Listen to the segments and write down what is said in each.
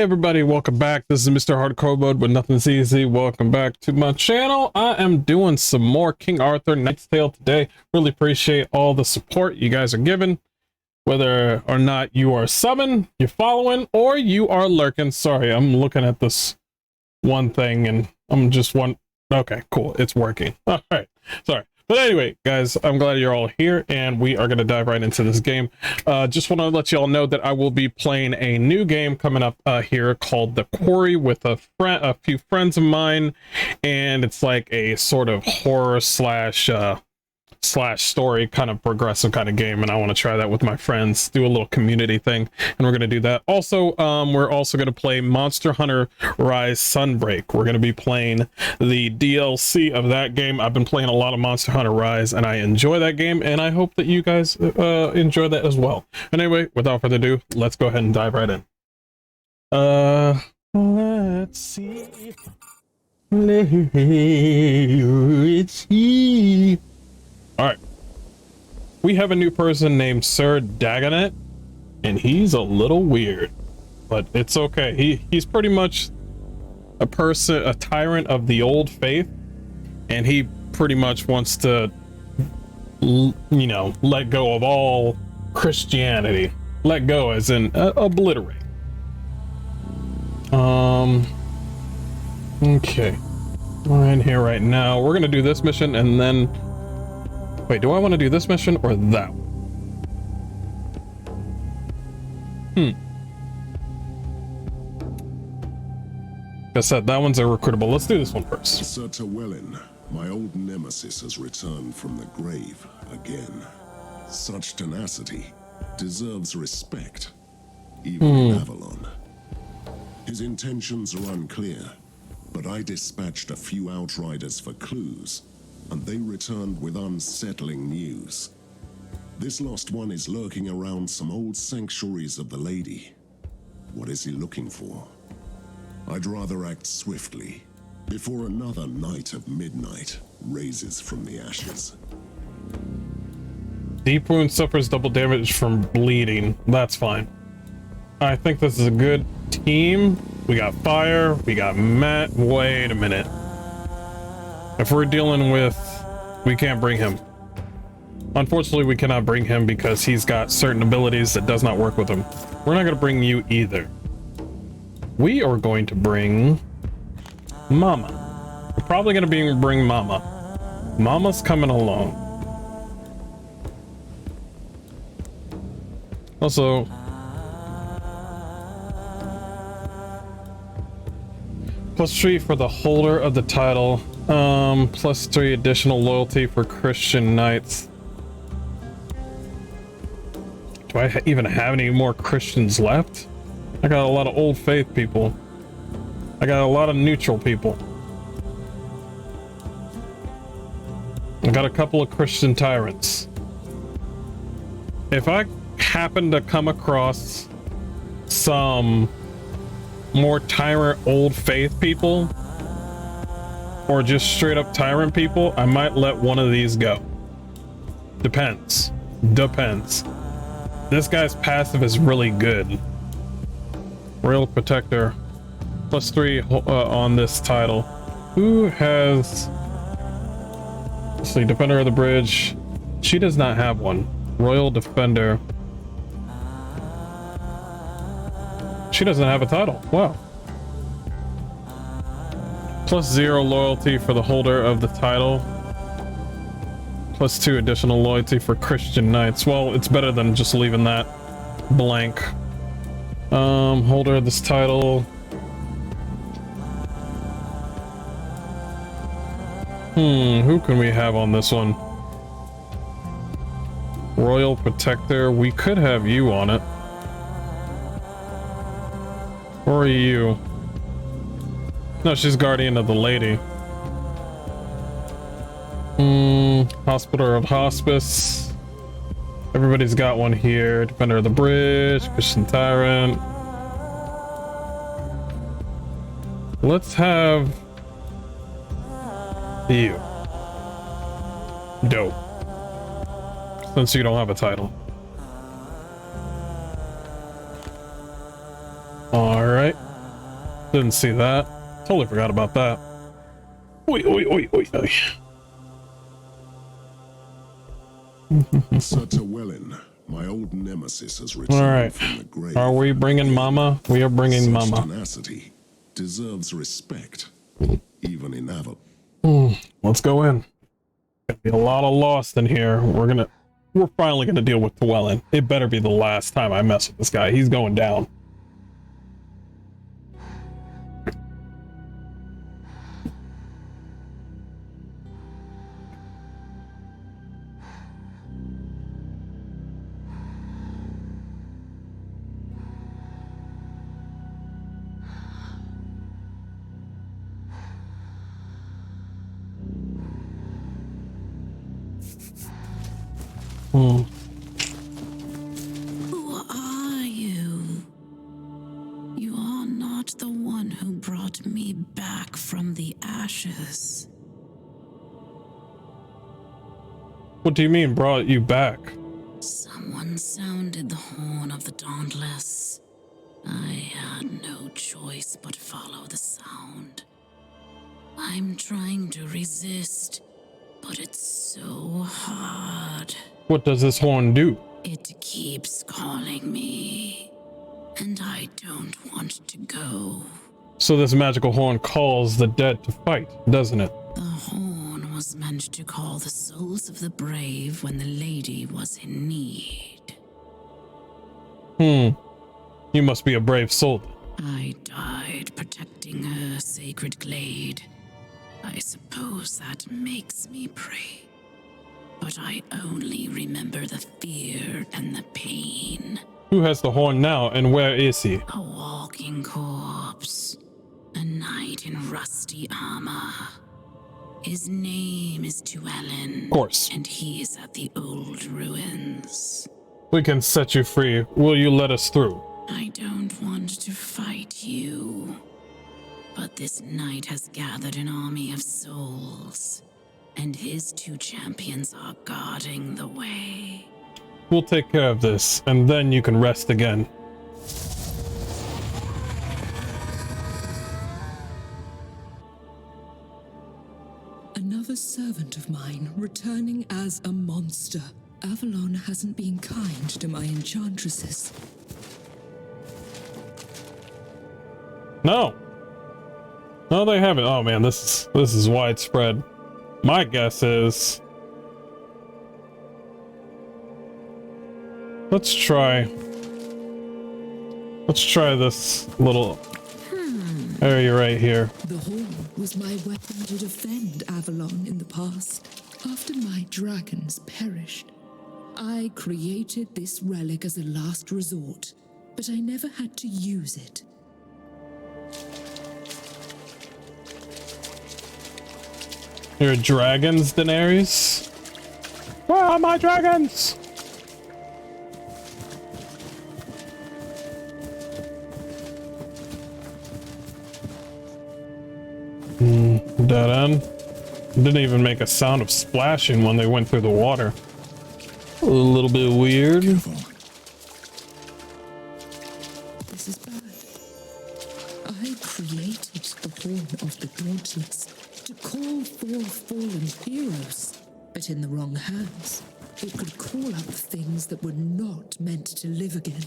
everybody, welcome back. This is MrHardcoreMode with Nothing's Easy. Welcome back to my channel. I am doing some more King Arthur Knight's Tale today. Really appreciate all the support you guys are giving, whether or not you are subbing, you're following, or you are lurking. Sorry, I'm looking at this one thing and I'm just one. Okay, cool, it's working. All right, sorry. But anyway, guys, I'm glad you're all here, and we are going to dive right into this game. Just want to let you all know that I will be playing a new game coming up here called The Quarry with a few friends of mine, and it's like a sort of horror slash story kind of progressive kind of game, and I want to try that with my friends, do a little community thing, and we're going to do that. Also, we're also going to play Monster Hunter Rise Sunbreak. We're going to be playing the DLC of that game. I've been playing a lot of Monster Hunter Rise, and I enjoy that game, and I hope that you guys enjoy that as well. Anyway, without further ado, let's go ahead and dive right in. Let's see. Let's see. All right, we have a new person named Sir Dagonet, and he's a little weird, but it's okay. He's pretty much a tyrant of the OldFaith, and he pretty much wants to, you know, let go of all Christianity. Let go as in obliterate. Okay, we're in here right now. We're gonna do this mission, and then. Wait, do I want to do this mission or that one? Like I said, that one's a recruitable. Let's do this one first. Sir Tywelin, my old nemesis has returned from the grave again. Such tenacity deserves respect, even in Avalon. His intentions are unclear, but I dispatched a few outriders for clues, and they returned with unsettling news. This lost one is lurking around some old sanctuaries of the Lady. What is he looking for? I'd rather act swiftly, before another Knight of Midnight raises from the ashes. Deep wound suffers double damage from bleeding. That's fine. I think this is a good team. We got fire, we got Matt. Wait a minute. If we're dealing with, we can't bring him. Unfortunately, we cannot bring him because he's got certain abilities that does not work with him. We're not going to bring you either. We are going to bring Mama. We're probably going to bring Mama. Mama's coming along. Also, +3 for the holder of the title. +3 additional loyalty for Christian Knights. Do I even have any more Christians left? I got a lot of OldFaith people. I got a lot of neutral people. I got a couple of Christian tyrants. If I happen to come across some more tyrant OldFaith people, or just straight up tyrant people, I might let one of these go. Depends. This guy's passive is really good. Royal Protector. +3 on this title. Who has... Let's see, Defender of the Bridge. She does not have one. Royal Defender. She doesn't have a title. Wow. +0 loyalty for the holder of the title. +2 additional loyalty for Christian Knights. Well, it's better than just leaving that blank. Holder of this title. Who can we have on this one? Royal Protector. We could have you on it. Or are you? No, she's Guardian of the Lady. Hospital of Hospice. Everybody's got one here. Defender of the Bridge, Christian Tyrant. Let's have you. Dope. Since you don't have a title. Alright. Didn't see that. Totally forgot about that. Oi, oi, oi, oi, oi. Sir Tywelin, my old nemesis has returned All right. from the grave. Are we bringing Mama? We are bringing Such Mama. tenacity deserves respect, even in Avalon. Let's go in. Gonna be a lot of lost in here. We're finally gonna deal with Tywelin. It better be the last time I mess with this guy. He's going down. Who are you? You are not the one who brought me back from the ashes. What do you mean brought you back? Someone sounded the horn of the Dauntless. I had no choice but follow the sound. I'm trying to resist, but it's so hard. What does this horn do? It keeps calling me, and I don't want to go. So this magical horn calls the dead to fight, doesn't it? The horn was meant to call the souls of the brave when the lady was in need. You must be a brave soul. I died protecting her sacred glade. I suppose that makes me brave. But I only remember the fear and the pain. Who has the horn now, and where is he? A walking corpse. A knight in rusty armor. His name is Tywelin. Of course. And he is at the old ruins. We can set you free. Will you let us through? I don't want to fight you. But this knight has gathered an army of souls. And his two champions are guarding the way. We'll take care of this, and then you can rest again. Another servant of mine returning as a monster. Avalon hasn't been kind to my enchantresses. No. No, they haven't. Oh man, this is widespread. My guess is... Let's try this little area right here. The horn was my weapon to defend Avalon in the past. After my dragons perished, I created this relic as a last resort, but I never had to use it. Your dragons, Daenerys? Where are my dragons? Dead end. Didn't even make a sound of splashing when they went through the water. A little bit weird. This is bad. I created the horn of the Dauntless to call forth fallen heroes, but in the wrong hands, it could call up things that were not meant to live again.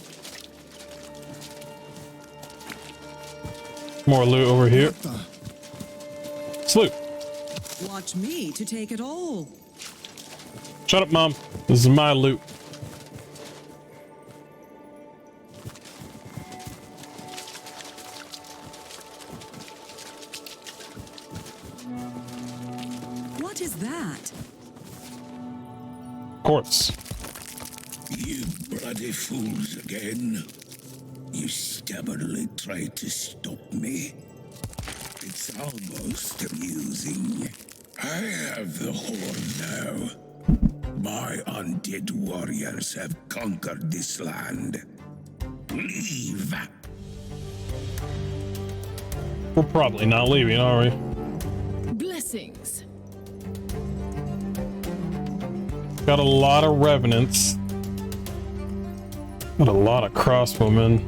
More loot over here. Sloop. Watch me to take it all. Shut up, Mom. This is my loot. What is that? Of course. You bloody fools again. You stubbornly tried to stop me. It's almost amusing. I have the horn now. My undead warriors have conquered this land. Leave. We're probably not leaving, are we? Blessings. Got a lot of revenants. Got a lot of crossbowmen.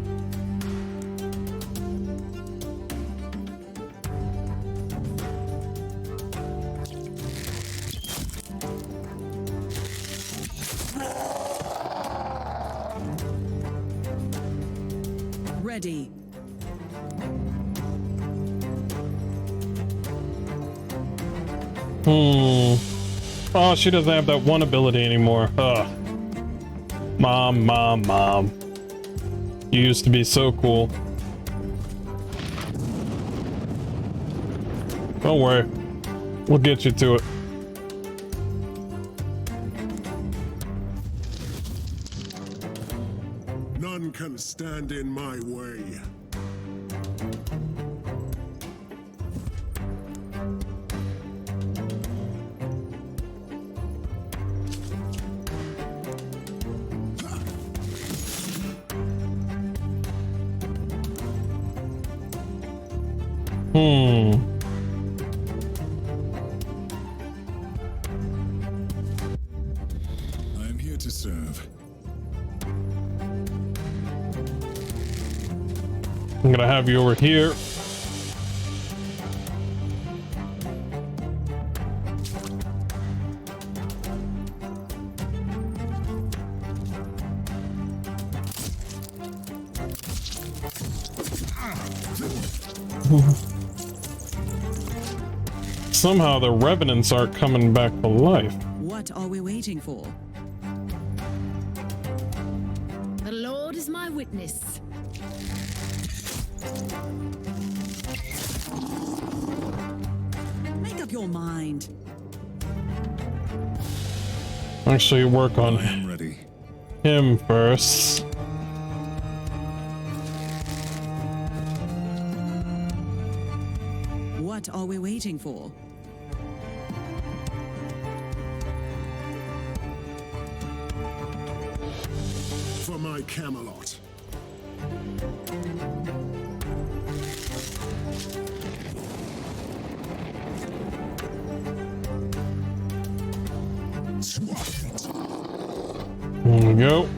Ready. Oh, she doesn't have that one ability anymore. Ugh. Mom. You used to be so cool. Don't worry. We'll get you to it. None can stand in my way. I am here to serve. I'm gonna have you over here. Somehow the revenants aren't coming back to life. What are we waiting for? The Lord is my witness. Make up your mind. Actually, work on I am ready. him first. What are we waiting for? For my Camelot. There we go.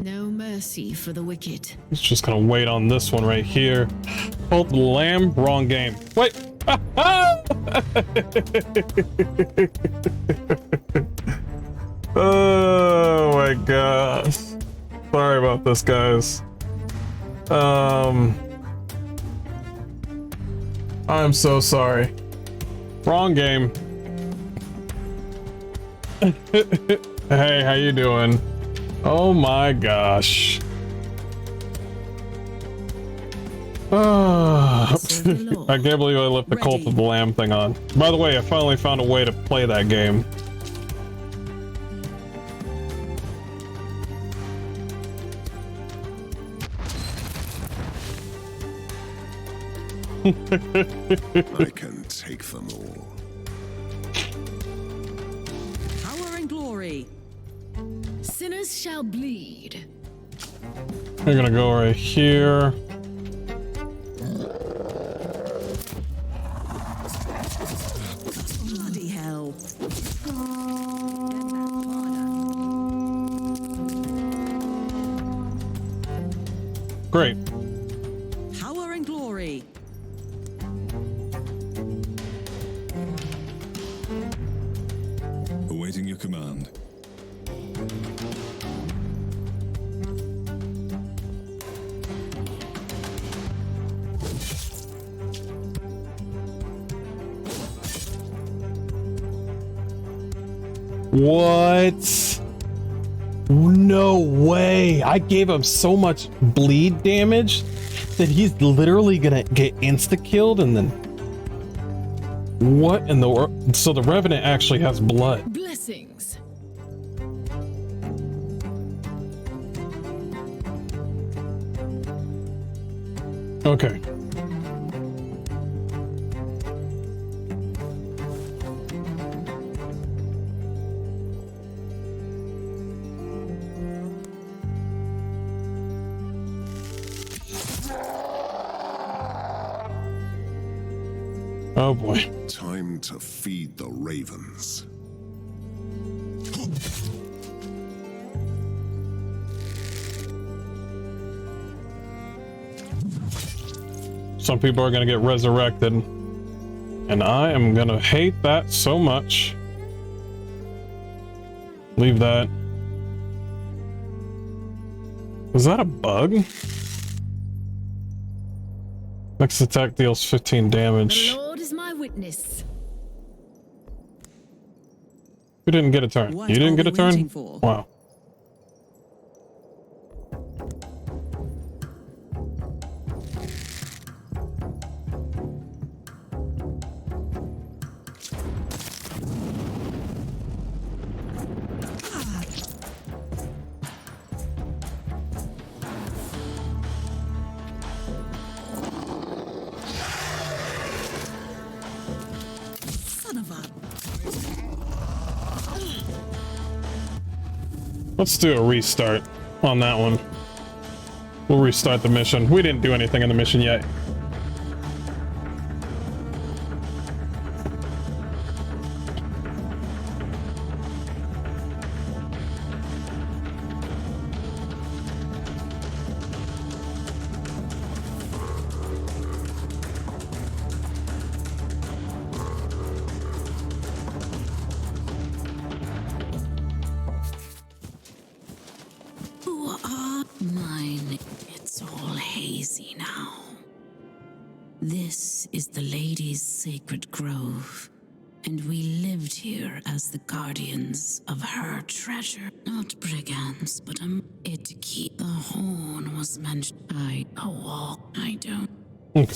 No mercy for the wicked. He's just gonna wait on this one right here. Hold the lamb, wrong game. Wait. Oh my gosh. Sorry about this, guys. I'm so sorry. Wrong game. Hey, how you doing? Oh my gosh. I can't believe I left the Cult of the Lamb thing on. By the way, I finally found a way to play that game. I can take them all. Power and glory. Sinners shall bleed. We're gonna go right here. Bloody hell. Great. Power and glory. Awaiting your command. What? No way. I gave him so much bleed damage that he's literally gonna get insta-killed and then... What in the world? So the Revenant actually has blood. Blessings. Okay. Oh boy. Time to feed the ravens. Some people are gonna get resurrected. And I am gonna hate that so much. Leave that. Is that a bug? Next attack deals 15 damage. The Lord is my witness. Who didn't get a turn? What You didn't are get a we turn? waiting for? Wow. Son of a... Let's do a restart on that one. We'll restart the mission. We didn't do anything in the mission yet. Who are mine? It's all hazy now. This is the Lady's sacred grove, and we lived here as the guardians of her treasure. Not brigands, but Itiki. The horn was meant. I don't. Okay.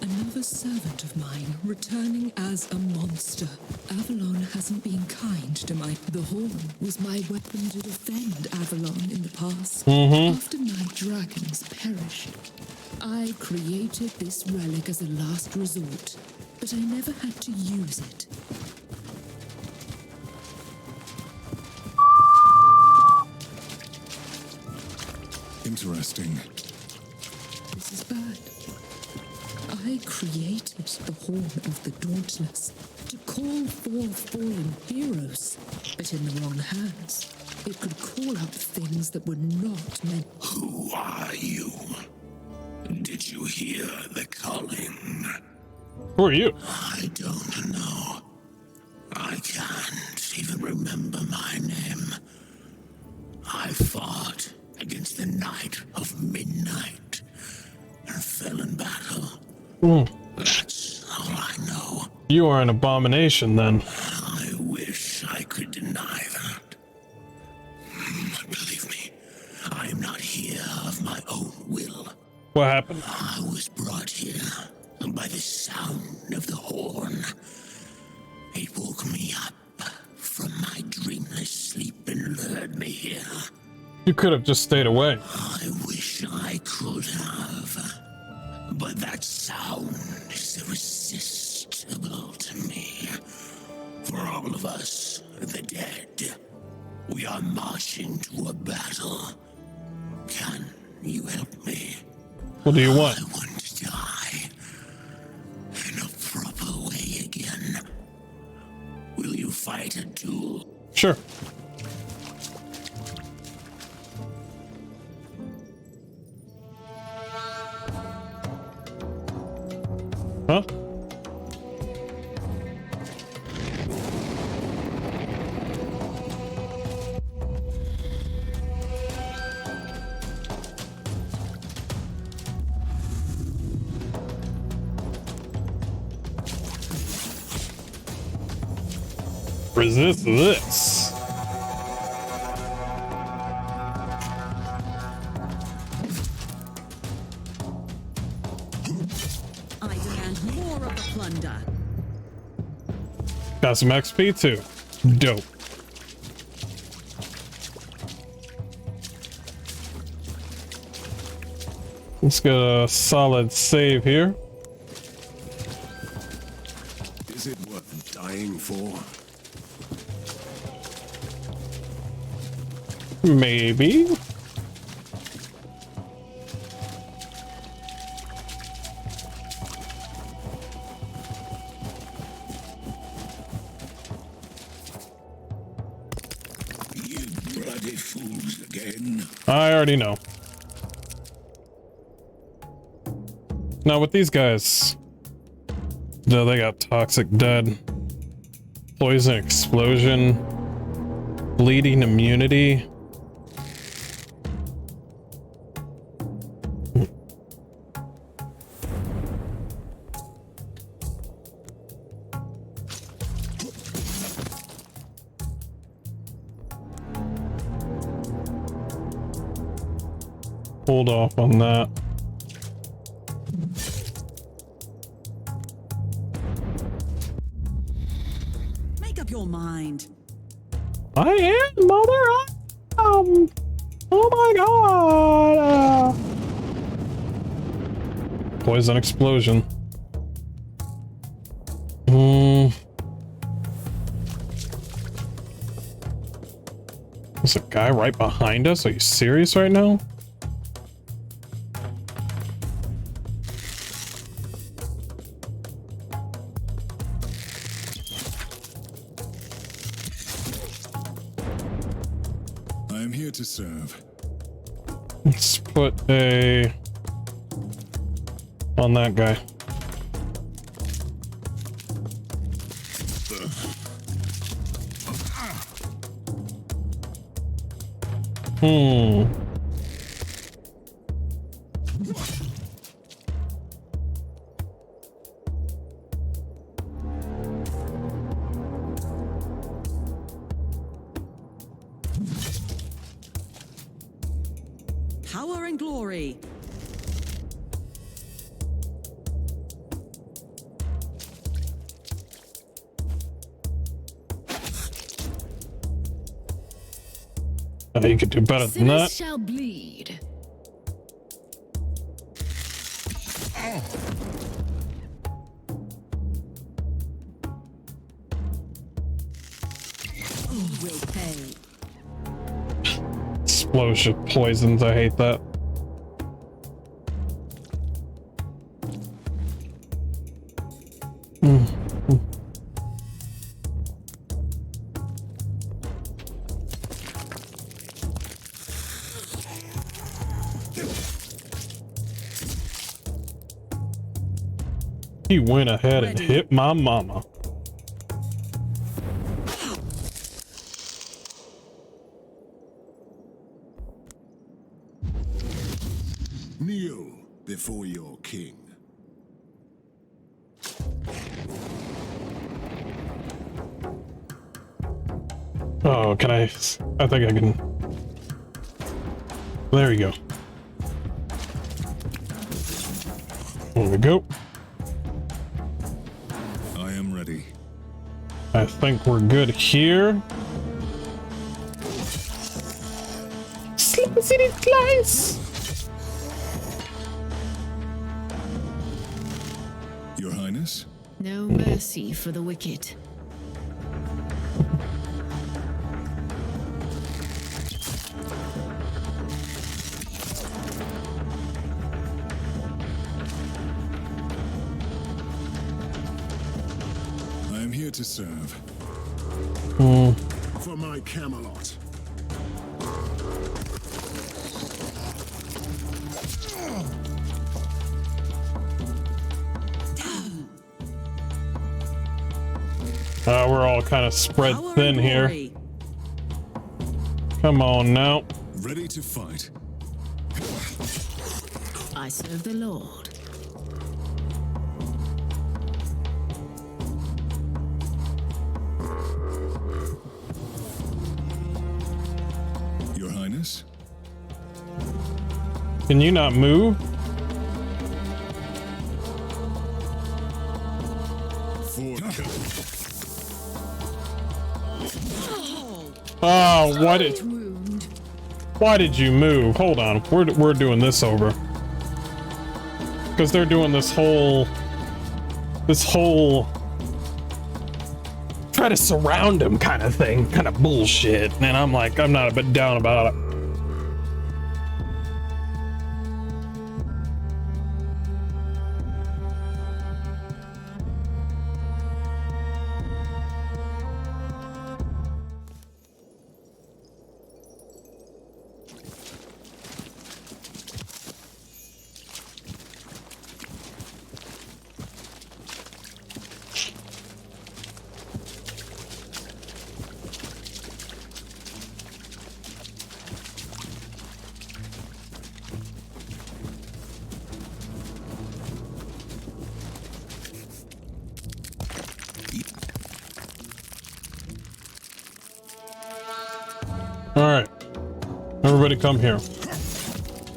Another servant of mine returning as a monster. Avalon hasn't been kind to my... The horn was my weapon to defend Avalon in the past. After my dragons perished, I created this relic as a last resort, but I never had to use it. Interesting. This is bad. I created the Horn of the Dauntless to call forth fallen heroes, but in the wrong hands, it could call up things that were not meant. Who are you? Did you hear the calling? Who are you? I don't know. I can't even remember my name. I fought against the Knight of Midnight and fell in battle. That's all I know. You are an abomination, then. I wish I could deny that. But believe me, I am not here of my own will. What happened? I was brought here by the sound of the horn. It woke me up from my dreamless sleep and lured me here. You could have just stayed away. I wish I could have. But that sound is irresistible to me. For all of us, the dead, we are marching to a battle. Can you help me? What do you want? I want to die in a proper way again. Will you fight a duel? Sure. Huh? Resist this. I demand more of the plunder. Got some XP too. Dope. Let's get a solid save here. Is it worth dying for? Maybe. You bloody fools again. I already know. Now with these guys, no, they got toxic dead, poison explosion, bleeding immunity. hold off on that. Make up your mind. I am, mother. Oh my god. Poison explosion. There's a guy right behind us. Are you serious right now? I am here to serve. Let's put a on that guy. Power and glory. Oh, you could do better than that. Sinners shall bleed. Will pay. Explosive poisons. I hate that. He went ahead and hit my mama. Kneel before your king. Oh, can I think I can. There you go. There we go. I am ready. I think we're good here. Slip city slice. Your Highness? No mercy for the wicked. I am here to serve. For my Camelot. We're all kind of spread Power thin and here. glory. Come on now. Ready to fight. I serve the Lord. Your Highness? Can you not move? For Oh, Wound. why did you move? Hold on, we're doing this over. Because they're doing this whole try to surround him kind of thing, kind of bullshit. And I'm like, I'm not a bit down about it. All right, everybody come here.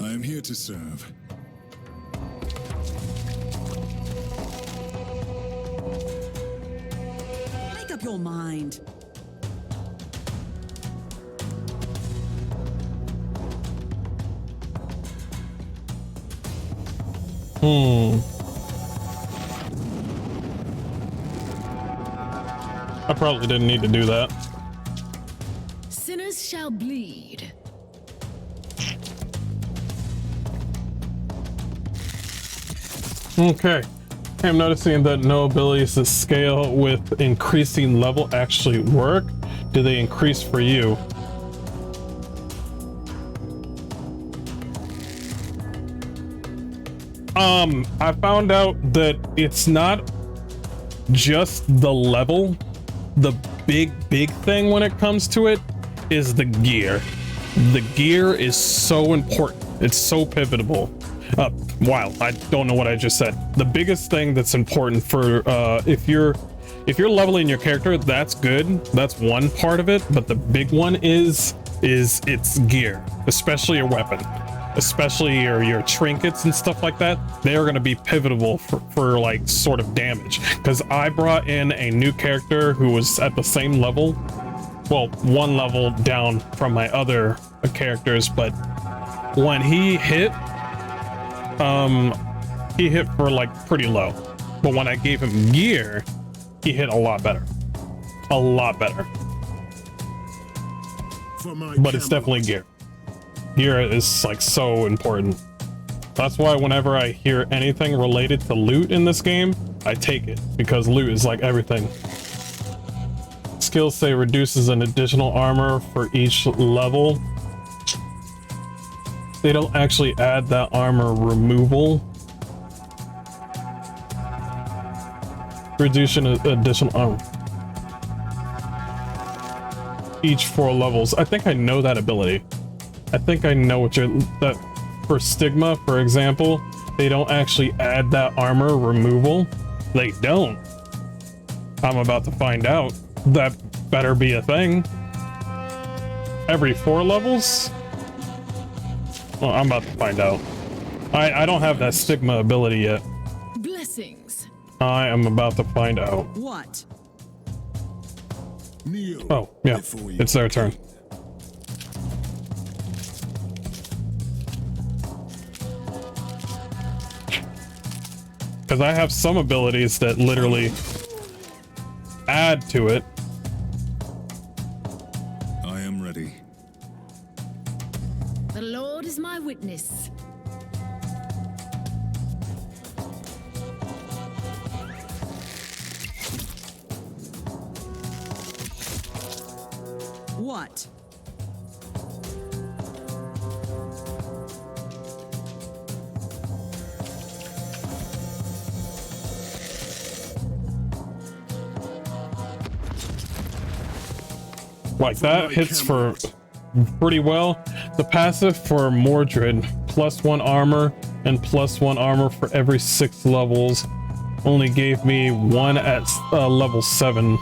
I am I'm here to serve. Make up your mind. I probably didn't need to do that. Sinners shall bleed. Okay. I'm noticing that no abilities to scale with increasing level actually work. Do they increase for you? I found out that it's not just the level. The big thing when it comes to it is the gear. The gear is so important. It's so pivotal. Wow, I don't know what I just said. The biggest thing that's important for if you're leveling your character, that's good. That's one part of it, but the big one is its gear, especially your weapon, especially your trinkets and stuff like that. They are going to be pivotal for like sort of damage, because I brought in a new character who was at the same level, well, one level down from my other characters, but when he hit for like pretty low, but when I gave him gear, he hit a lot better. But it's definitely gear. Gear is like so important. That's why whenever I hear anything related to loot in this game, I take it, because loot is like everything. Skills say reduces an additional armor for each level. They don't actually add that armor removal. Reducing additional armor. Each 4 levels. I think I know that ability. I think I know what that for Stigma, for example, they don't actually add that armor removal. They don't. I'm about to find out. That better be a thing. Every 4 levels? Well, I'm about to find out. I don't have that Stigma ability yet. Blessings. I am about to find out. What? Oh, yeah. It's their turn. Because I have some abilities that literally add to it. I am ready. The Lord is my witness. What? Like that hits for pretty well. The passive for Mordred, +1 armor and +1 armor for every 6 levels, only gave me 1 at level 7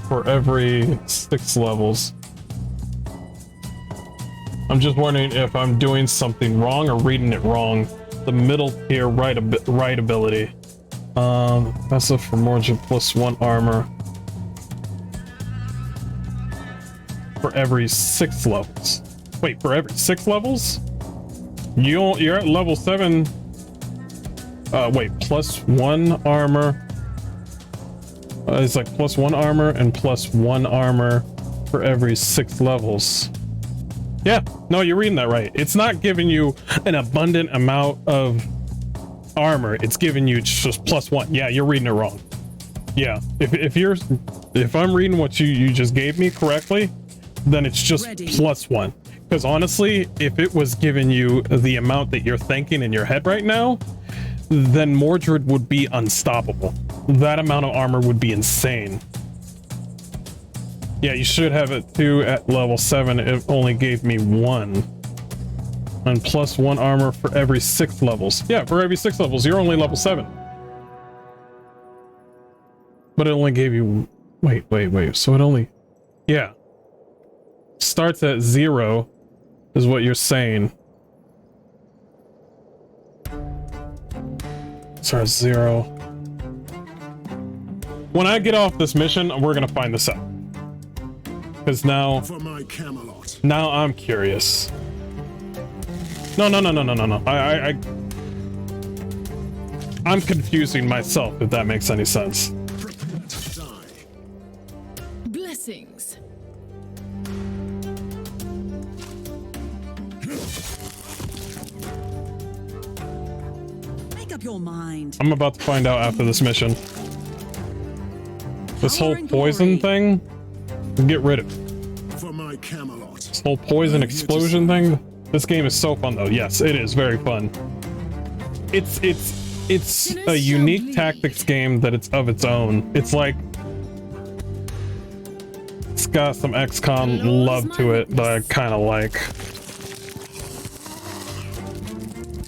for every 6 levels. I'm just wondering if I'm doing something wrong or reading it wrong. The middle tier right ability. Passive for Mordred, +1 armor for every 6 levels. Wait, for every 6 levels? You're at level 7. Wait, +1 armor. It's like +1 armor and +1 armor for every 6 levels. Yeah, no, you're reading that right. It's not giving you an abundant amount of armor. It's giving you just +1. Yeah, you're reading it wrong. Yeah, if I'm reading what you just gave me correctly, then it's just +1. Because honestly, if it was giving you the amount that you're thinking in your head right now, then Mordred would be unstoppable. That amount of armor would be insane. Yeah, you should have it too at level 7. It only gave me 1. And +1 armor for every 6 levels. Yeah, for every 6 levels, you're only level 7. But it only gave you... Wait. So it only... Yeah. Starts at 0 is what you're saying. Sorry, 0. When I get off this mission, we're gonna find this out. Because now I'm curious. No. I'm confusing myself, if that makes any sense. Blessings. Make up your mind. I'm about to find out after this mission. This whole poison thing, get rid of it. For my Camelot. This whole poison explosion thing. This game is so fun though. Yes, it is very fun. It's a unique tactics game that it's of its own. It's like it's got some XCOM love to it that I kind of like.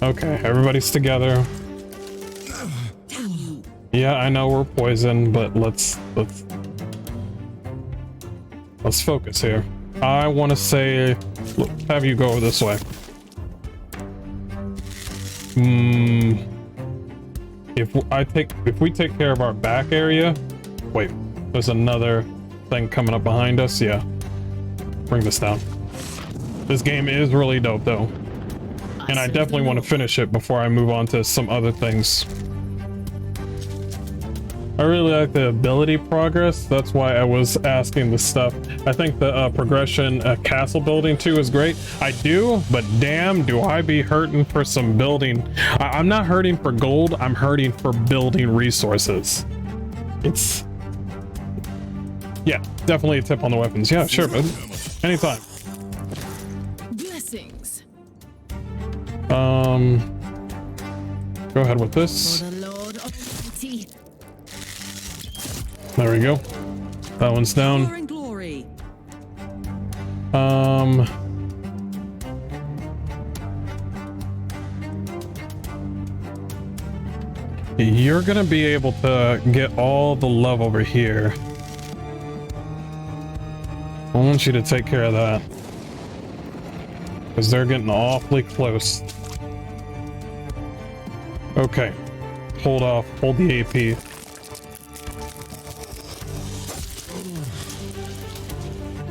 Okay, everybody's together. Yeah, I know we're poisoned, but let's focus here. I want to say, look, have you go this way. If we take care of our back area, wait, there's another thing coming up behind us. Yeah, bring this down. This game is really dope though, and I definitely want to finish it before I move on to some other things. I really like the ability progress. That's why I was asking this stuff. I think the progression castle building too is great. I do, but damn, do I be hurting for some building. I'm not hurting for gold. I'm hurting for building resources. It's, yeah, definitely a tip on the weapons. Yeah, sure, bud. Anytime. Blessings. Go ahead with this. For the Lord Almighty. There we go. That one's down. Power and glory. You're gonna be able to get all the love over here. I want you to take care of that, because they're getting awfully close. Okay, hold off, hold the AP.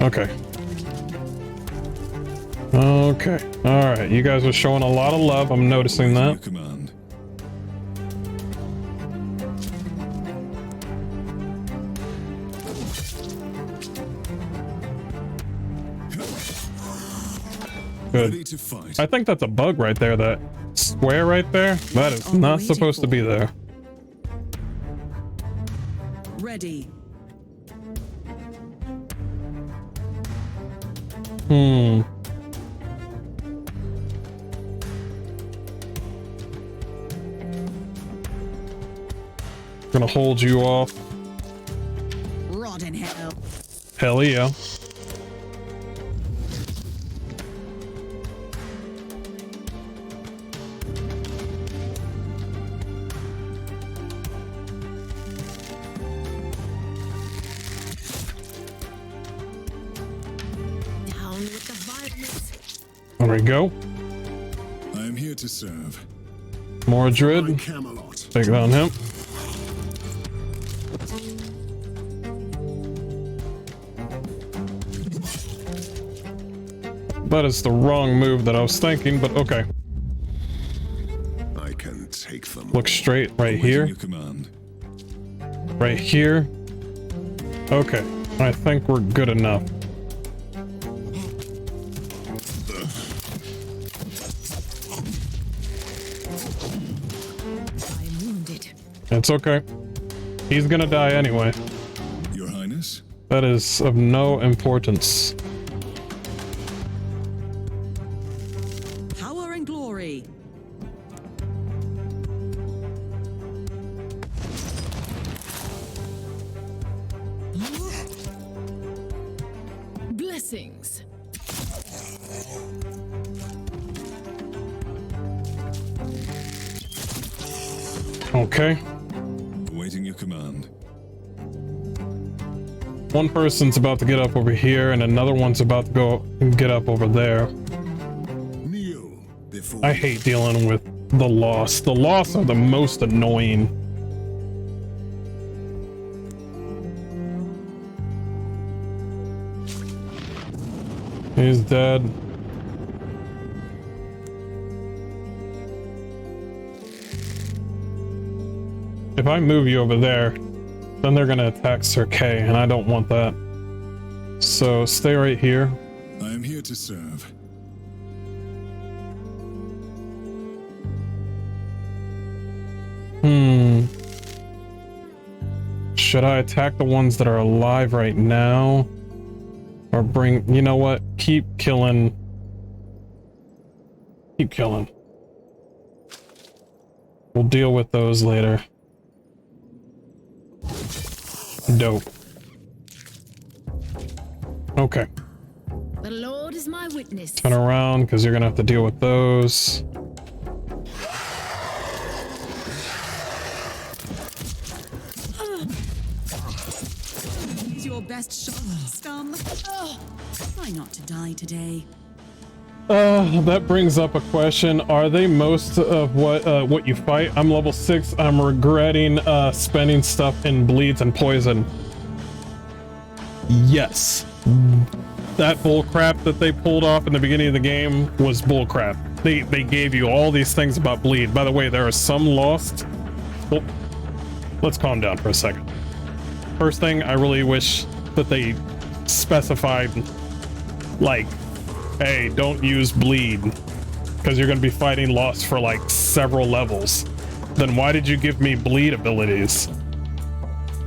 Okay. Okay. All right. You guys are showing a lot of love. I'm noticing that. Command. Good. Ready to fight. I think that's a bug right there. That square right there. That is not supposed to be there. Ready. Gonna hold you off. Rot in hell. Hell yeah. Down with the violence. There we go. I am here to serve. Mordred. Camelot. Take down him. That is the wrong move that I was thinking, but okay. I can take them. Look straight right Awaiting here. your command. Right here. Okay. I think we're good enough. I am wounded. It's okay. He's gonna die anyway. Your Highness? That is of no importance. Power and glory. Blessings. Okay. Awaiting your command. One person's about to get up over here, and another one's about to go and get up over there. I hate dealing with the lost. The lost are the most annoying. He's dead. If I move you over there, then they're gonna attack Sir Kay, and I don't want that. So stay right here. I am here to serve. Should I attack the ones that are alive right now? Or bring, you know what? Keep killing. Keep killing. We'll deal with those later. Dope. Okay. The Lord is my witness. Turn around, because you're gonna have to deal with those. Use your best shot, scum. Try not to die today. That brings up a question. Are they most of what you fight? I'm level 6. I'm regretting spending stuff in bleeds and poison. Yes. That bullcrap that they pulled off in the beginning of the game was bullcrap. They gave you all these things about bleed. By the way, there are some lost. Well, let's calm down for a second. First thing, I really wish that they specified, like, hey, don't use bleed, because you're going to be fighting lost for like several levels. Then why did you give me bleed abilities?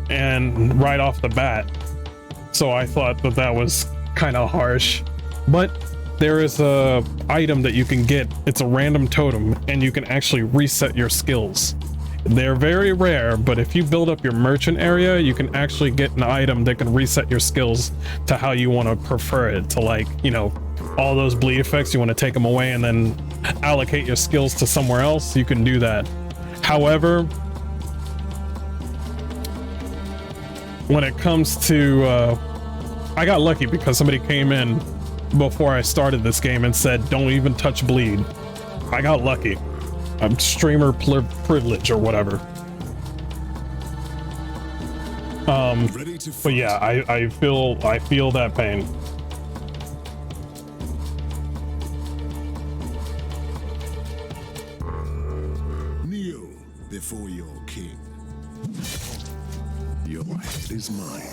And right off the bat. So I thought that that was kind of harsh. But there is a item that you can get. It's a random totem, and you can actually reset your skills. They're very rare, but if you build up your merchant area, you can actually get an item that can reset your skills to how you want to prefer it. To, like, you know, all those bleed effects, you want to take them away and then allocate your skills to somewhere else, you can do that. However, when it comes to I got lucky because somebody came in before I started this game and said don't even touch bleed. I got lucky. I'm streamer privilege or whatever. But yeah, I feel that pain. Kneel before your king. Your head is mine.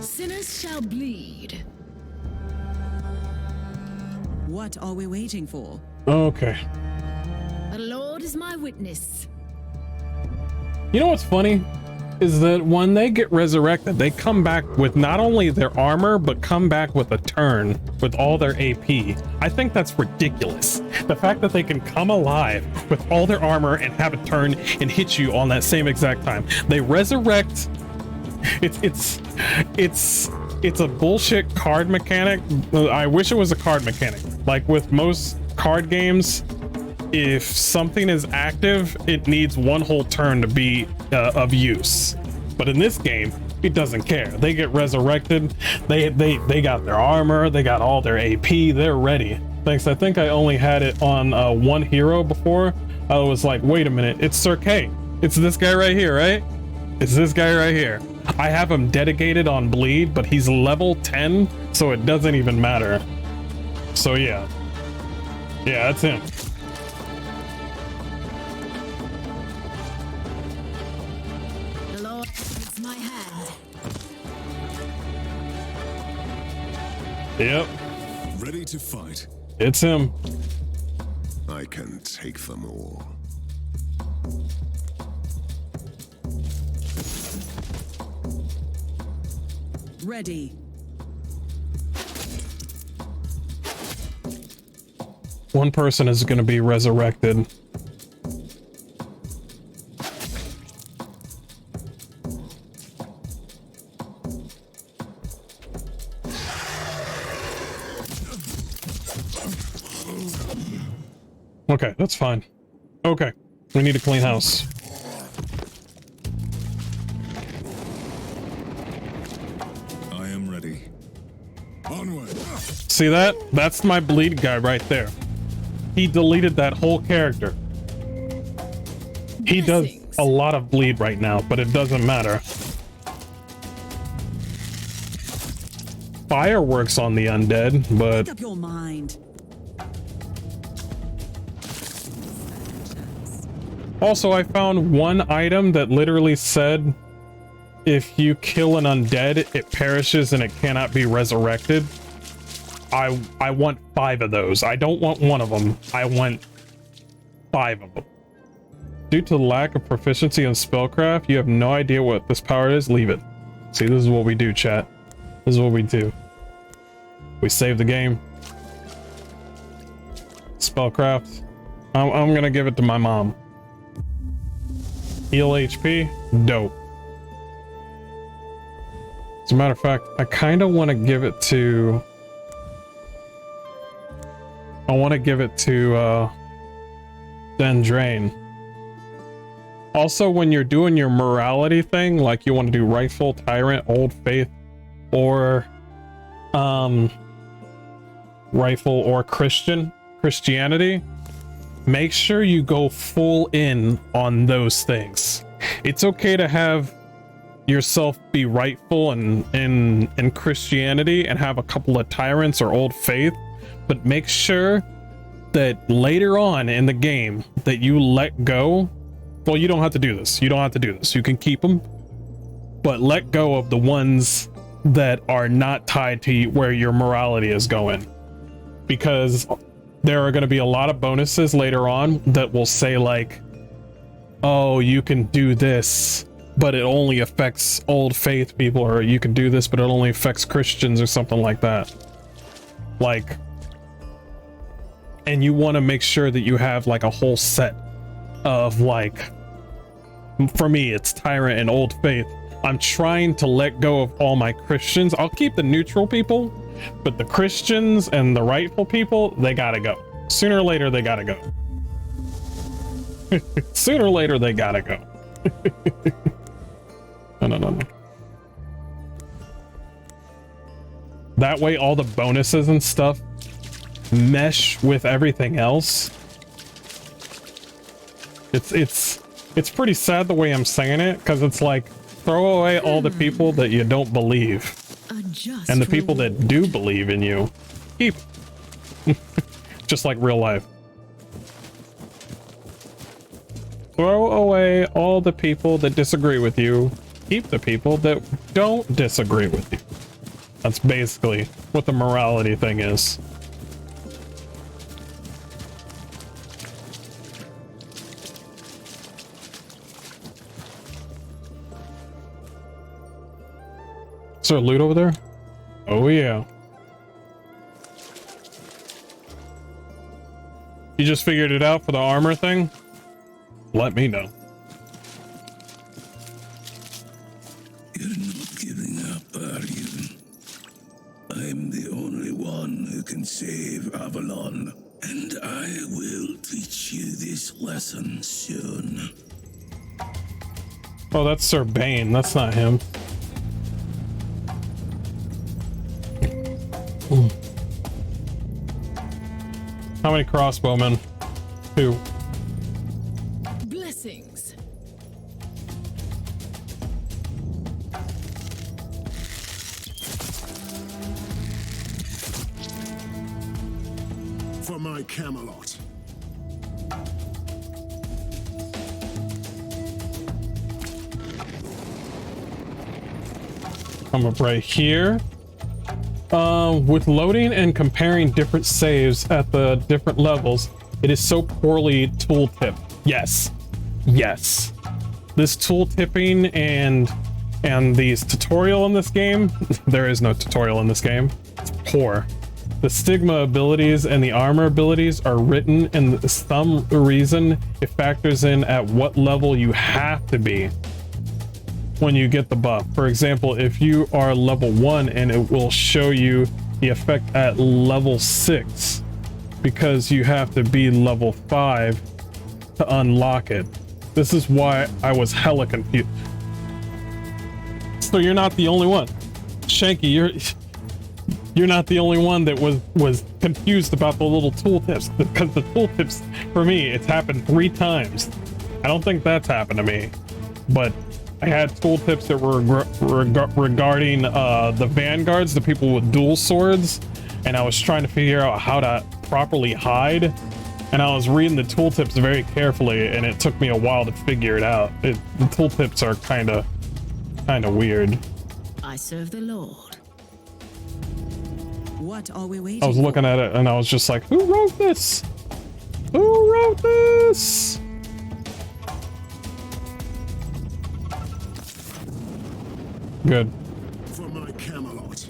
Sinners shall bleed. What are we waiting for? Okay. The Lord is my witness. You know what's funny? Is that when they get resurrected, they come back with not only their armor, but come back with a turn with all their AP. I think that's ridiculous. The fact that they can come alive with all their armor and have a turn and hit you on that same exact time. They resurrect. It's a bullshit card mechanic. I wish it was a card mechanic. Like with most card games, if something is active, it needs one whole turn to be of use. But in this game, it doesn't care. They get resurrected. They got their armor. They got all their AP. They're ready. Thanks. I think I only had it on one hero before. I was like, wait a minute. It's Sir Kay. It's this guy right here, right? It's this guy right here. I have him dedicated on bleed, but he's level 10, so it doesn't even matter. So yeah. Yeah, that's him. The Lord is my hand. Yep, Ready to fight. it's him. I can take them all. Ready. One person is going to be resurrected. Okay, that's fine. Okay, We need a clean house. I am ready. Onward. See that? That's my bleed guy right there. He deleted that whole character. He does a lot of bleed right now, but it doesn't matter. Fireworks on the undead, but Make up your mind. also I found one item that literally said if you kill an undead, it perishes and it cannot be resurrected. I want 5 of those. I don't want one of them. I want 5 of them. Due to lack of proficiency in spellcraft, you have no idea what this power is. Leave it. See, this is what we do, chat. This is what we do. We save the game. Spellcraft. I'm gonna give it to my mom. Heal HP. Dope. As a matter of fact, I kind of want to give it to... I want to give it to Dendrain. Also, when you're doing your morality thing, like you want to do Rifle, Tyrant, OldFaith, or Rifle or Christianity, make sure you go full in on those things. It's okay to have yourself be rightful in Christianity and have a couple of Tyrants or OldFaith, but make sure that later on in the game that you let go. Well, you don't have to do this. You don't have to do this. You can keep them, but let go of the ones that are not tied to where your morality is going, because there are going to be a lot of bonuses later on that will say like, oh, you can do this, but it only affects OldFaith people, or you can do this, but it only affects Christians or something like that. Like, and you want to make sure that you have like a whole set of like, for me, it's Tyrant and OldFaith. I'm trying to let go of all my Christians. I'll keep the neutral people, but the Christians and the rightful people, they gotta go. Sooner or later, they gotta go. Sooner or later, they gotta go. No. That way, all the bonuses and stuff mesh with everything else. It's pretty sad the way I'm saying it, because it's like, throw away all the people that you don't believe, and the people that do believe in you, keep. Just like real life. Throw away all the people that disagree with you, keep the people that don't disagree with you. That's basically what the morality thing is. Is there loot over there? Oh yeah. You just figured it out for the armor thing? Let me know. You're not giving up, are you? I'm the only one who can save Avalon, and I will teach you this lesson soon. Oh, that's Sir Bane. That's not him. How many crossbowmen? 2. Blessings. For my Camelot. I'm up right here. With loading and comparing different saves at the different levels, it is so poorly tooltip. Yes. Yes. This tooltipping and these tutorial in this game, there is no tutorial in this game. It's poor. The stigma abilities and the armor abilities are written, and some reason it factors in at what level you have to be when you get the buff. For example, if you are level 1, and it will show you the effect at level 6 because you have to be level 5 to unlock it. This is why I was hella confused. So you're not the only one. Shanky, you're not the only one that was confused about the little tooltips, because the tooltips, for me, it's happened 3 times. I don't think that's happened to me, but I had tooltips that were regarding the vanguards, the people with dual swords, and I was trying to figure out how to properly hide, and I was reading the tooltips very carefully, and it took me a while to figure it out. The tooltips are kind of weird. I serve the Lord. What are we waiting I was looking at it and I was just like, who wrote this? Who wrote this? Good. For my Camelot.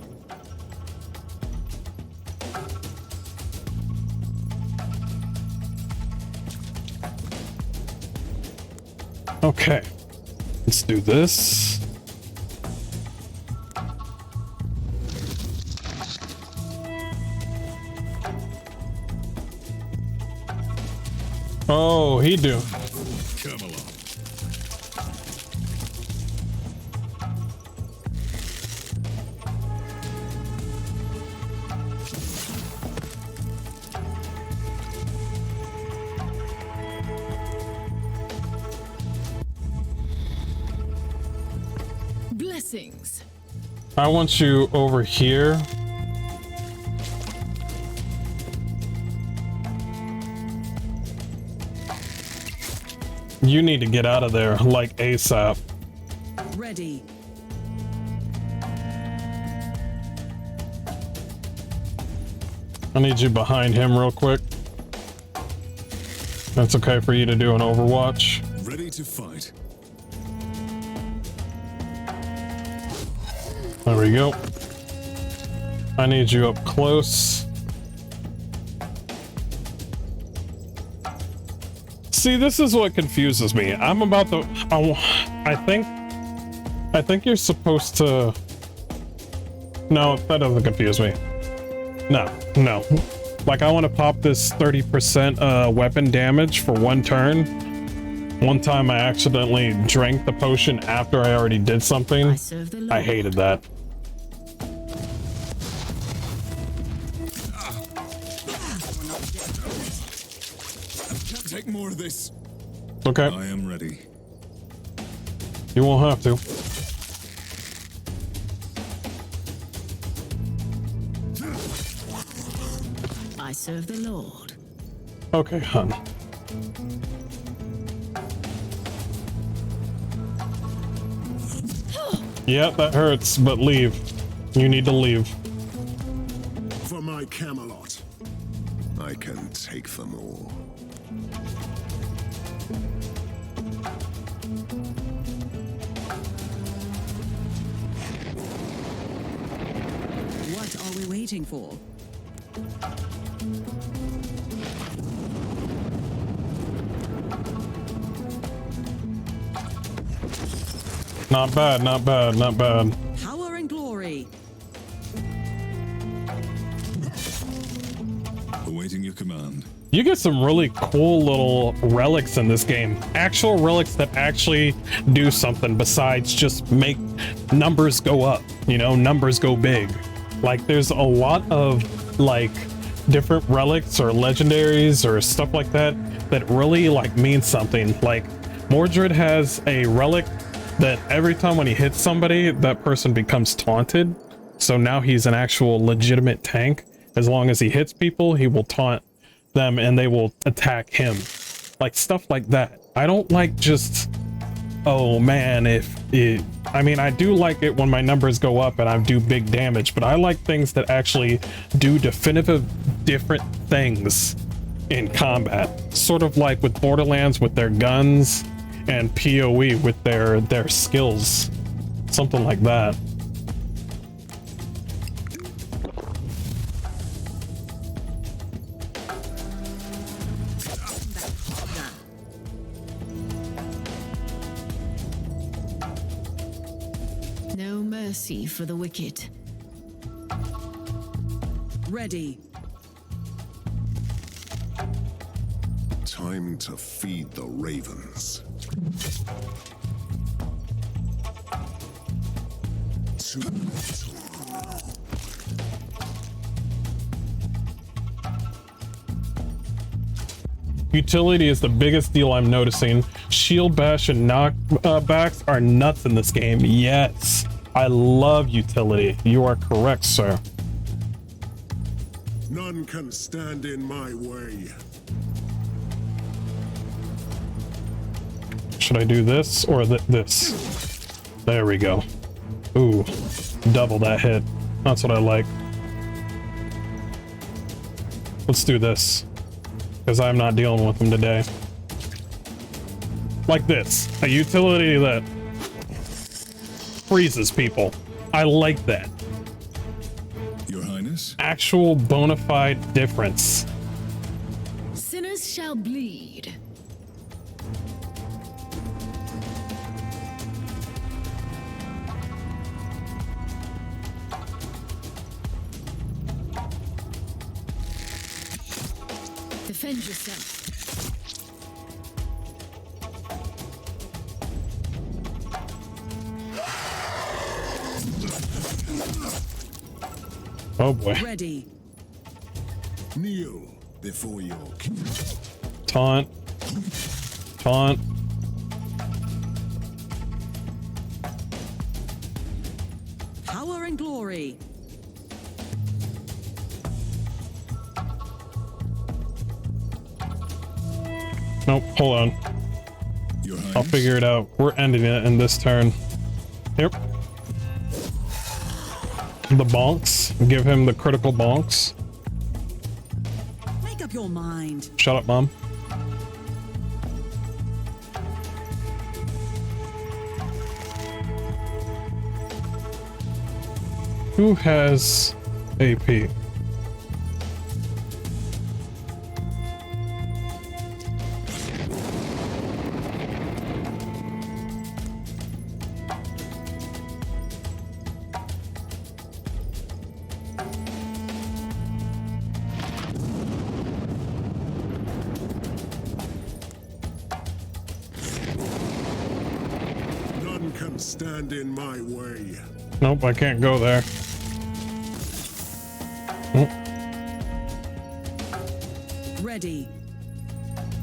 Okay. Let's do this. Oh, he do. Camelot. Blessings. I want you over here. You need to get out of there, like ASAP. Ready. I need you behind him real quick. That's okay for you to do an Overwatch. Ready to fight. There we go. I need you up close. See, this is what confuses me. I'm about to... I think you're supposed to... No, that doesn't confuse me. No. Like, I want to pop this 30% weapon damage for 1 turn. One time I accidentally drank the potion after I already did something. I hated that. Can't take more of this. Okay. I am ready. You won't have to. I serve the Lord. Okay, hun. Yeah, that hurts, but leave. You need to leave. For my Camelot. I can take them all. What are we waiting for? Not bad, not bad, not bad. Power and glory. Awaiting your command. You get some really cool little relics in this game. Actual relics that actually do something besides just make numbers go up, you know, numbers go big. Like, there's a lot of, like, different relics or legendaries or stuff like that that really, like, mean something. Like, Mordred has a relic that every time when he hits somebody, that person becomes taunted. So now he's an actual legitimate tank. As long as he hits people, he will taunt them and they will attack him. Like, stuff like that. I don't like just, oh man, I mean, I do like it when my numbers go up and I do big damage, but I like things that actually do definitive different things in combat. Sort of like with Borderlands with their guns and PoE with their skills. Something like that. No mercy for the wicked. Ready. Time to feed the ravens. Too little. Utility is the biggest deal I'm noticing. Shield bash and knockbacks are nuts in this game. Yes, I love utility. You are correct, sir. None can stand in my way. Should I do this or this? There we go. Ooh, double that hit. That's what I like. Let's do this, because I'm not dealing with them today. Like this, a utility that freezes people. I like that. Your Highness? Actual bona fide difference. Sinners shall bleed. Defend yourself. Oh boy. Ready. Kneel before your king. Taunt. Taunt. Power and glory. Nope, hold on. Your Highness? I'll figure it out. We're ending it in this turn. Yep. The bonks. Give him the critical bonks. Make up your mind. Shut up, Mom. Who has AP? None can stand in my way. Nope, I can't go there. Nope. Ready.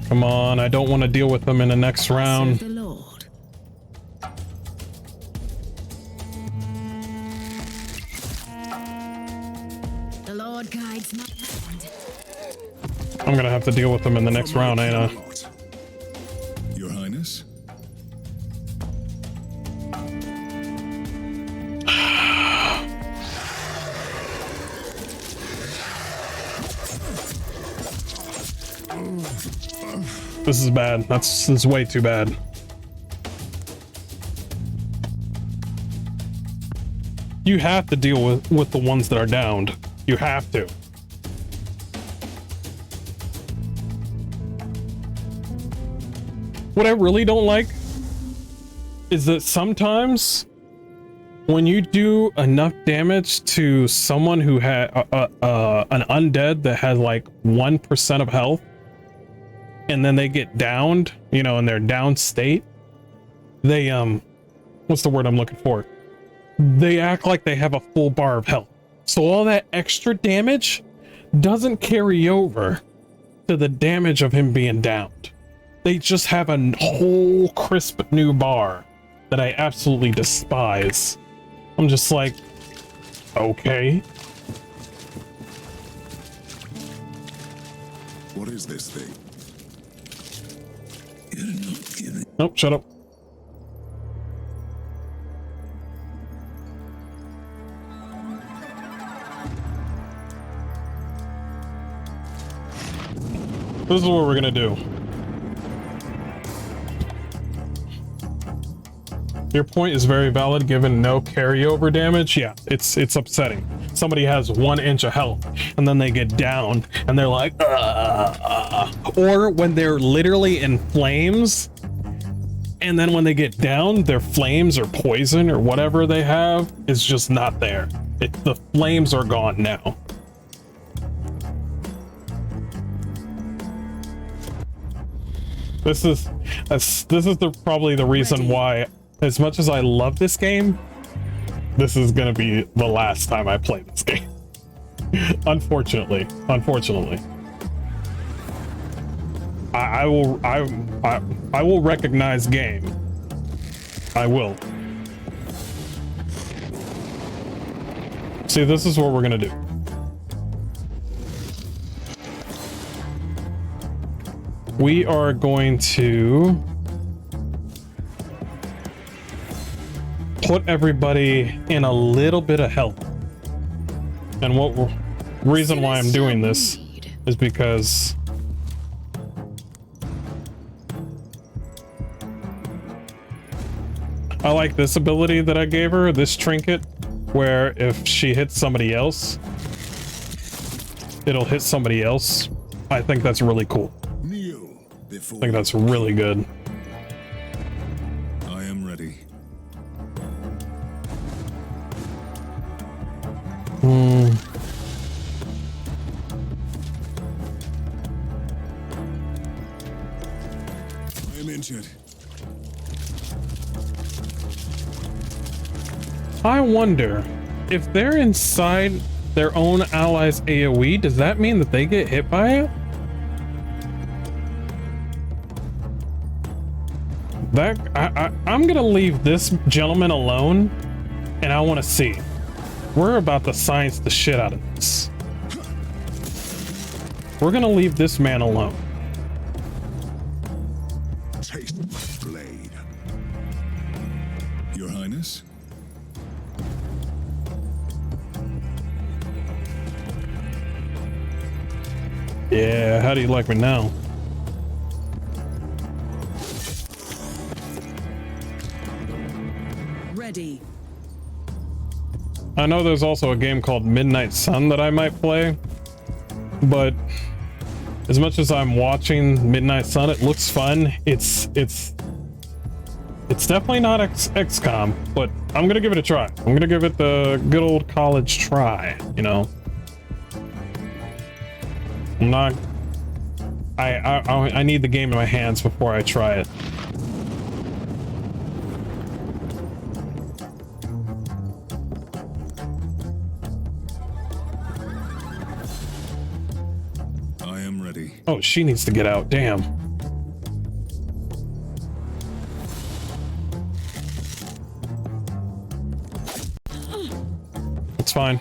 Come on, I don't want to deal with them in the next round. Serve the Lord. The Lord guides my hand. I'm gonna have to deal with them in the next round, ain't I? Your Highness? This is bad. This is way too bad. You have to deal with the ones that are downed. You have to. What I really don't like is that sometimes when you do enough damage to someone who had an undead that has like 1% of health, and then they get downed, you know, in their down state, they what's the word I'm looking for? They act like they have a full bar of health. So all that extra damage doesn't carry over to the damage of him being downed. They just have a whole crisp new bar that I absolutely despise. I'm just like, okay. What is this thing? You're not giving. Nope, shut up. This is what we're gonna do. Your point is very valid given no carryover damage. Yeah, it's upsetting. Somebody has 1 inch of health and then they get down and they're like, or when they're literally in flames and then when they get down, their flames or poison or whatever they have is just not there. The flames are gone now. This is probably the reason why, as much as I love this game, this is gonna be the last time I play this game. Unfortunately. I will recognize game. I will. See, this is what we're gonna do. We are going to put everybody in a little bit of health. And reason why I'm doing this is because I like this ability that I gave her, this trinket, where if she hits somebody else, it'll hit somebody else. I think that's really cool. I think that's really good. I am ready. I am injured. I wonder if they're inside their own allies' AoE, does that mean that they get hit by it? I'm gonna leave this gentleman alone, and I want to see. We're about to science the shit out of this. We're gonna leave this man alone. Taste my blade. Your Highness? Yeah, how do you like me now? Ready. I know there's also a game called Midnight Sun that I might play, but as much as I'm watching Midnight Sun, it looks fun. It's definitely not XCOM, but I'm gonna give it a try. I'm gonna give it the good old college try, you know. I'm not. I need the game in my hands before I try it. I am ready. Oh, she needs to get out. Damn. It's fine.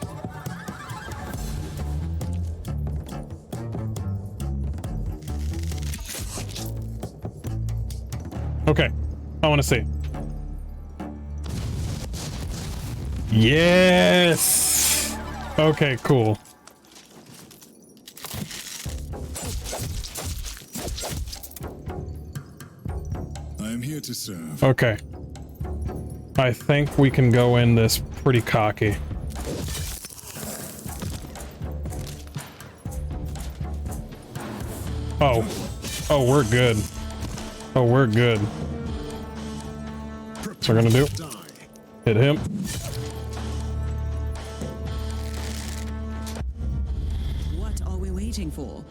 Okay, I want to see. Yes! Okay, cool. I am here to serve. Okay. I think we can go in this pretty cocky. Oh. Oh, we're good. Oh, we're good. What's we're gonna do? Hit him. What are we waiting for?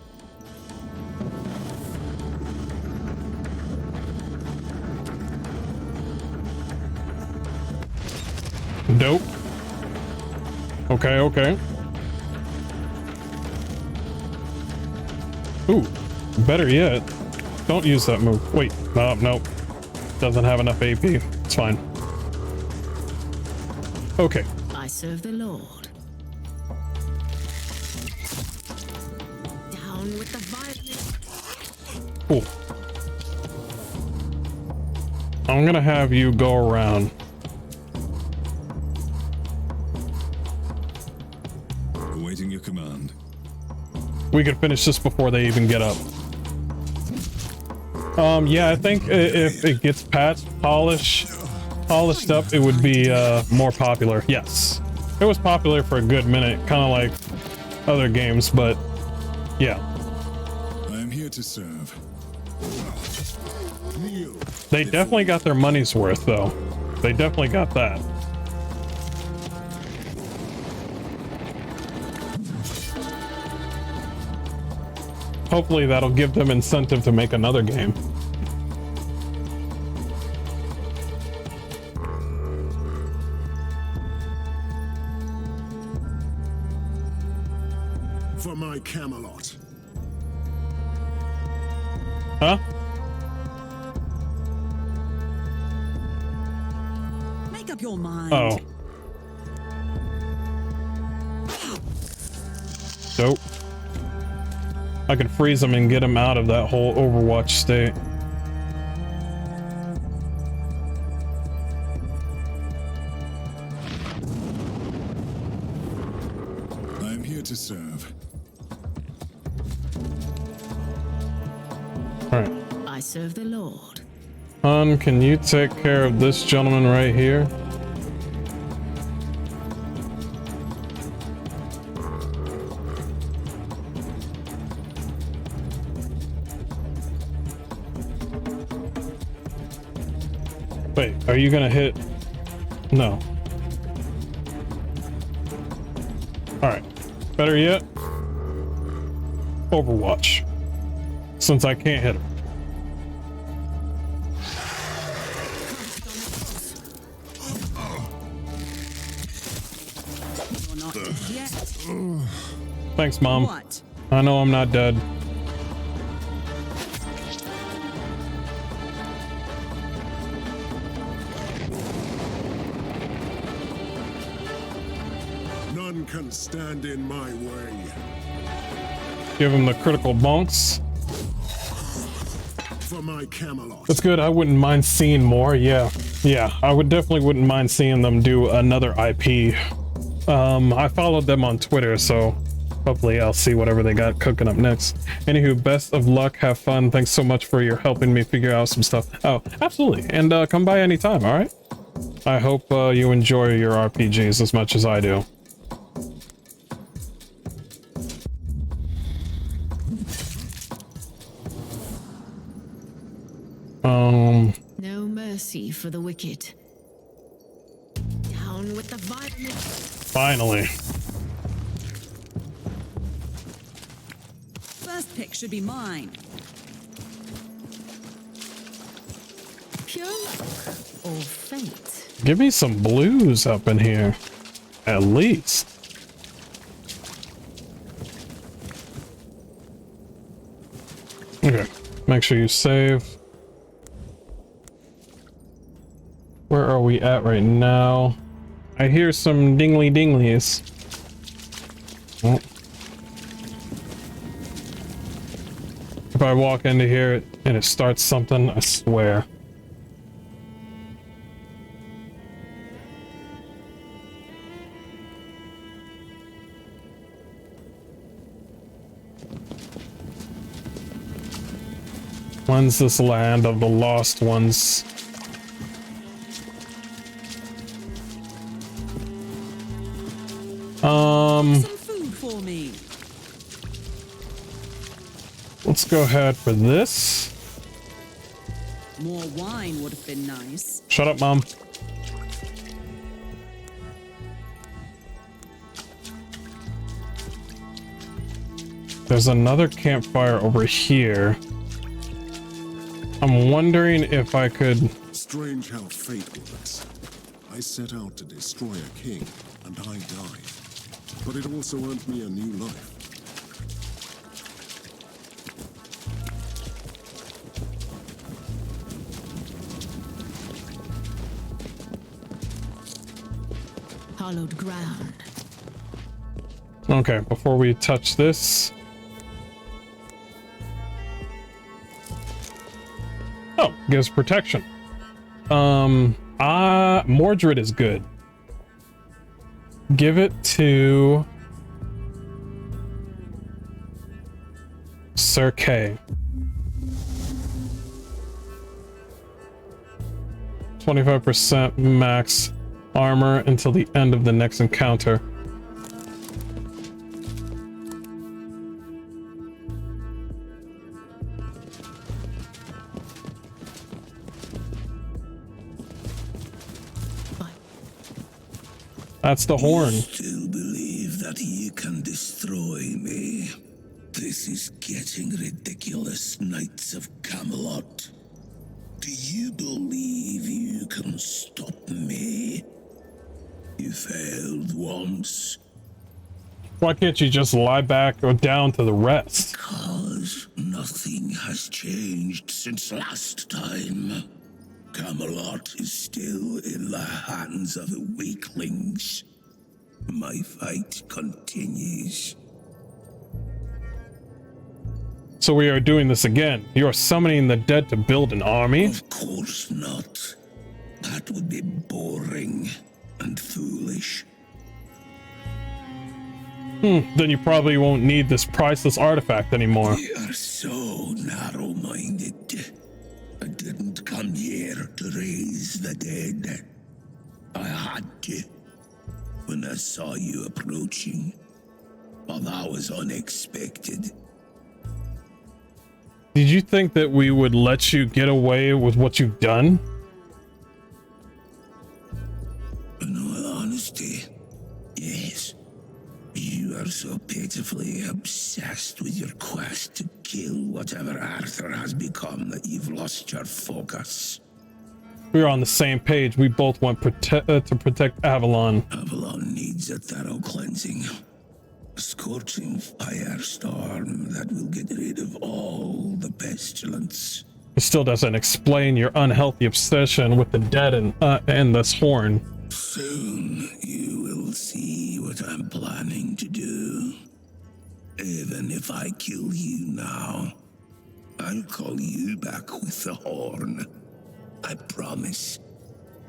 Dope. Okay, okay. Ooh, better yet. Don't use that move. Wait, no, nope. Doesn't have enough AP. It's fine. Okay. I serve the Lord. Down with the violence. Cool. I'm gonna have you go around. Awaiting your command. We can finish this before they even get up. Yeah, I think if it gets patched, polished up, it would be more popular. Yes. It was popular for a good minute, kind of like other games, but yeah. I am here to serve. They definitely got their money's worth, though. They definitely got that. Hopefully that'll give them incentive to make another game. For my Camelot. Huh? Make up your mind. Oh. Dope. I could freeze him and get him out of that whole Overwatch state. I am here to serve. Alright. I serve the Lord. Hun, can you take care of this gentleman right here? Wait, are you gonna hit? No. Alright. Better yet, Overwatch. Since I can't hit him. You're not dead yet. Thanks, Mom. What? I know I'm not dead. None can stand in my way. Give him the critical bonks. For my Camelot. That's good. I wouldn't mind seeing more. Yeah. I would definitely wouldn't mind seeing them do another IP. I followed them on Twitter, so hopefully I'll see whatever they got cooking up next. Anywho, best of luck. Have fun. Thanks so much for your helping me figure out some stuff. Oh, absolutely. And come by anytime. All right. I hope you enjoy your RPGs as much as I do. No mercy for the wicked. Down with the violence. Finally. First pick should be mine. Pure luck or fate. Give me some blues up in here. At least. Okay. Make sure you save. Where are we at right now? I hear some dingly dinglies. Oh. If I walk into here and it starts something, I swear. When's this land of the lost ones? Some food for me. Let's go ahead for this. More wine would have been nice. Shut up, Mom. There's another campfire over here. I'm wondering if I could... Strange how fate works. I set out to destroy a king, and I died. But it also earned me a new life. Hallowed ground. Okay, before we touch this... Oh, gives protection. Mordred is good. Give it to Sir K. 25% max armor until the end of the next encounter. That's the horn. Still believe that you can destroy me? This is getting ridiculous, Knights of Camelot. Do you believe you can stop me? You failed once. Why can't you just lie back or down to the rest? Because nothing has changed since last time. Camelot is still in the hands of the weaklings. My fight continues. So we are doing this again. You are summoning the dead to build an army? Of course not. That would be boring and foolish. Then you probably won't need this priceless artifact anymore. You are so narrow-minded. I didn't come here to raise the dead. I had to. When I saw you approaching, well, that was unexpected. Did you think that we would let you get away with what you've done? In all honesty, yes. You are so pitifully obsessed with your quest to kill whatever Arthur has become that you've lost your focus. We're on the same page. We both want to protect Avalon. Avalon needs a thorough cleansing. A scorching firestorm that will get rid of all the pestilence. It still doesn't explain your unhealthy obsession with the dead and this horn. Soon you will see what I'm planning to do. Even if I kill you now, I'll call you back with the horn. I promise.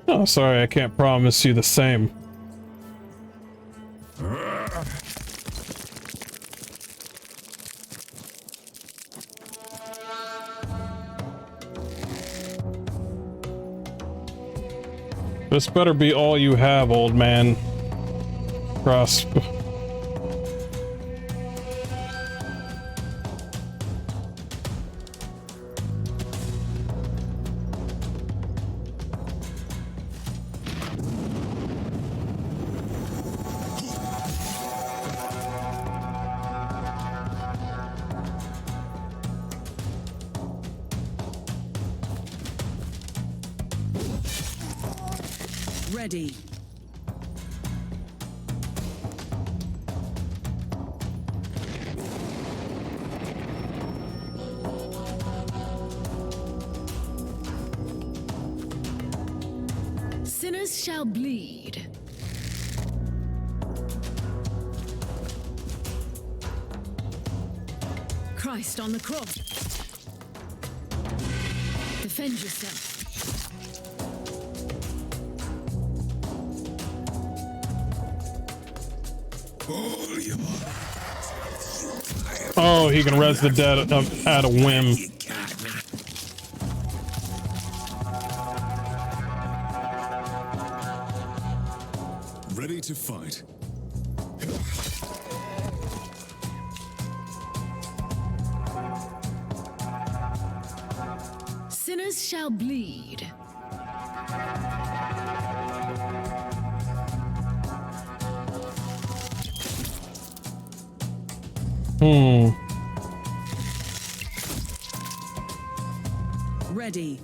Oh, sorry, I can't promise you the same. This better be all you have, old man. Grasp. Ready. Sinners shall bleed. Christ on the cross. Defend yourself. Oh, he can res the dead at a whim. Ready to fight. Sinners shall bleed. Ready.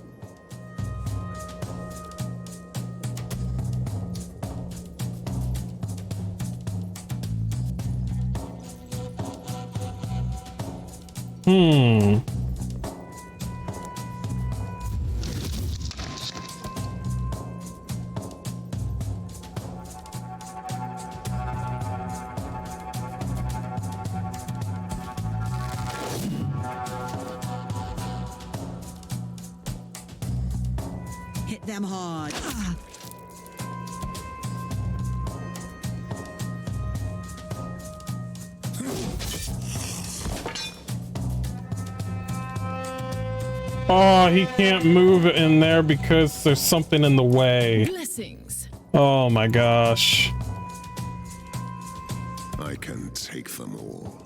Hit them hard. Ah. Oh, he can't move in there because there's something in the way. Blessings. Oh my gosh. I can take them all.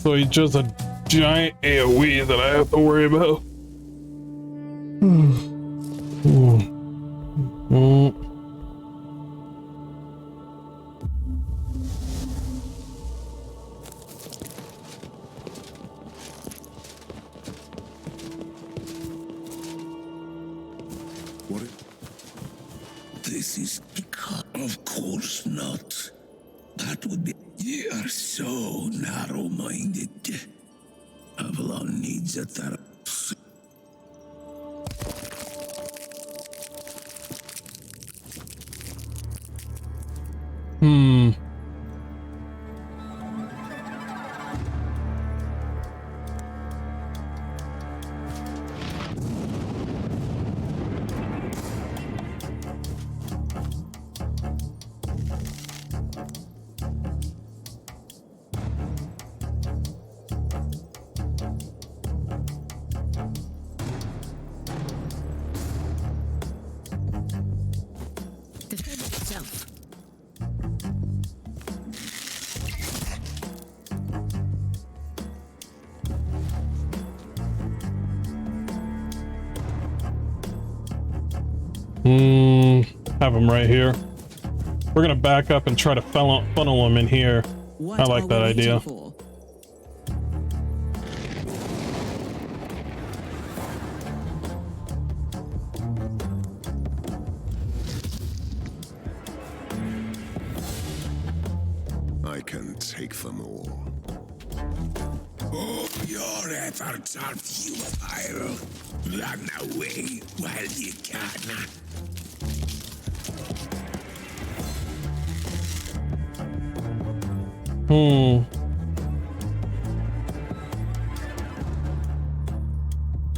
So he's just a giant AoE that I have to worry about. this is because... Of course not. That would be... You are so narrow-minded. Avalon needs a therapist. Defend yourself. Have him right here. We're gonna back up and try to funnel him in here. What I like are that we waiting idea. for? I can take them all. Oh, your efforts are futile. Run away while you can.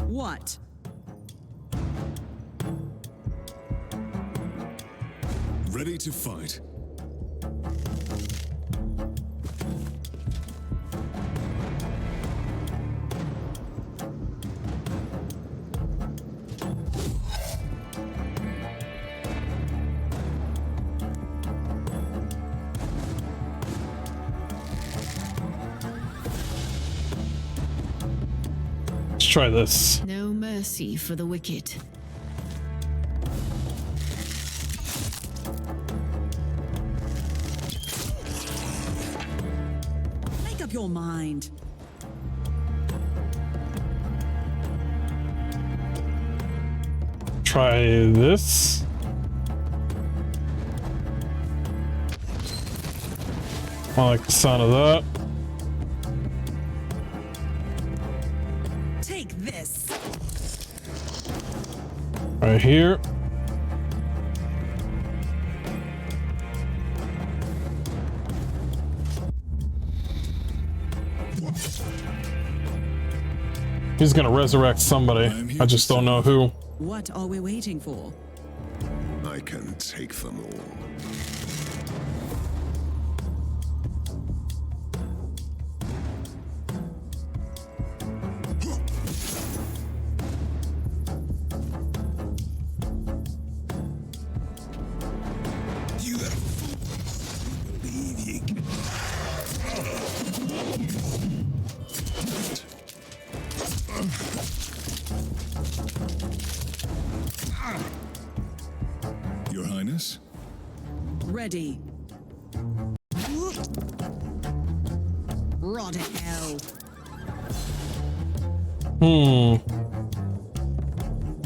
What? Ready to fight. Let's try this. No mercy for the wicked. Make up your mind. Try this. I like the sound of that. Take this. Right here. He's gonna resurrect somebody. I just don't know who. What are we waiting for? I can take them all. You are fools. Believe you can. Your Highness? Ready. Rot in hell.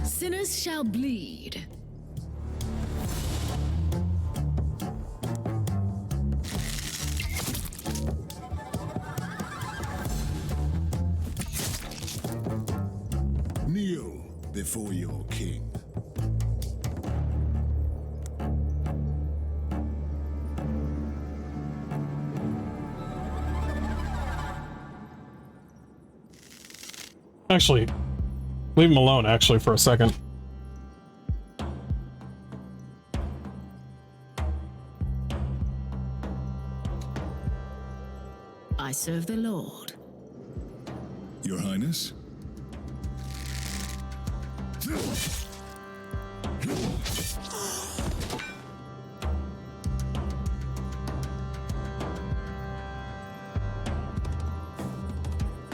Sinners shall bleed. Kneel before your king. Actually, leave him alone, actually, for a second. I serve the Lord. Your Highness?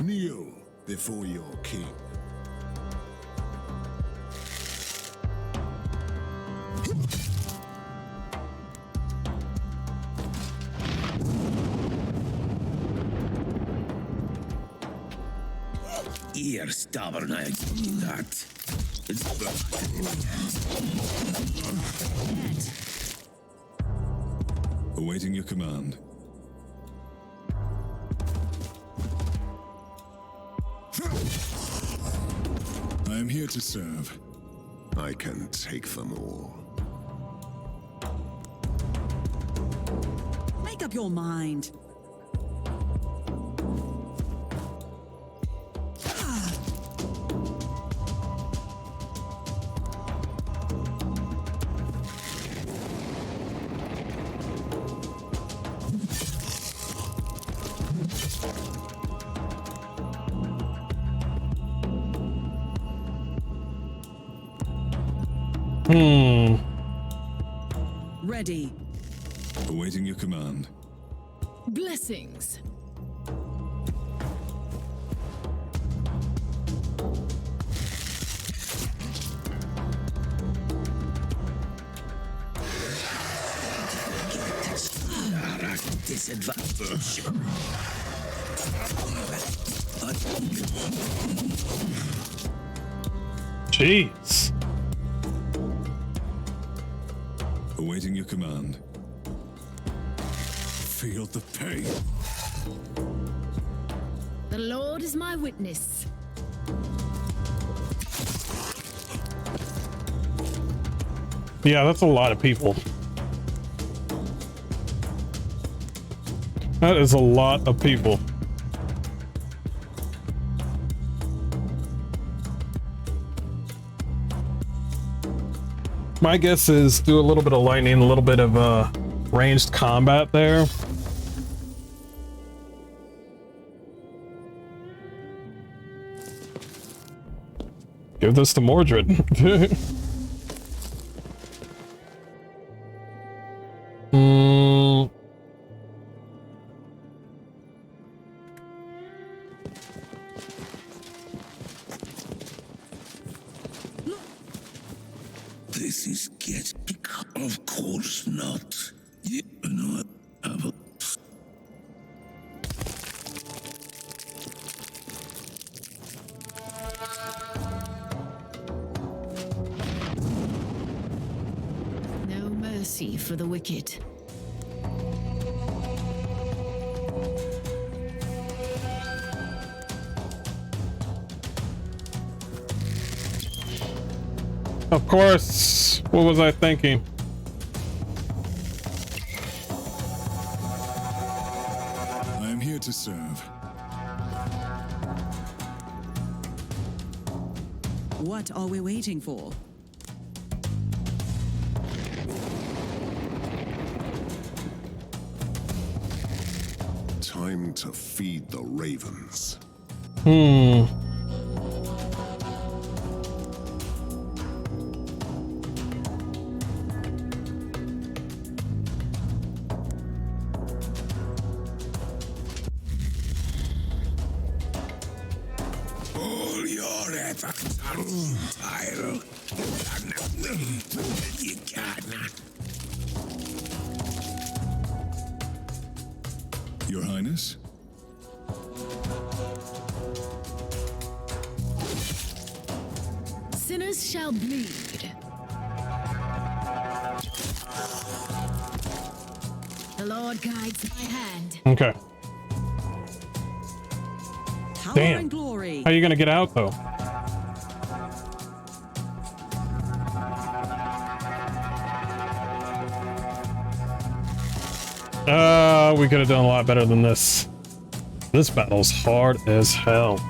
Kneel before your king. You're stubborn, I do that. It's Awaiting your command. I am here to serve. I can take them all. Make up your mind. Ready. Awaiting your command. Blessings. Disadvantage. Jeez. Awaiting your command. Feel the pain. The Lord is my witness. Yeah, that's a lot of people. That is a lot of people. My guess is do a little bit of lightning, a little bit of ranged combat there. Give this to Mordred. This is getting. Of course not. You know, No mercy for the wicked. Of course. What was I thinking? I am here to serve. What are we waiting for? Time to feed the ravens. all your efforts are futile. You cannot. Your Highness? Sinners shall bleed. The Lord guides my hand. Okay. Power Damn. and glory. How are you gonna get out though? We could have done a lot better than this. This battle's hard as hell.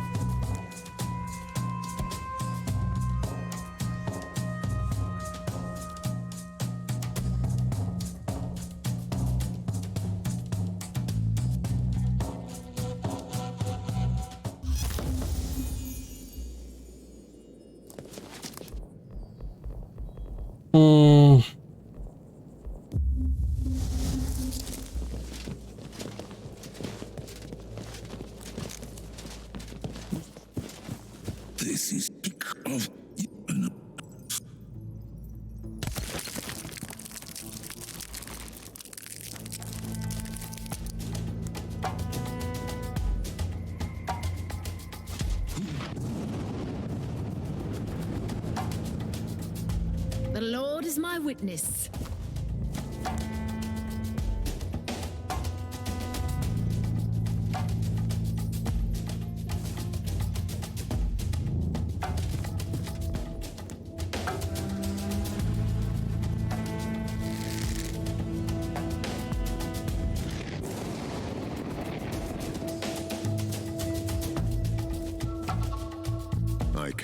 This is because The Lord is my witness.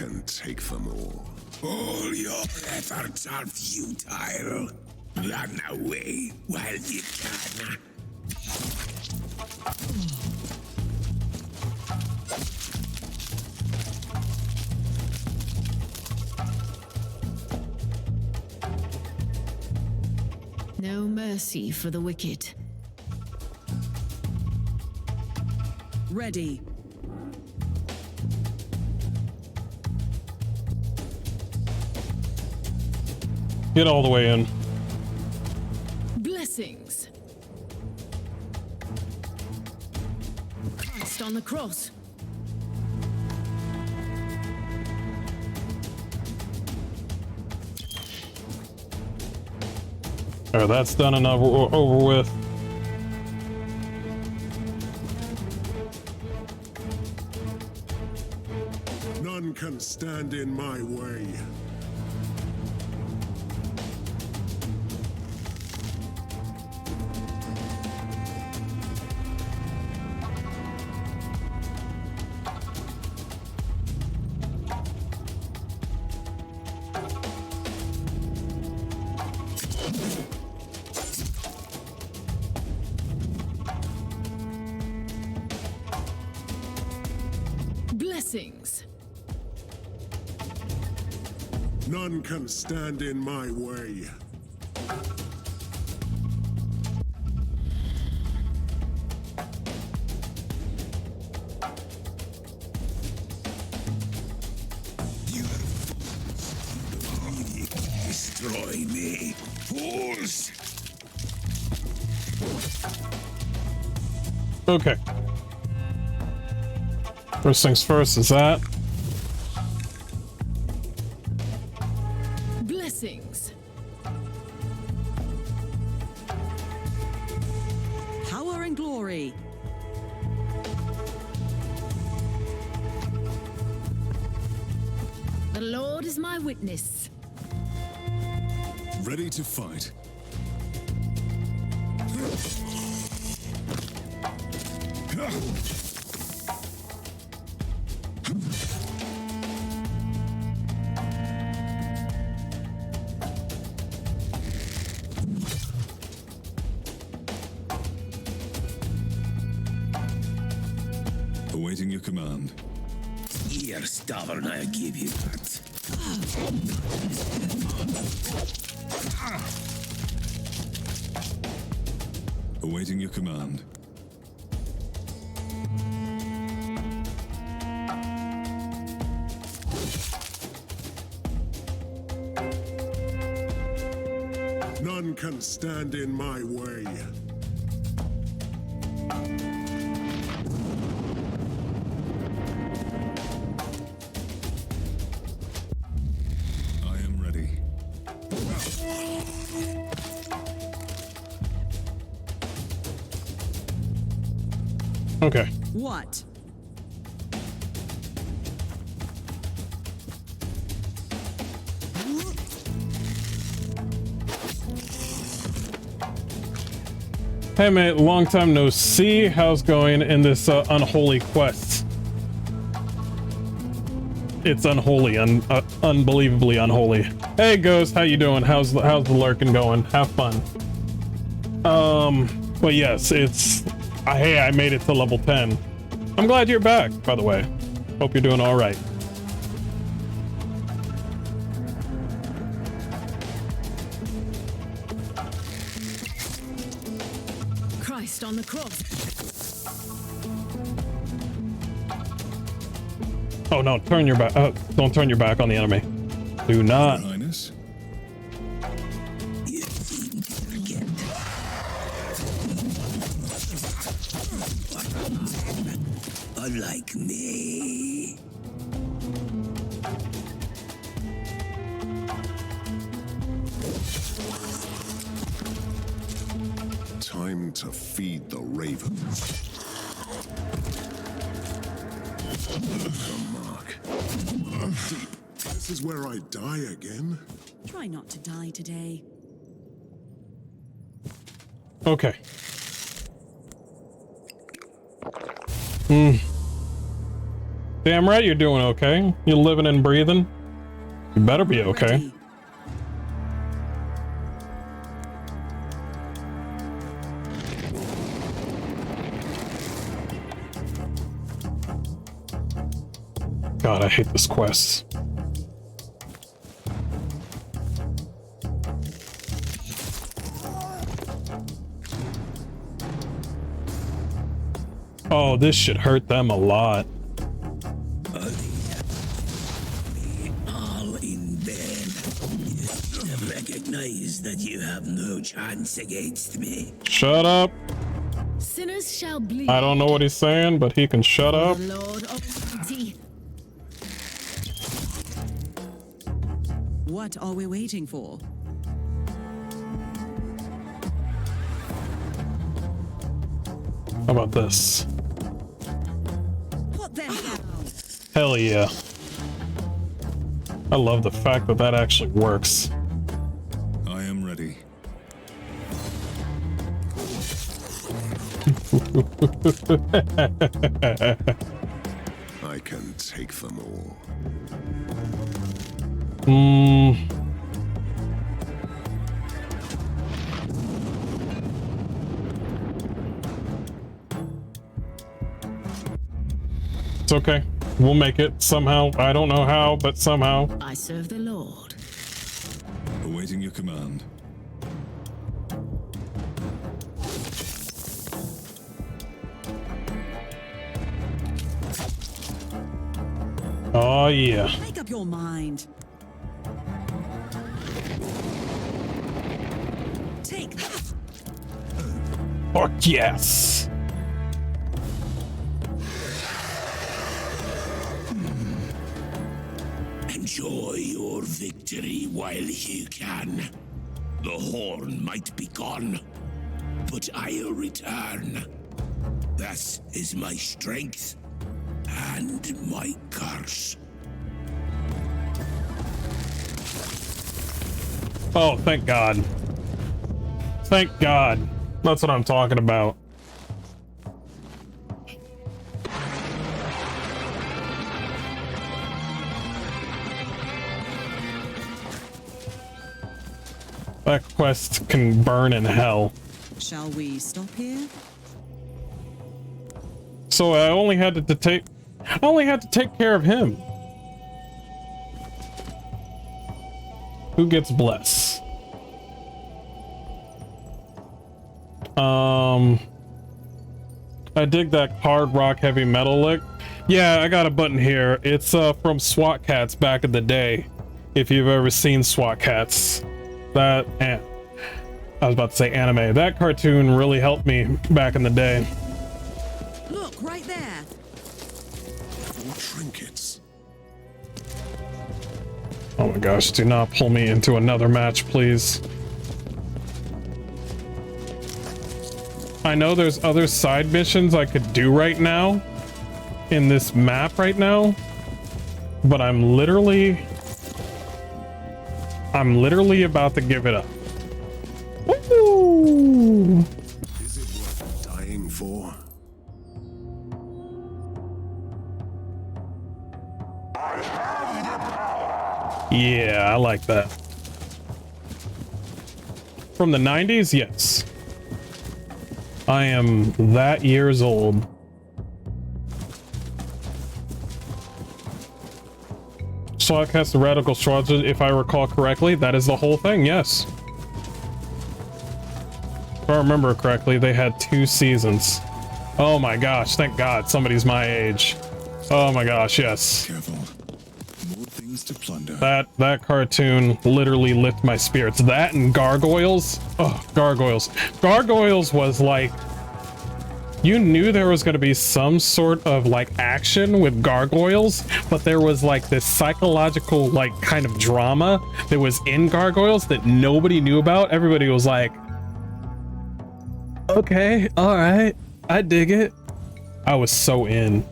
can take them all. All your efforts are futile. Run away while you can. No mercy for the wicked. Ready. Get all the way in. Blessings. Christ on the cross. Alright, that's done and over with. None can stand in my way. Blessings. None can stand in my way. You destroy me, fools! Okay. First things first is that. Blessings. Power and glory. The Lord is my witness. Ready to fight. Awaiting your command. You're stubborn, I'll give you that. Awaiting your command. None can stand in my way. I am ready. Okay. What? Hey mate, long time no see. How's going in this unholy quest? It's unholy, unbelievably unholy. Hey Ghost, how you doing? How's the lurking going? Have fun. But yes, it's hey, I made it to level 10. I'm glad you're back, by the way. Hope you're doing all right. Christ on the cross. Oh no, turn your back. Don't turn your back on the enemy. Do not. Your Highness. You seem to forget. Unlike me. Time to feed the ravens. The mark. Deep. This is where I die again. Try not to die today. Okay. Damn right you're doing okay. You're living and breathing. You better be okay. Ready. God, I hate this quest. Oh, this should hurt them a lot. All in vain. Recognize that you have no chance against me. Shut up. Sinners shall bleed. I don't know what he's saying, but he can shut up. The Lord Almighty. What are we waiting for? How about this? Put them down. Hell yeah. I love the fact that that actually works. I am ready. I can take them all. It's okay. We'll make it somehow. I don't know how, but somehow. I serve the Lord. Awaiting your command. Oh yeah. Make up your mind. Take that. Fuck yes. Enjoy your victory while you can. The horn might be gone, but I'll return. That is my strength and my curse. Oh, thank God. Thank God. That's what I'm talking about. That quest can burn in hell. Shall we stop here? So I only had to take care of him. Who gets bless? I dig that hard rock heavy metal lick. Yeah, I got a button here. It's from SWAT Cats back in the day. If you've ever seen SWAT Cats. I was about to say anime. That cartoon really helped me back in the day. Look, right there. More trinkets. Oh my gosh, do not pull me into another match, please. I know there's other side missions I could do right now in this map right now, but I'm literally about to give it up. Woo! Is it worth dying for? Yeah, I like that. From the 90s, yes. I am that years old. Slotcast the Radical Strategy, if I recall correctly, that is the whole thing, yes. If I remember correctly, they had 2 seasons. Oh my gosh, thank God somebody's my age. Oh my gosh, yes. Careful. More things to plunder. That cartoon literally lifted my spirits. That and Gargoyles. Oh, Gargoyles. Gargoyles was like, you knew there was going to be some sort of like action with Gargoyles, but there was like this psychological like kind of drama that was in Gargoyles that nobody knew about. Everybody was like, okay, all right, I dig it. I was so in,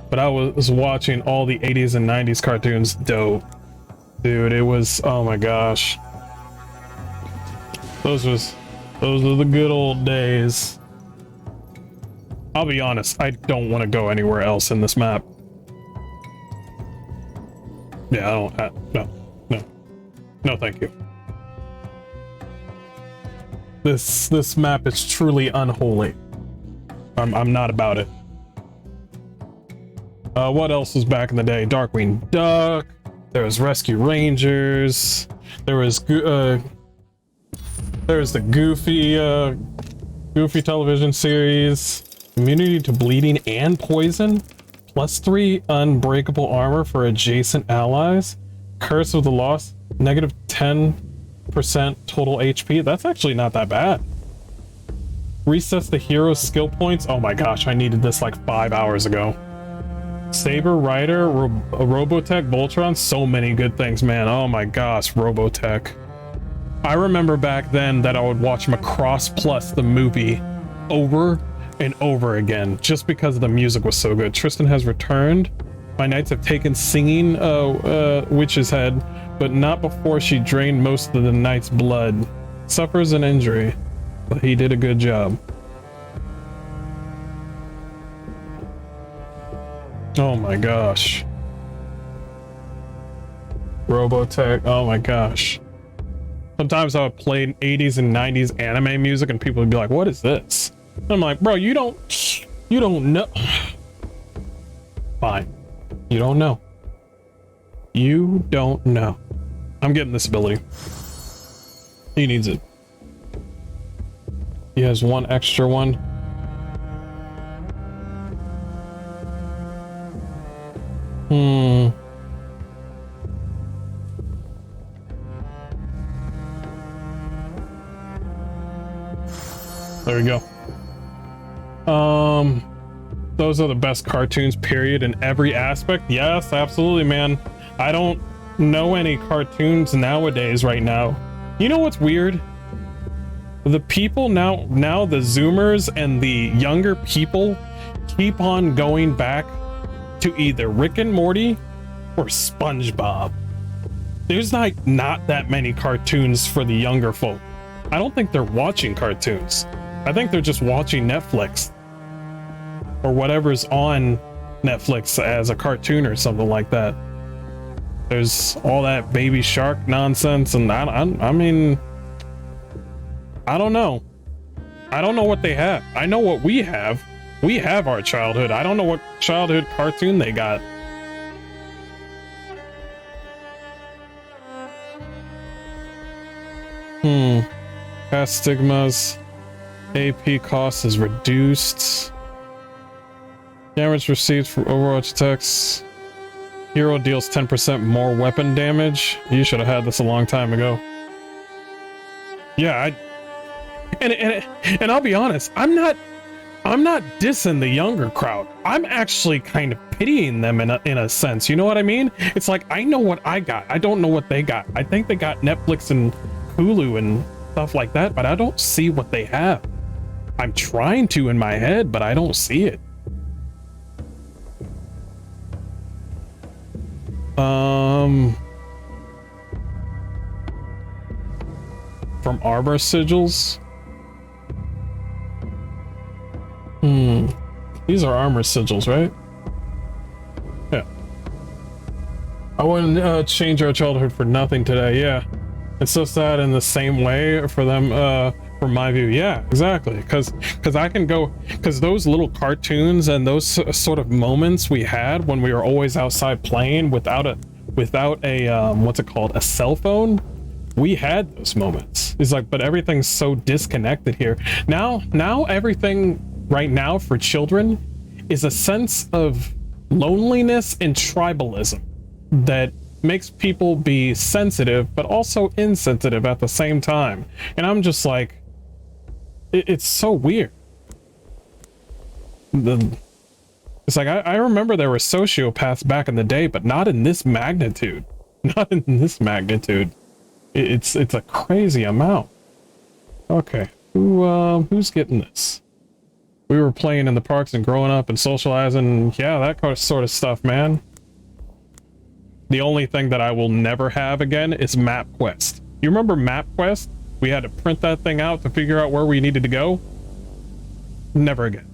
but I was watching all the 80s and 90s cartoons. Dope, dude. It was, oh my gosh, those are the good old days. I'll be honest, I don't want to go anywhere else in this map. Yeah, I don't. No, thank you. This map is truly unholy. I'm not about it. What else was back in the day? Darkwing Duck. There was Rescue Rangers. There was the Goofy television series. Immunity to bleeding and poison. +3 unbreakable armor for adjacent allies. Curse of the Lost. Negative 10% total HP. That's actually not that bad. Resets the hero's skill points. Oh my gosh, I needed this like 5 hours ago. Saber Rider, Robotech, Voltron. So many good things, man. Oh my gosh, Robotech. I remember back then that I would watch Macross Plus, the movie, over and over again, just because the music was so good. Tristan has returned. My knights have taken singing Witch's Head, but not before she drained most of the knight's blood. Suffers an injury, but he did a good job. Oh my gosh. Robotech, oh my gosh. Sometimes I would play 80s and 90s anime music and people would be like, what is this? And I'm like, bro, you don't know. Fine. You don't know. You don't know. I'm getting this ability. He needs it. He has one extra one. There we go. Those are the best cartoons, period, in every aspect. Yes, absolutely, man. I don't know any cartoons nowadays right now. You know what's weird? The people now the Zoomers and the younger people keep on going back to either Rick and Morty or SpongeBob. There's like not that many cartoons for the younger folk. I don't think they're watching cartoons. I think they're just watching Netflix or whatever's on Netflix as a cartoon or something like that. There's all that Baby Shark nonsense, and I mean, I don't know. I don't know what they have. I know what we have. We have our childhood. I don't know what childhood cartoon they got. Past stigmas. AP cost is reduced. Damage received from Overwatch attacks. Hero deals 10% more weapon damage. You should have had this a long time ago. Yeah, and I'll be honest, I'm not dissing the younger crowd. I'm actually kind of pitying them in a sense. You know what I mean? It's like, I know what I got. I don't know what they got. I think they got Netflix and Hulu and stuff like that, but I don't see what they have. I'm trying to in my head, but I don't see it. From Arbor Sigils. These are armor sigils, right? Yeah. I wouldn't change our childhood for nothing today. Yeah. It's so sad in the same way for them, from my view. Yeah, exactly. Because I can go, because those little cartoons and those sort of moments we had when we were always outside playing without a what's it called, a cell phone, we had those moments. It's like, but everything's so disconnected here now. Everything right now for children is a sense of loneliness and tribalism that makes people be sensitive but also insensitive at the same time. And I'm just like, it's so weird. It's like, I remember there were sociopaths back in the day, but not in this magnitude. Not in this magnitude. It's a crazy amount. Okay, who's getting this? We were playing in the parks and growing up and socializing. Yeah, that sort of stuff, man. The only thing that I will never have again is MapQuest. You remember MapQuest? We had to print that thing out to figure out where we needed to go. Never again.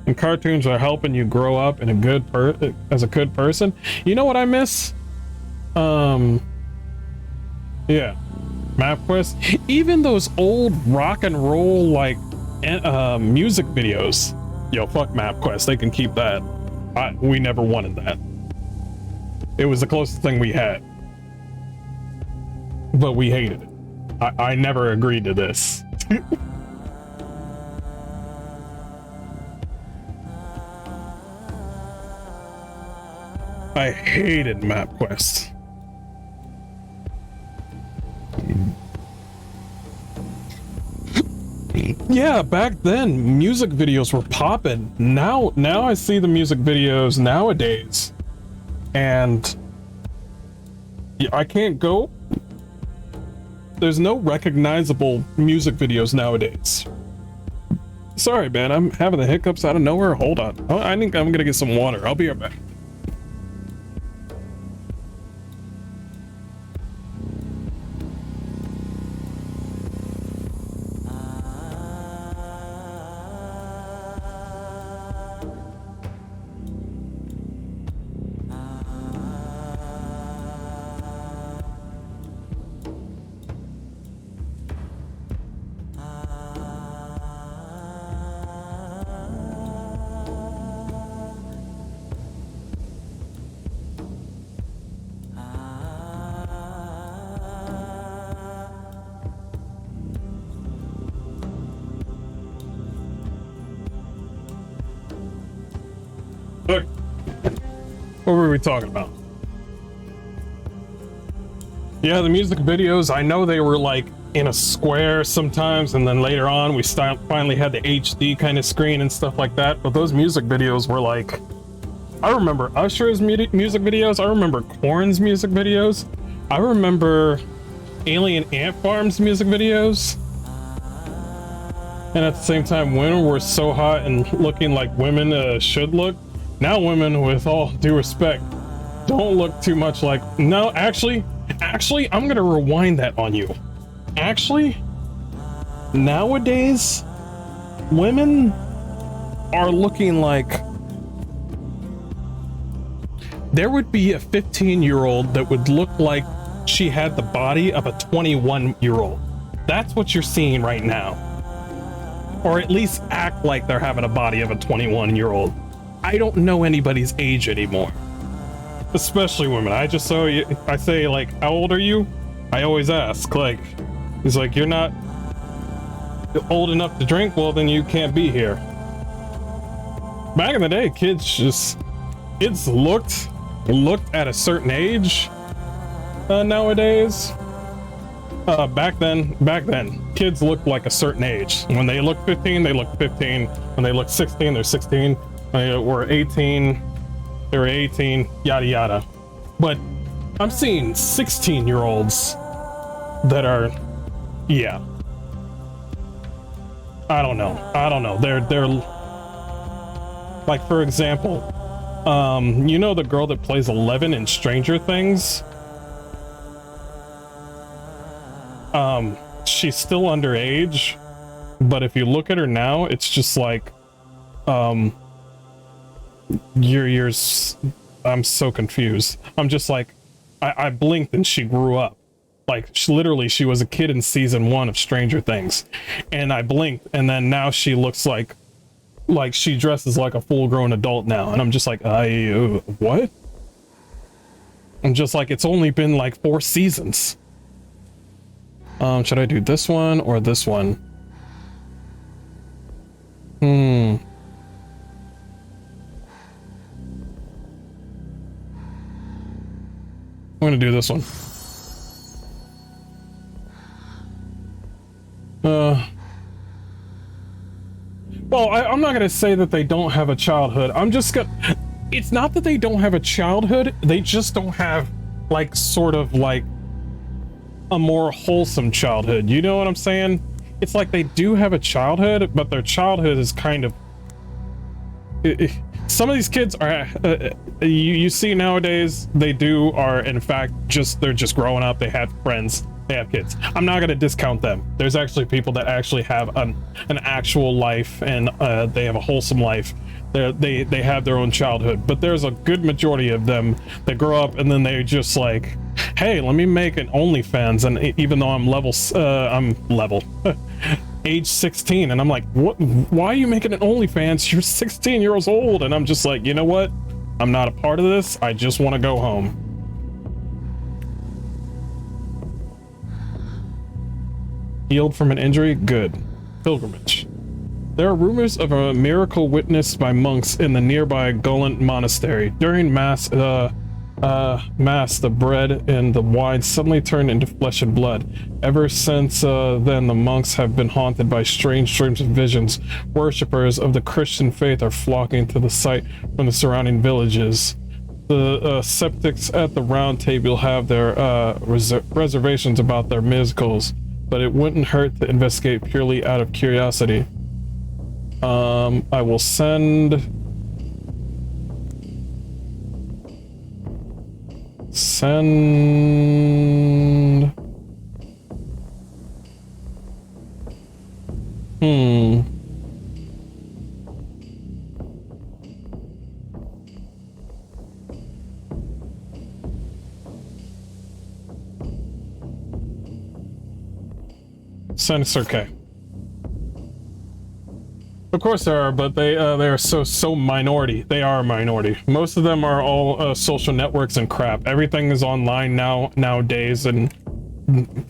And cartoons are helping you grow up in a good as a good person. You know what I miss? Yeah, MapQuest. Even those old rock and roll like music videos. Yo, fuck MapQuest. They can keep that. We never wanted that. It was the closest thing we had, but we hated it. I never agreed to this. I hated MapQuest. Yeah, back then music videos were popping. Now I see the music videos nowadays, and I can't go. There's no recognizable music videos nowadays. Sorry, man, I'm having the hiccups out of nowhere. Hold on. Oh, I think I'm gonna get some water. I'll be right back. Look, what were we talking about? Yeah, the music videos, I know they were like in a square sometimes, and then later on we finally had the HD kind of screen and stuff like that, but those music videos were like, I remember Usher's music videos, I remember Korn's music videos, I remember Alien Ant Farm's music videos, and at the same time women were so hot and looking like women should look. Now women, with all due respect, don't look too much like... No, actually, I'm gonna rewind that on you. Actually, nowadays, women are looking like... There would be a 15-year-old that would look like she had the body of a 21-year-old. That's what you're seeing right now. Or at least act like they're having a body of a 21-year-old. I don't know anybody's age anymore, especially women. I just saw you. I say, like, how old are you? I always ask, like, he's like, you're not old enough to drink. Well, then you can't be here. Back in the day, kids looked at a certain age. Nowadays, back then, kids looked like a certain age. When they look 15, they look 15. When they look 16, they're 16. Were 18, they were 18, yada yada. But I'm seeing 16-year-olds that are, yeah. I don't know. They're like, for example, you know the girl that plays 11 in Stranger Things? She's still underage, but if you look at her now, it's just like, I'm so confused. I'm just like, I blinked and she grew up. Like, she was a kid in season 1 of Stranger Things, and I blinked, and then now she looks like she dresses like a full-grown adult now, and I'm just like, what? I'm just like, it's only been like 4 seasons. Should I do this one or this one? I'm gonna do this one. Well, I'm not gonna say that they don't have a childhood. I'm just gonna... It's not that they don't have a childhood, they just don't have, like, sort of, like, a more wholesome childhood. You know what I'm saying? It's like they do have a childhood, but their childhood is kind of... Some of these kids are... you see nowadays, are in fact they're just growing up, they have friends, they have kids. I'm not going to discount them. There's actually people that actually have an actual life, and they have a wholesome life. They have their own childhood, but there's a good majority of them that grow up and then they just like, hey, let me make an OnlyFans. And even though I'm age 16, and I'm like, what? Why are you making an OnlyFans? You're 16 years old. And I'm just like, you know what? I'm not a part of this. I just want to go home. Healed from an injury? Good. Pilgrimage. There are rumors of a miracle witnessed by monks in the nearby Golan monastery. During mass, the bread and the wine suddenly turned into flesh and blood. Ever since then, the monks have been haunted by strange dreams and visions. Worshippers of the Christian faith are flocking to the site from the surrounding villages. The skeptics at the round table have their reservations about their miracles, but it wouldn't hurt to investigate purely out of curiosity. I will send Send okay. Of course there are, but they are so minority. They are a minority. Most of them are all social networks and crap. Everything is online nowadays, and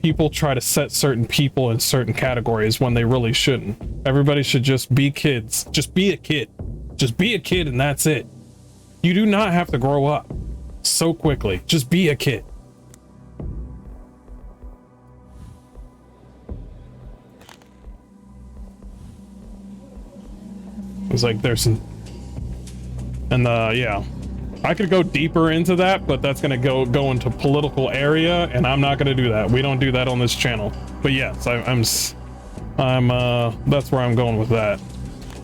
people try to set certain people in certain categories when they really shouldn't. Everybody should just be kids. Just be a kid. Just be a kid, and that's it. You do not have to grow up so quickly. Just be a kid. It's like there's some, and yeah, I could go deeper into that, but that's gonna go into political area, and I'm not gonna do that. We don't do that on this channel. But yes, I'm that's where I'm going with that.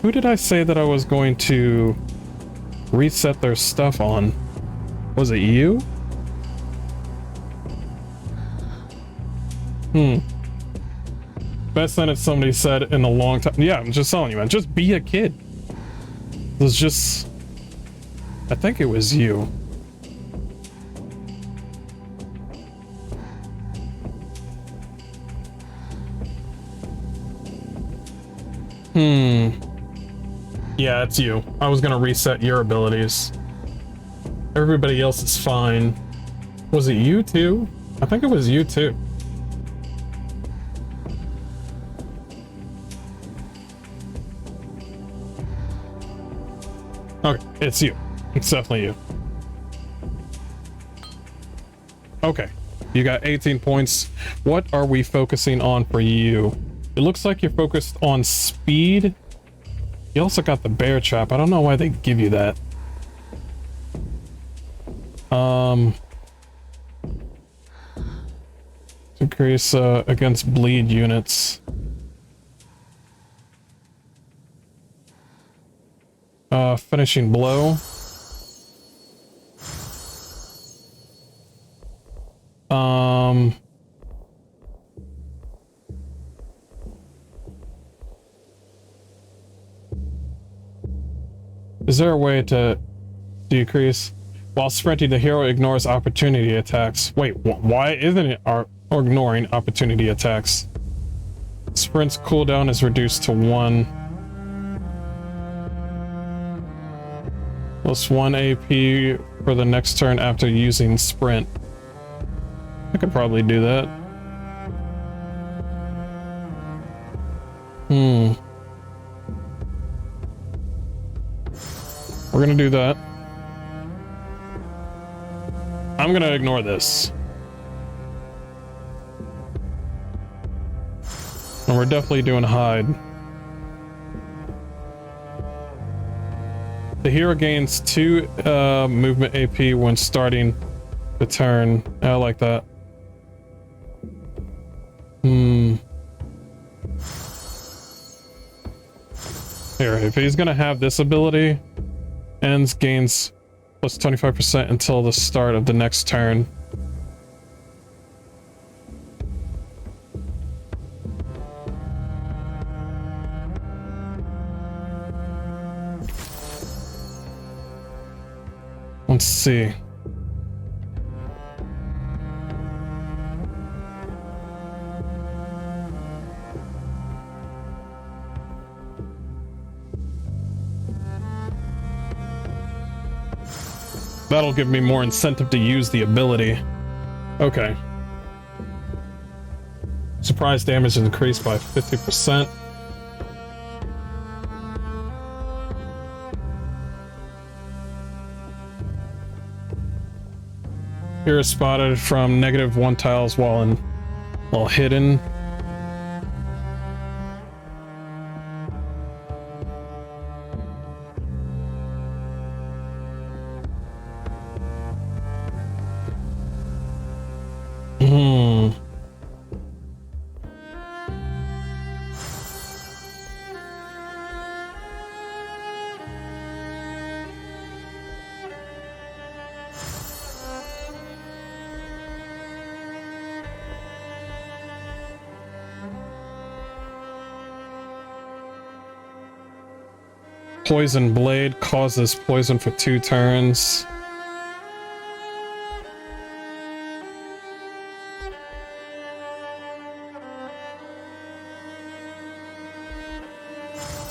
Who did I say that I was going to reset their stuff on? Was it you? Best sentence somebody said in a long time. Yeah, I'm just telling you, man. Just be a kid. It was just, I think it was you. Yeah, it's you. I was gonna reset your abilities. Everybody else is fine. Was it you too? I think it was you too. Okay, it's you. It's definitely you. Okay, you got 18 points. What are we focusing on for you? It looks like you're focused on speed. You also got the bear trap. I don't know why they give you that. Increase against bleed units. Finishing blow. Is there a way to decrease? While sprinting, the hero ignores opportunity attacks. Wait, why isn't it ignoring opportunity attacks? Sprint's cooldown is reduced to 1. Plus 1 AP for the next turn after using sprint. I could probably do that. We're gonna do that. I'm gonna ignore this. And we're definitely doing hide. The hero gains 2 movement AP when starting the turn. I like that. Here, if he's gonna have this ability, ends gains plus 25% until the start of the next turn. Let's see. That'll give me more incentive to use the ability. Okay. Surprise damage is increased by 50%. Here is spotted from -1 tiles while hidden. Poison Blade causes poison for 2 turns.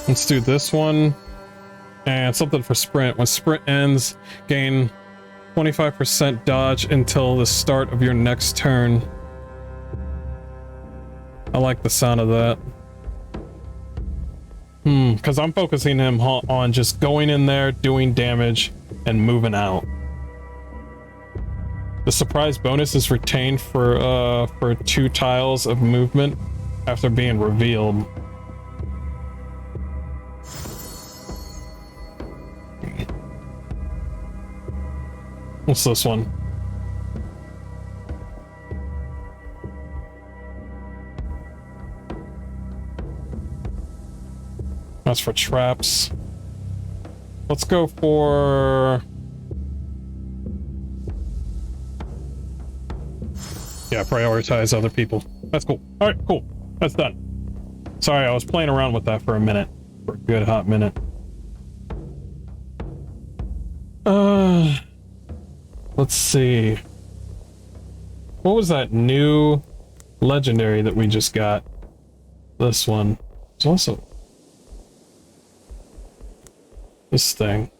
Let's do this one. And something for sprint. When sprint ends, gain 25% dodge until the start of your next turn. I like the sound of that. Because I'm focusing him on just going in there, doing damage, and moving out. The surprise bonus is retained for 2 tiles of movement after being revealed. What's this one? That's for traps. Let's go for... yeah, prioritize other people. That's cool. Alright, cool. That's done. Sorry, I was playing around with that for a minute. For a good hot minute. Let's see. What was that new legendary that we just got? This one. It's also... this thing.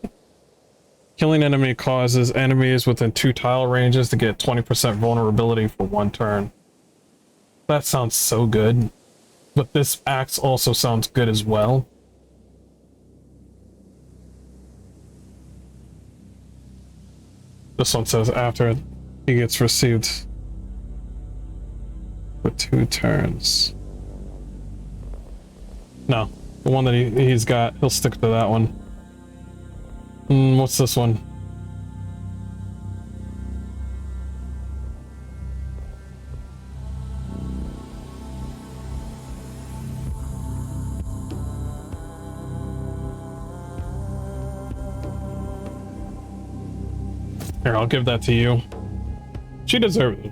Killing enemy causes enemies within 2 tile ranges to get 20% vulnerability for 1 turn. That sounds so good. But this axe also sounds good as well. This one says after he gets received for 2 turns. No, the one that he's got, he'll stick to that one. What's this one? Here, I'll give that to you. She deserves it.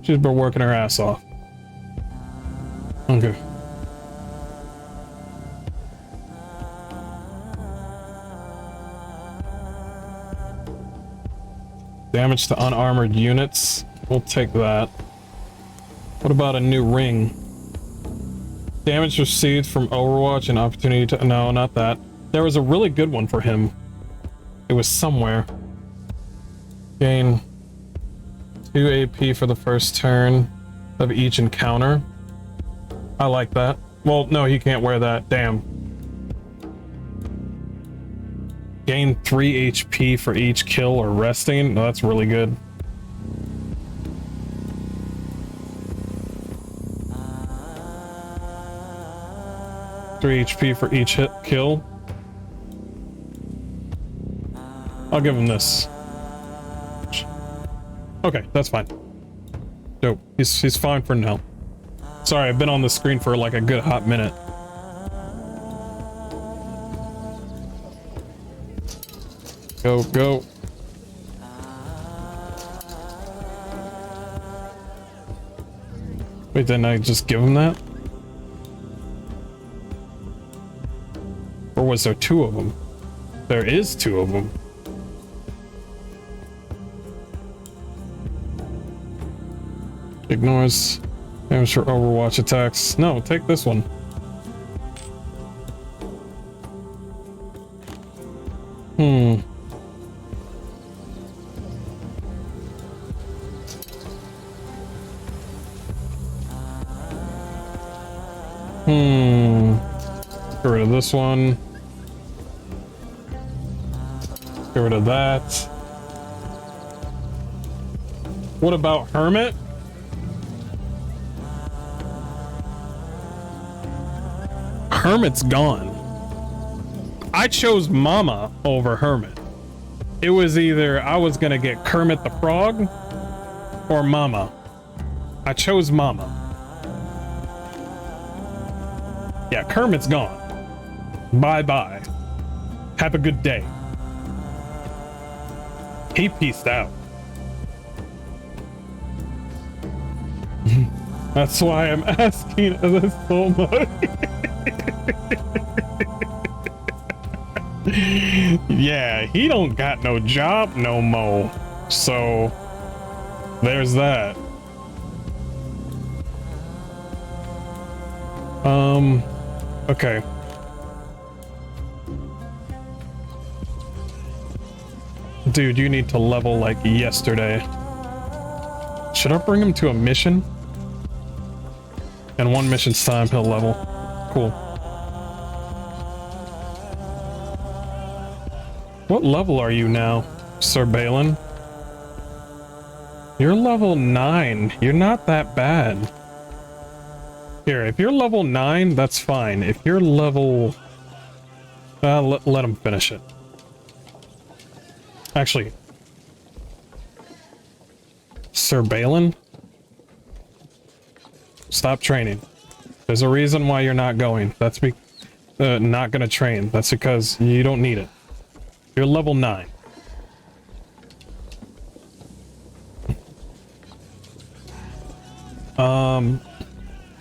She's been working her ass off. Okay. Damage to unarmored units. We'll take that. What about a new ring? Damage received from Overwatch and opportunity to... no, not that. There was a really good one for him. It was somewhere. Gain 2 AP for the first turn of each encounter. I like that. Well, no, he can't wear that. Damn. Gain 3 HP for each kill or resting. No, that's really good. Three HP for each hit kill. I'll give him this. Okay, that's fine. Dope. He's fine for now. Sorry, I've been on the screen for like a good hot minute. Go, go. Wait, didn't I just give him that? Or was there 2 of them? There is two of them. Ignores damage for Overwatch attacks. No, take this one. Get rid of this one. Get rid of that. What about Hermit? Hermit's gone. I chose Mama over Hermit. It was either I was gonna get Kermit the Frog or Mama. I chose Mama. Yeah, Kermit's gone. Bye-bye. Have a good day. He peaced out. That's why I'm asking this so much. Yeah, he don't got no job no more. So, there's that. Okay. Dude, you need to level like yesterday. Should I bring him to a mission? In one mission's time, he'll level. Cool. What level are you now, Sir Balin? You're level 9. You're not that bad. Here, if you're level 9, that's fine. If you're level... let him finish it. Actually... Sir Balin? Stop training. There's a reason why you're not going. That's not gonna train. That's because you don't need it. You're level 9.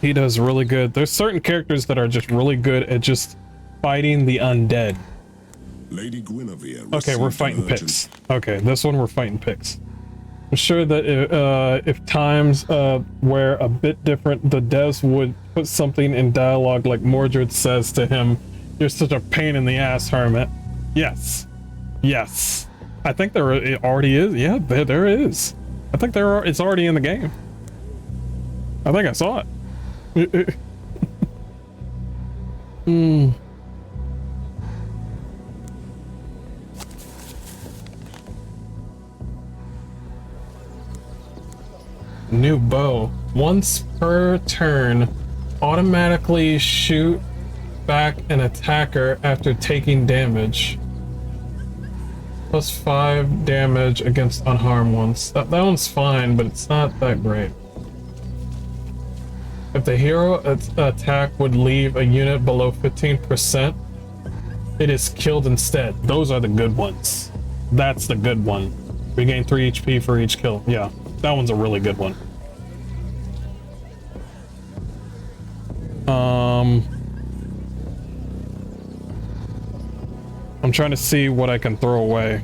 He does really good. There's certain characters that are just really good at just fighting the undead. Lady Guinevere. Okay, we're fighting picks. Okay, this one we're fighting picks. I'm sure that if times were a bit different, the devs would put something in dialogue like Mordred says to him, "You're such a pain in the ass, Hermit." Yes. Yes. I think it already is. Yeah, there is. I think it's already in the game. I think I saw it. New bow. Once per turn, automatically shoot back an attacker after taking damage. +5 damage against unharmed ones. That one's fine, but it's not that great. If the hero attack would leave a unit below 15%, it is killed instead. Those are the good ones. That's the good one. We gain 3 HP for each kill. Yeah, that one's a really good one. I'm trying to see what I can throw away.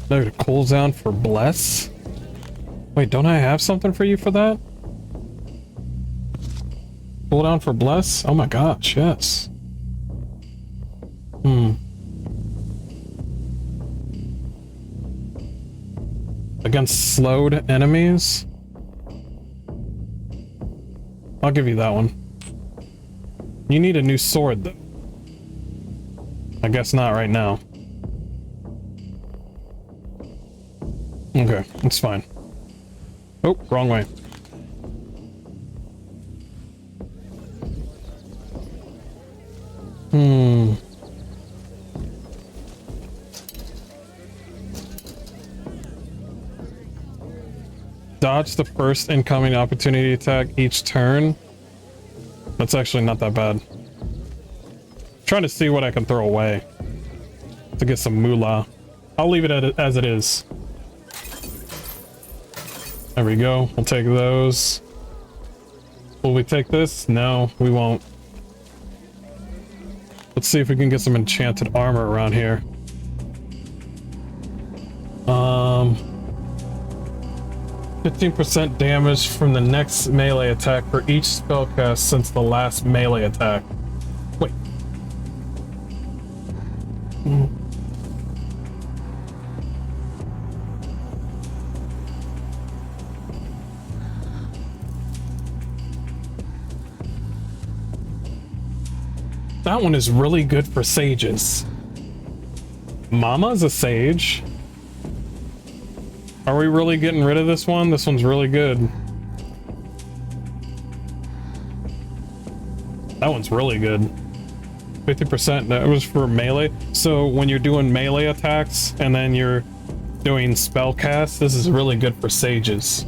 There's a cooldown for Bless? Wait, don't I have something for you for that? Cooldown for Bless? Oh my gosh, yes. Against slowed enemies? I'll give you that one. You need a new sword, though. I guess not right now. Okay, that's fine. Oh, wrong way. Dodge the first incoming opportunity attack each turn. That's actually not that bad. Trying to see what I can throw away to get some moolah. I'll leave it as it is. There we go. We'll take those. Will we take this? No, we won't. Let's see if we can get some enchanted armor around here. 15% damage from the next melee attack for each spellcast since the last melee attack. Wait. That one is really good for sages. Mama's a sage. Are we really getting rid of this one? This one's really good. That one's really good. 50%, that was for melee. So when you're doing melee attacks and then you're doing spell casts, this is really good for sages.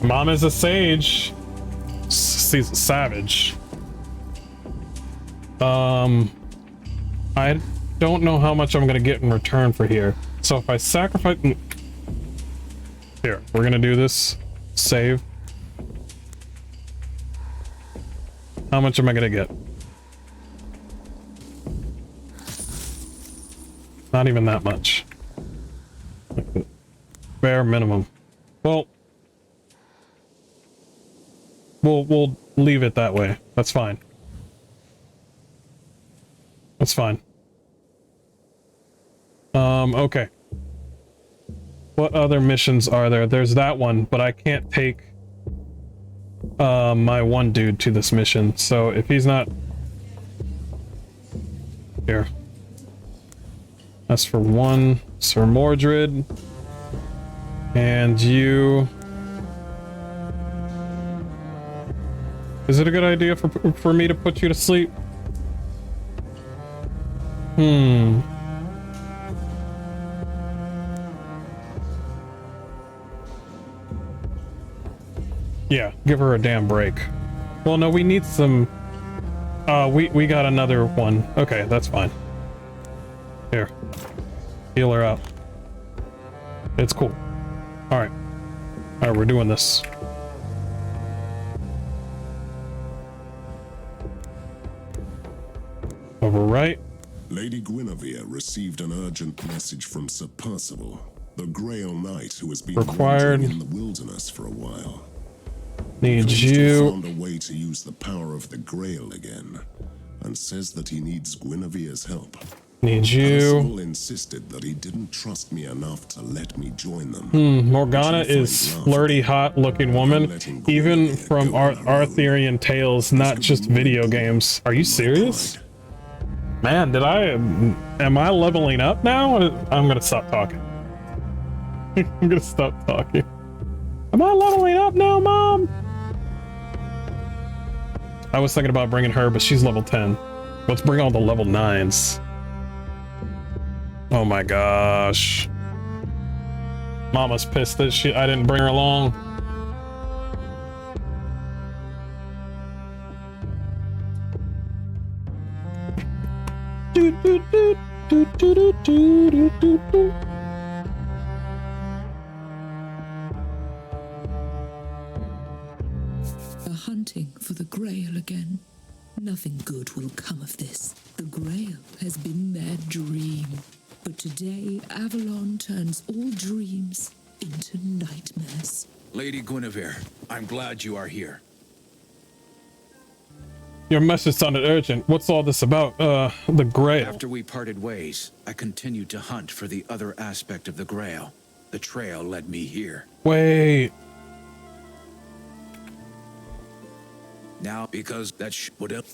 Mom is a sage. She's a savage. I don't know how much I'm gonna get in return for here. So if I sacrifice... Here, we're gonna do this. Save. How much am I gonna get? Not even that much. Bare minimum. Well, we'll leave it that way. That's fine. That's fine. Okay. What other missions are there? There's that one, but I can't take my one dude to this mission. So if he's not here. That's for one, Sir Mordred. And you. Is it a good idea for me to put you to sleep? Yeah, give her a damn break. Well, no, we need some... we got another one. Okay, that's fine. Here. Heal her up. It's cool. Alright. Alright, we're doing this. Over right. Lady Guinevere received an urgent message from Sir Percival, the Grail Knight who has been Required. wandering in the wilderness for a while. Need Claims to have you. found a way to use the power of the Grail again, and says that he needs Guinevere's help. Need you. Percival insisted that he didn't trust me enough to let me join them. Morgana is flirty, hot-looking woman, even from Arthurian tales, not just video games. Are you serious? Man, am I leveling up now? I'm gonna stop talking. I'm gonna stop talking. Am I leveling up now, Mom? I was thinking about bringing her, but she's level 10. Let's bring all the level 9s. Oh my gosh. Mama's pissed that I didn't bring her along. They're hunting for the Grail again. Nothing good will come of this. The Grail has been their dream. But today, Avalon turns all dreams into nightmares. Lady Guinevere, I'm glad you are here. Your message sounded urgent. What's all this about? The Grail. After we parted ways, I continued to hunt for the other aspect of the Grail. The trail led me here. Wait. Now, because that would have...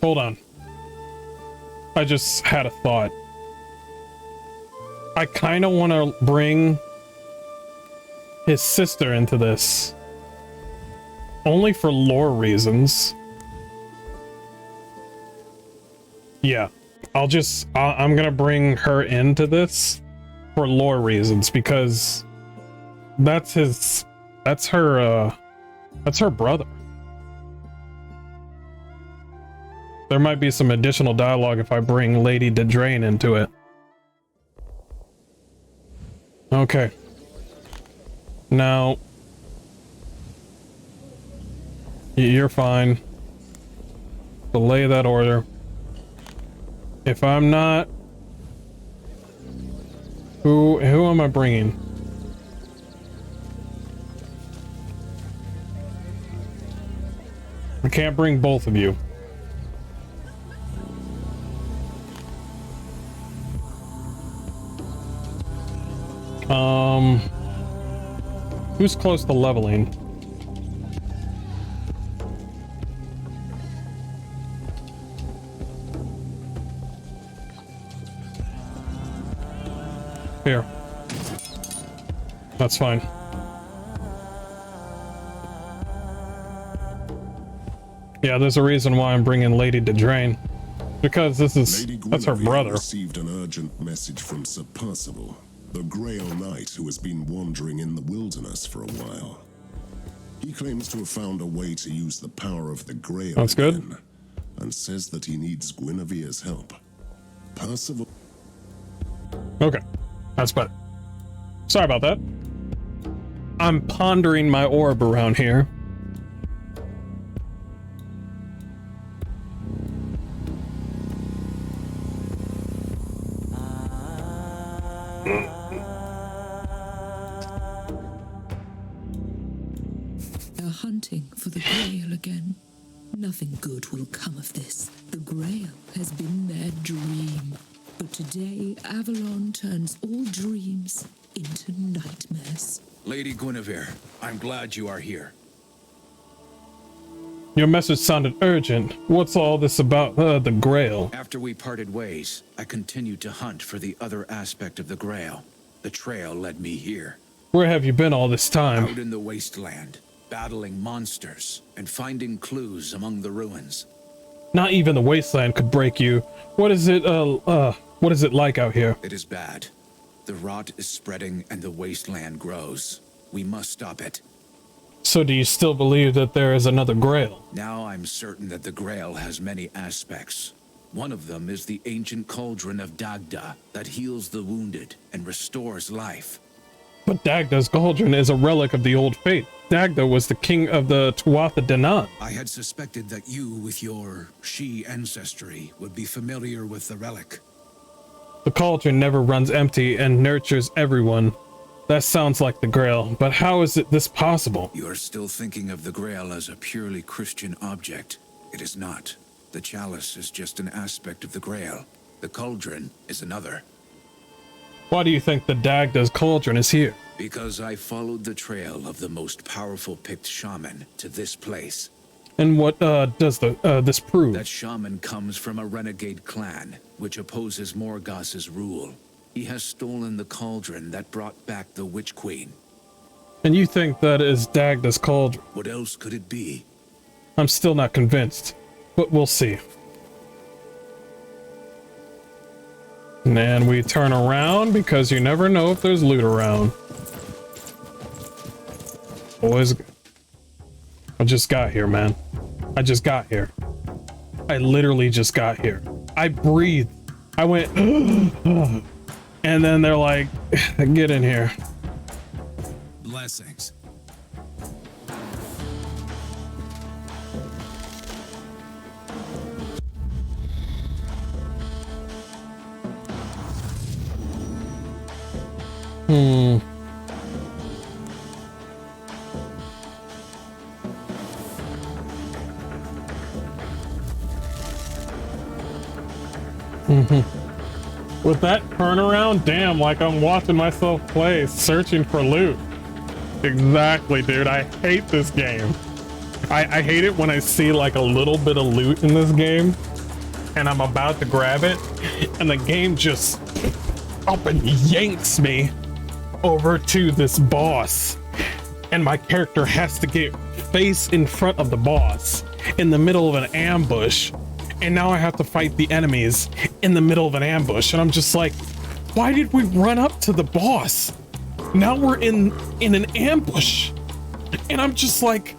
Hold on. I just had a thought. I kind of want to bring his sister into this. Only for lore reasons. Yeah. I'm gonna bring her into this for lore reasons, because that's her brother. there might be some additional dialogue if I bring Lady Dedrain into it. Okay. Now, you're fine. Delay that order. If I'm not, who am I bringing? I can't bring both of you. Who's close to leveling? Here. That's fine. Yeah, there's a reason why I'm bringing Lady Dedrain. Because that's her brother. Received an urgent message from Sir Percival, the Grail Knight who has been wandering in the wilderness for a while. He claims to have found a way to use the power of the Grail That's good. again, and says that he needs Guinevere's help. Percival... Okay, that's better. Sorry about that. I'm pondering my orb around here. They're hunting for the Grail again. Nothing good will come of this. The Grail has been their dream. But today, Avalon turns all dreams into nightmares. Lady Guinevere, I'm glad you are here. Your message sounded urgent. What's all this about the Grail? After we parted ways, I continued to hunt for the other aspect of the Grail. The trail led me here. Where have you been all this time? Out in the wasteland, battling monsters and finding clues among the ruins. Not even the wasteland could break you. What is it like out here? It is bad. The rot is spreading and the wasteland grows. We must stop it. So do you still believe that there is another Grail? Now I'm certain that the Grail has many aspects. One of them is the ancient cauldron of Dagda that heals the wounded and restores life. But Dagda's cauldron is a relic of the OldFaith. Dagda was the king of the Tuatha De Danann. I had suspected that you, with your She ancestry, would be familiar with the relic. The cauldron never runs empty and nurtures everyone. That sounds like the Grail, but how is this possible? You are still thinking of the Grail as a purely Christian object. It is not. The chalice is just an aspect of the Grail. The cauldron is another. Why do you think the Dagda's cauldron is here? Because I followed the trail of the most powerful picked shaman to this place. And what does this prove? That shaman comes from a renegade clan, which opposes Morgoth's rule. He has stolen the cauldron that brought back the Witch Queen. And you think that is Dagda's cauldron? What else could it be? I'm still not convinced, but we'll see. And we turn around because you never know if there's loot around. Boys, I just got here, man. I just got here. I literally just got here. I breathed. I went, and then they're like, get in here. Blessings. With that turnaround, damn, like I'm watching myself play, searching for loot. Exactly, dude. I hate this game. I hate it when I see like a little bit of loot in this game and I'm about to grab it and the game just up and yanks me over to this boss. And my character has to get face in front of the boss in the middle of an ambush. And now I have to fight the enemies in the middle of an ambush. And I'm just like, why did we run up to the boss? Now we're in an ambush. And I'm just like,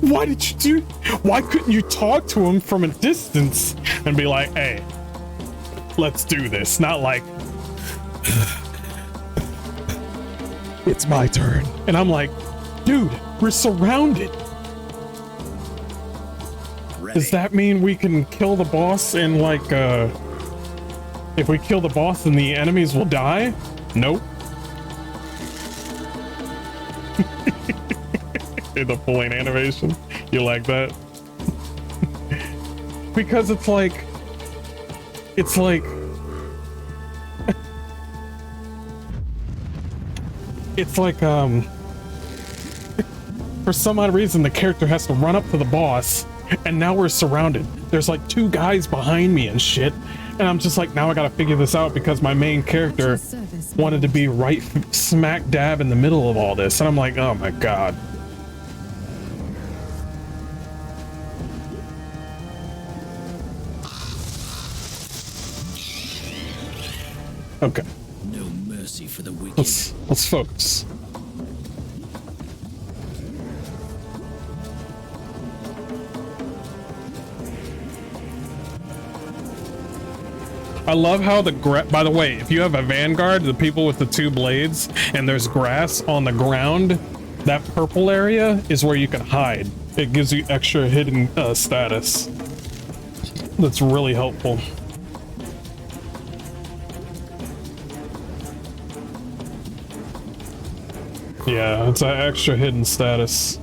Why did you do? Why couldn't you talk to him from a distance and be like, hey, let's do this? Not like, it's my turn. And I'm like, dude, we're surrounded. Does that mean we can kill the boss and like, if we kill the boss then the enemies will die? Nope. The pulling animation, you like that? Because it's like for some odd reason the character has to run up to the boss, and now we're surrounded. There's like 2 guys behind me and shit, and I'm just like, now I gotta figure this out because my main character wanted to be right smack dab in the middle of all this, and I'm like, oh my god. Okay. No mercy for the wicked. Let's focus. I love how by the way, if you have a vanguard, the people with the 2 blades, and there's grass on the ground, that purple area is where you can hide. It gives you extra hidden status. That's really helpful. Yeah, it's an extra hidden status.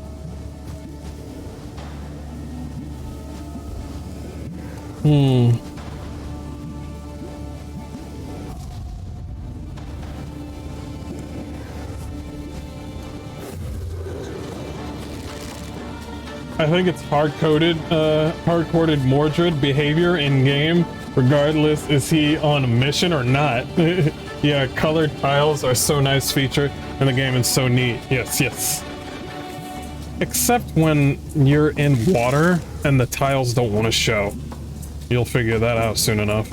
I think it's hard-coded Mordred behavior in game, regardless is he on a mission or not. Yeah, colored tiles are so nice feature in the game and so neat. Yes, yes. Except when you're in water and the tiles don't want to show. You'll figure that out soon enough.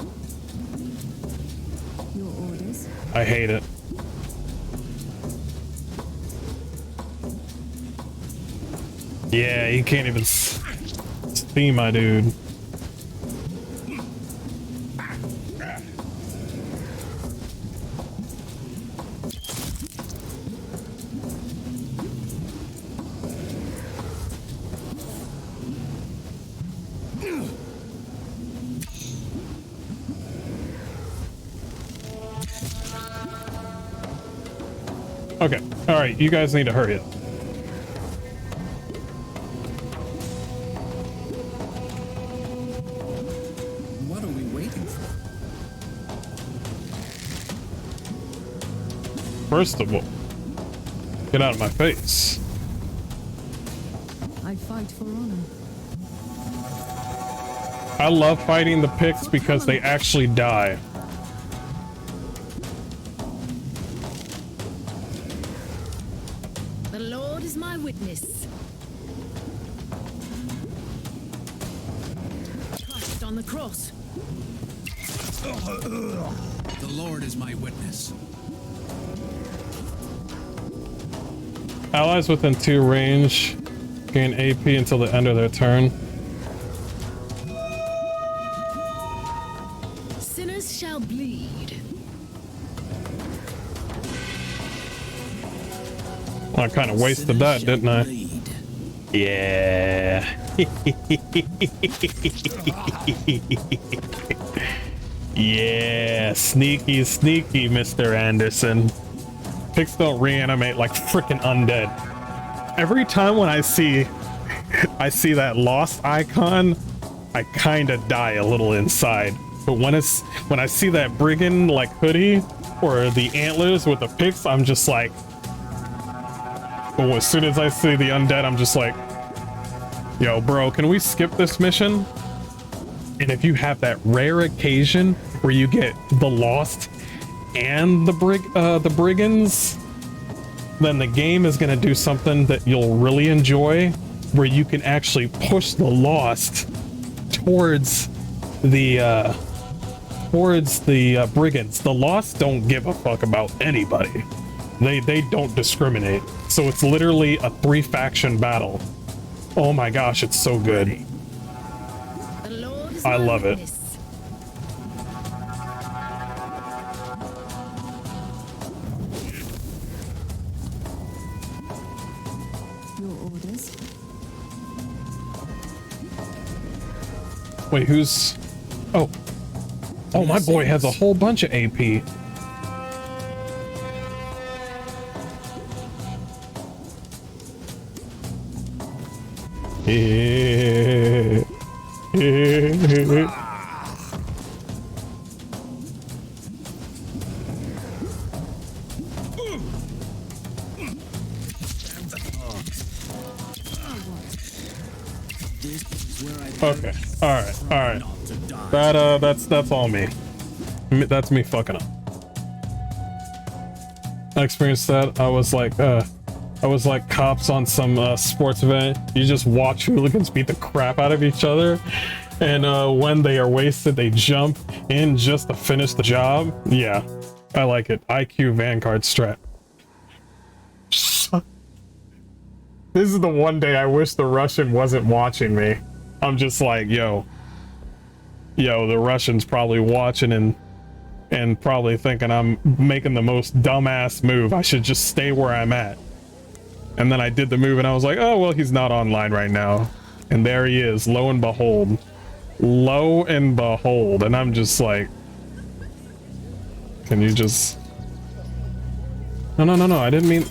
Your orders? I hate it. Yeah, you can't even see my dude. Okay, alright, you guys need to hurry up. What are we waiting for? First of all, get out of my face. I fight for honor. I love fighting the picks because they actually die. The Lord is my witness. Christ on the cross. The Lord is my witness. Allies within 2 range gain AP until the end of their turn. Sinners shall bleed. I kind of wasted that, didn't I? Yeah. Yeah, sneaky, sneaky, Mr. Anderson. Pigs don't reanimate like freaking undead. Every time when I see that lost icon, I kind of die a little inside. But when I see that brigand like hoodie or the antlers with the picks, I'm just like, oh, as soon as I see the undead, I'm just like, yo, bro, can we skip this mission? And if you have that rare occasion where you get the lost and the brigands, then the game is going to do something that you'll really enjoy, where you can actually push the lost towards the brigands. The lost don't give a fuck about anybody. They don't discriminate. So it's literally a 3-faction battle. Oh my gosh, it's so good. The Lord is I my love it. witness. Your orders? Wait, who's... Oh. Oh, my boy has a whole bunch of AP. Okay. All right. All right. That's all me. That's me fucking up. I experienced that. I was like cops on some sports event. You just watch hooligans beat the crap out of each other, and when they are wasted, they jump in just to finish the job. Yeah, I like it. IQ Vanguard strat. This is the one day I wish the Russian wasn't watching me. I'm just like, yo, the Russian's probably watching and probably thinking I'm making the most dumbass move. I should just stay where I'm at. And then I did the move and I was like, oh, well, he's not online right now. And there he is, lo and behold. Lo and behold. And I'm just like, can you just... No, I didn't mean...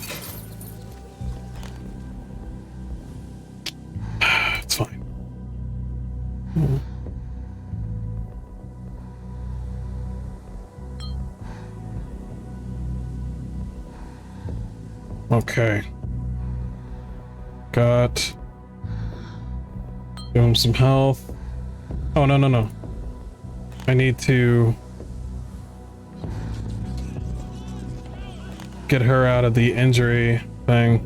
It's fine. Okay. Got... Give him some health. Oh, no. I need to... get her out of the injury thing.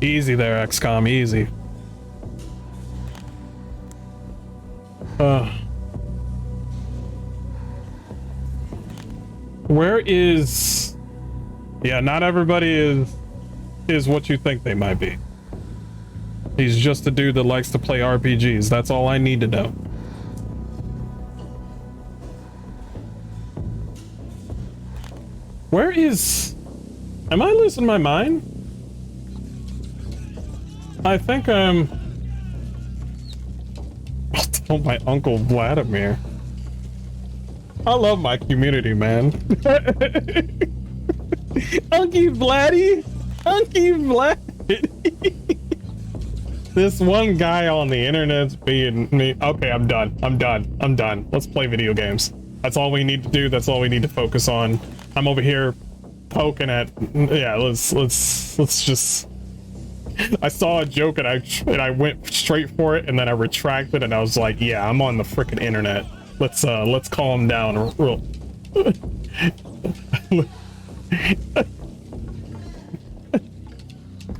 Easy there, XCOM, easy. Where is... Yeah, not everybody is what you think they might be. He's just a dude that likes to play RPGs. That's all I need to know. Where is... Am I losing my mind? I think I'm... I'll tell my Uncle Vladimir. I love my community, man. Unky Vladdy! Unky Vladdy! This one guy on the internet's being me. Okay, I'm done. Let's play video games. That's all we need to do. That's all we need to focus on. I'm over here poking at... Yeah, let's just... I saw a joke and I went straight for it and then I retracted and I was like, yeah, I'm on the freaking internet. Let's calm down real...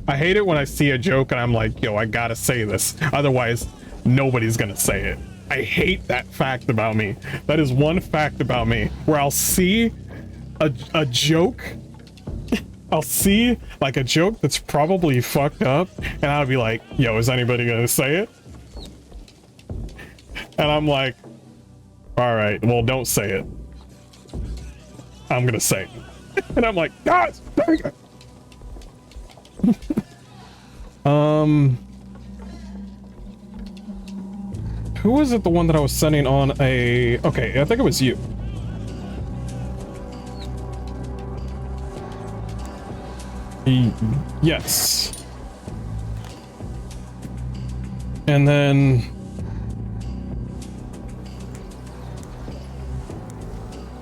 I hate it when I see a joke and I'm like, yo, I gotta say this. Otherwise, nobody's gonna say it. I hate that fact about me. That is one fact about me where I'll see a joke. I'll see like a joke that's probably fucked up and I'll be like, yo, is anybody gonna say it? And I'm like, all right, well, don't say it. I'm gonna say it. And I'm like, guys, dang it. Who was it, the one that I was sending on a... Okay, I think it was you. Yes. And then...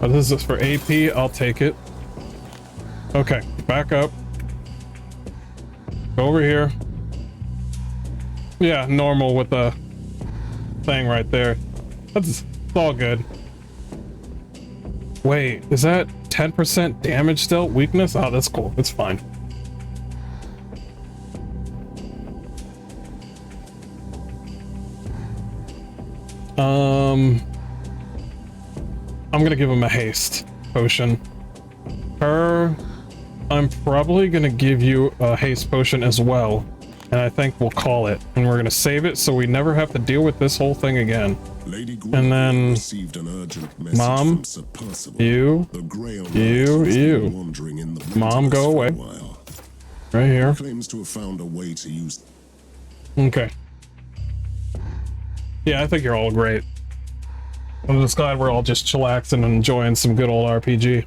Oh, this is for AP. I'll take it. Okay, back up. Go over here. Yeah, normal with the thing right there. It's all good. Wait, is that 10% damage still? Weakness? Oh, that's cool. It's fine. I'm gonna give him a haste potion. Her, I'm probably gonna give you a haste potion as well, and I think we'll call it, and we're gonna save it so we never have to deal with this whole thing again. Lady And then, received an urgent message Mom, from Sir Percival. you, The Grail Knight you, has you. been wandering in the Mom, wilderness go for away. a while. Right here. Claims to have found a way to use. Okay. Yeah, I think you're all great. I'm just glad we're all just chillaxing and enjoying some good old RPG.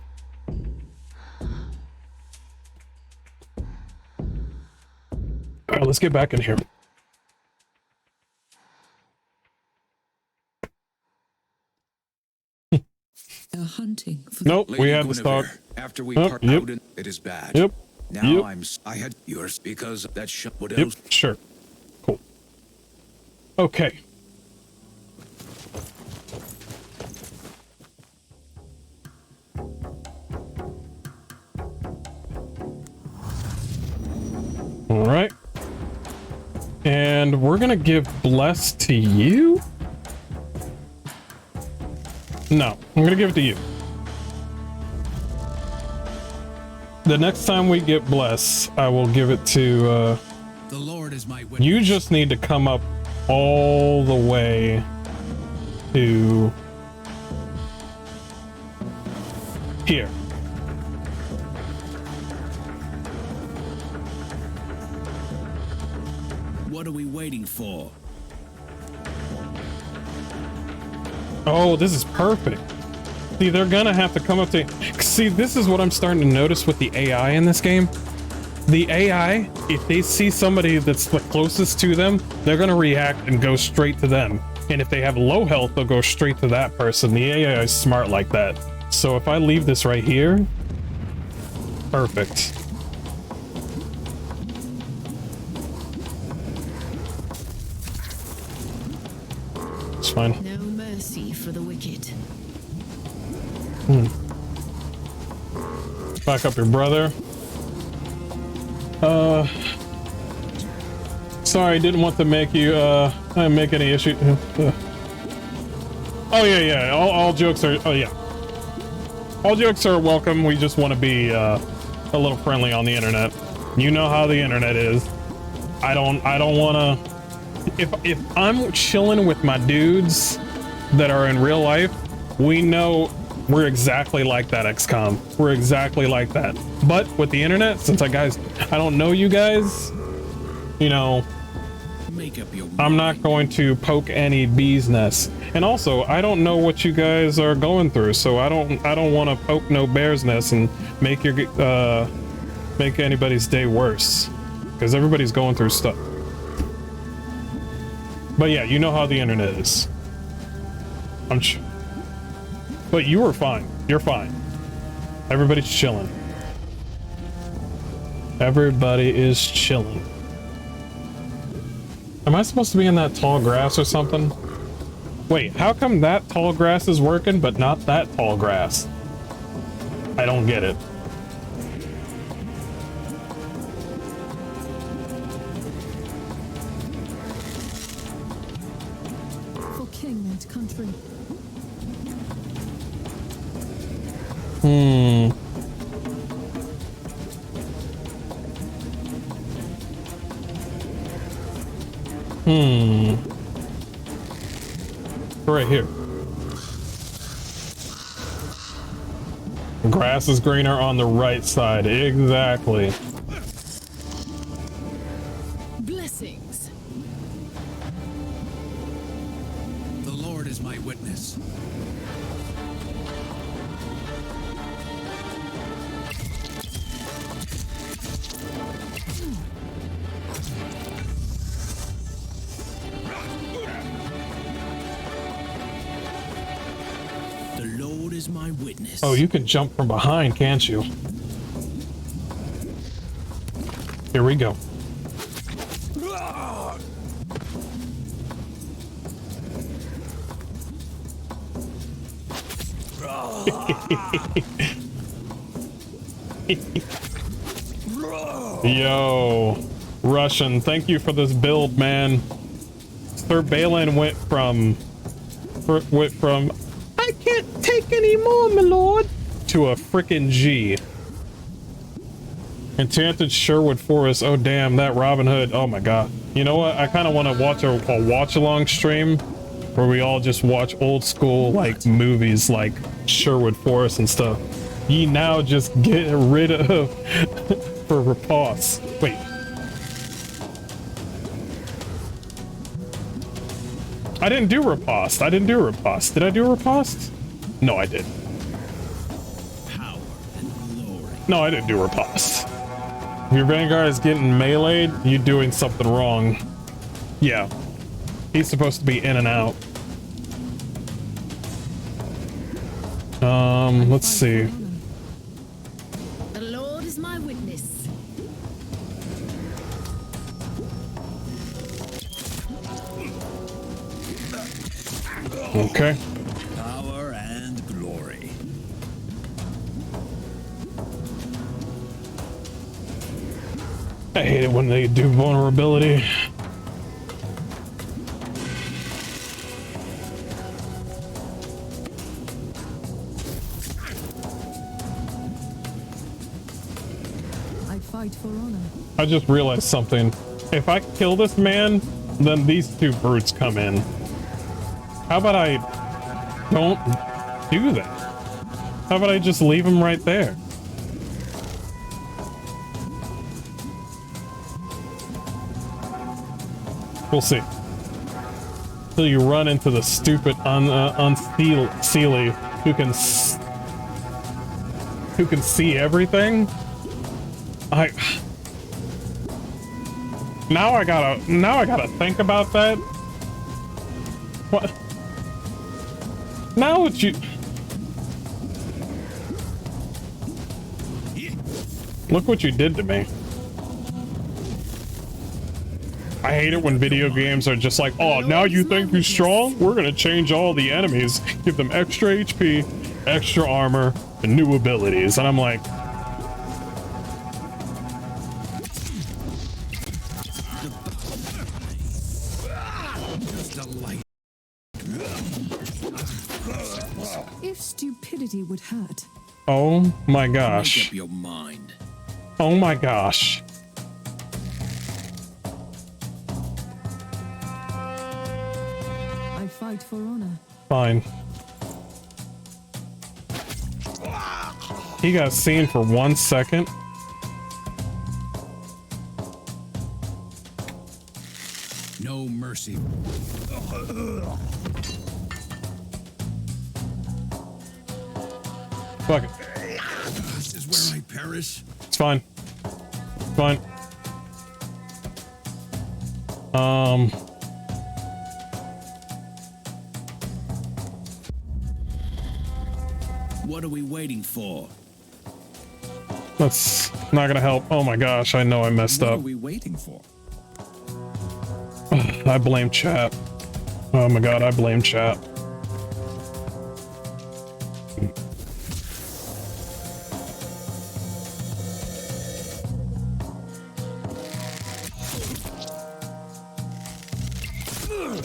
Alright, let's get back in here. They're hunting for Nope, we Lady had to start. Guinevere, after we Oh, part yep. out, it is bad. Yep. Now Yep. I had yours because that shit would Yep, else. sure. Cool. Okay. All right. And we're gonna give Bless to you? No, I'm gonna give it to you. The next time we get Bless, I will give it to, The Lord is my witness. you just need to come up all the way to here. What are we waiting for? Oh, this is perfect. See, they're gonna have to come up to... See, this is what I'm starting to notice with the AI in this game. The AI, if they see somebody that's the closest to them, they're gonna react and go straight to them. And if they have low health, they'll go straight to that person. The AI is smart like that. So if I leave this right here... Perfect. It's fine. No mercy for the wicked. Back up your brother. Sorry, didn't want to make you, make any issue. Oh, yeah. All jokes are, oh, yeah. All jokes are welcome. We just want to be, a little friendly on the internet. You know how the internet is. I don't want to... If I'm chilling with my dudes that are in real life, we know we're exactly like that, XCOM. We're exactly like that. But with the internet, since I don't know you guys, you know, Make up your I'm not going to poke any bees nests. And also, I don't know what you guys are going through, so I don't want to poke no bear's nest and make your make anybody's day worse, because everybody's going through stuff. But yeah, you know how the internet is. But you were fine. You're fine. Everybody's chilling. Everybody is chilling. Am I supposed to be in that tall grass or something? Wait, how come that tall grass is working, but not that tall grass? I don't get it. for king and country. Right here. Grass is greener on the right side. Exactly. Blessings. The Lord is my witness. The Lord is my witness. Oh, you can jump from behind, can't you? Here we go. Yo, Russian, thank you for this build, man. Sir Balin went from I can't take any more, my lord, to a frickin' G. Enchanted Sherwood Forest. Oh damn, that Robin Hood. Oh my god. You know what? I kind of want to watch a watch-along stream where we all just watch old school like movies like Sherwood Forest and stuff. Ye now just get rid of for riposte. Wait. I didn't do riposte. I didn't do riposte. Did I do riposte? No, I did. Power and glory. No, I didn't do riposte. If your Vanguard is getting meleeed, you're doing something wrong. Yeah. He's supposed to be in and out. Let's see. The Lord is my witness. Okay. Power and glory. I hate it when they do vulnerability. I fight for honor. I just realized something. If I kill this man, then these two brutes come in. How about I don't do that? How about I just leave him right there? We'll see. Till you run into the stupid unseelie who can see everything. Now I gotta think about that. What? Now what you? Look what you did to me. I hate it when video games are just like, oh, now you think you're strong? We're gonna change all the enemies, give them extra HP, extra armor, and new abilities. And I'm like, If stupidity would hurt, oh my Make gosh. up your mind. Oh my gosh. I fight for honor. Fine. He got seen for 1 second. No mercy. Fuck it. This is where I perish. It's fine. It's fine. What are we waiting for? That's not gonna help. Oh my gosh, I know I messed What up. are we waiting for? I blame chat. Oh my god, I blame chat.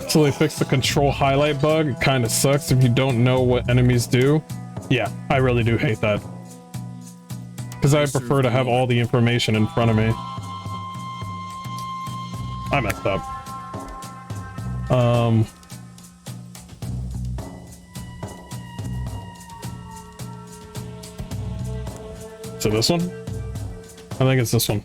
So they fixed the control highlight bug. It kind of sucks if you don't know what enemies do. Yeah, I really do hate that. Because I prefer to have all the information in front of me. I messed up. So this one? I think it's this one.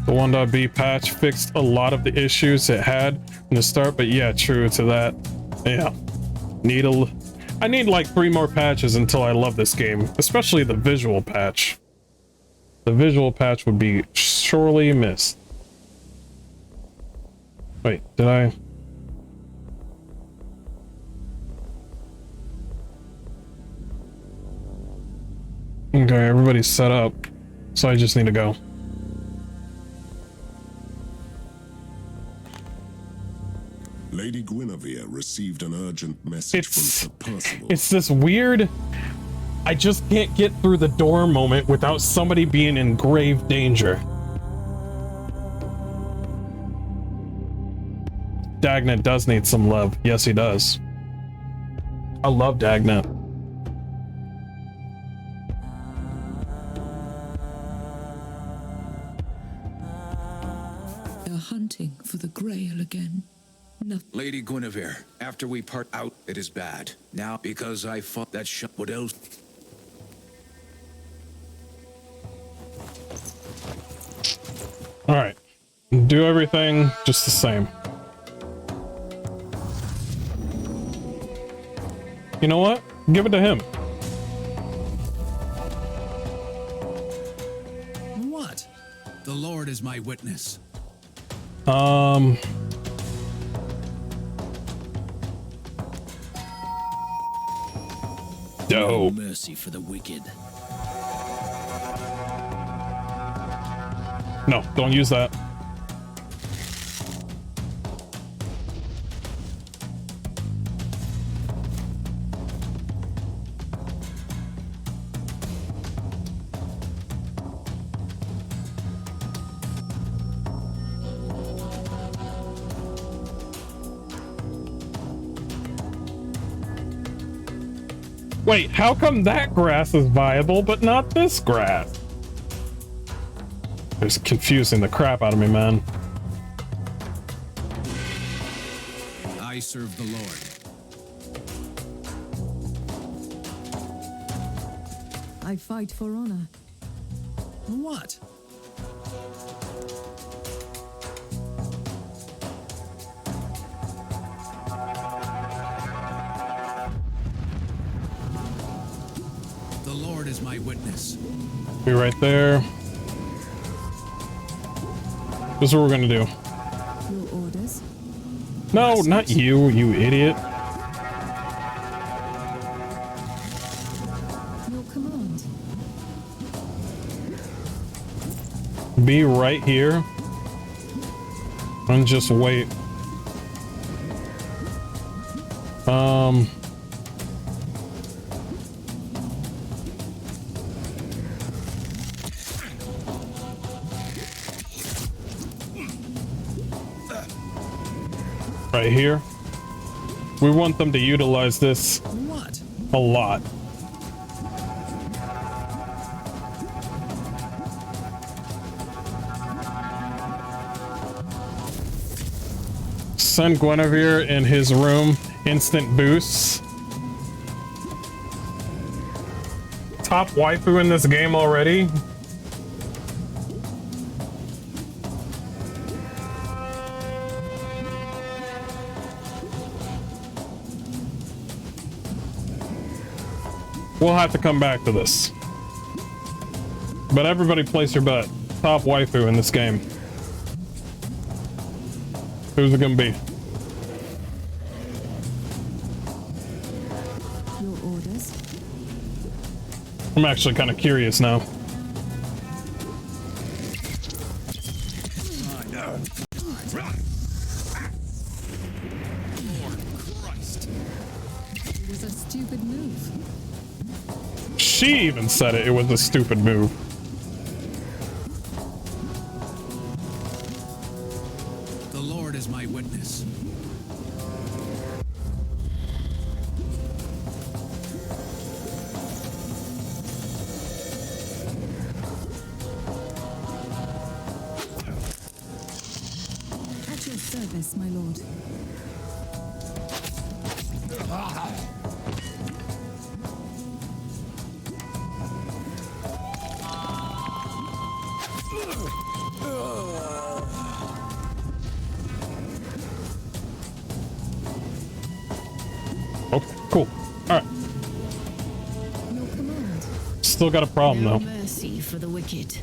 The 1.b patch fixed a lot of the issues it had from the start, but yeah, true to that. Yeah. I need like 3 more patches until I love this game, especially the visual patch. The visual patch would be sorely missed. Wait, did I? Okay, everybody's set up, so I just need to go. Lady Guinevere received an urgent message from Sir Percival. It's this weird, I just can't get through the door moment without somebody being in grave danger. Dagnet does need some love. Yes, he does. I love Dagnet. Lady Guinevere, after we part out, it is bad. Now, because I fought that shot, what else? All right, do everything just the same. You know what? Give it to him. What? The Lord is my witness. Dope. Mercy for the wicked. No, don't use that. Wait, how come that grass is viable, but not this grass? It's confusing the crap out of me, man. I serve the Lord. I fight for honor. What? The Lord is my witness. Be right there. This is what we're gonna do. Your orders? No, not you, you idiot. Your command? Be right here. And just wait. Right here. We want them to utilize this What? a lot. Send Guinevere in his room, instant boosts. Top waifu in this game already. We'll have to come back to this. But everybody place your bet. Top waifu in this game. Who's it gonna be? Your orders? I'm actually kind of curious now. It was a stupid move. She even said it. It was a stupid move. The Lord is my witness. At your service, my lord. Okay, cool. All right. Your command? Still got a problem No though. mercy for the wicked.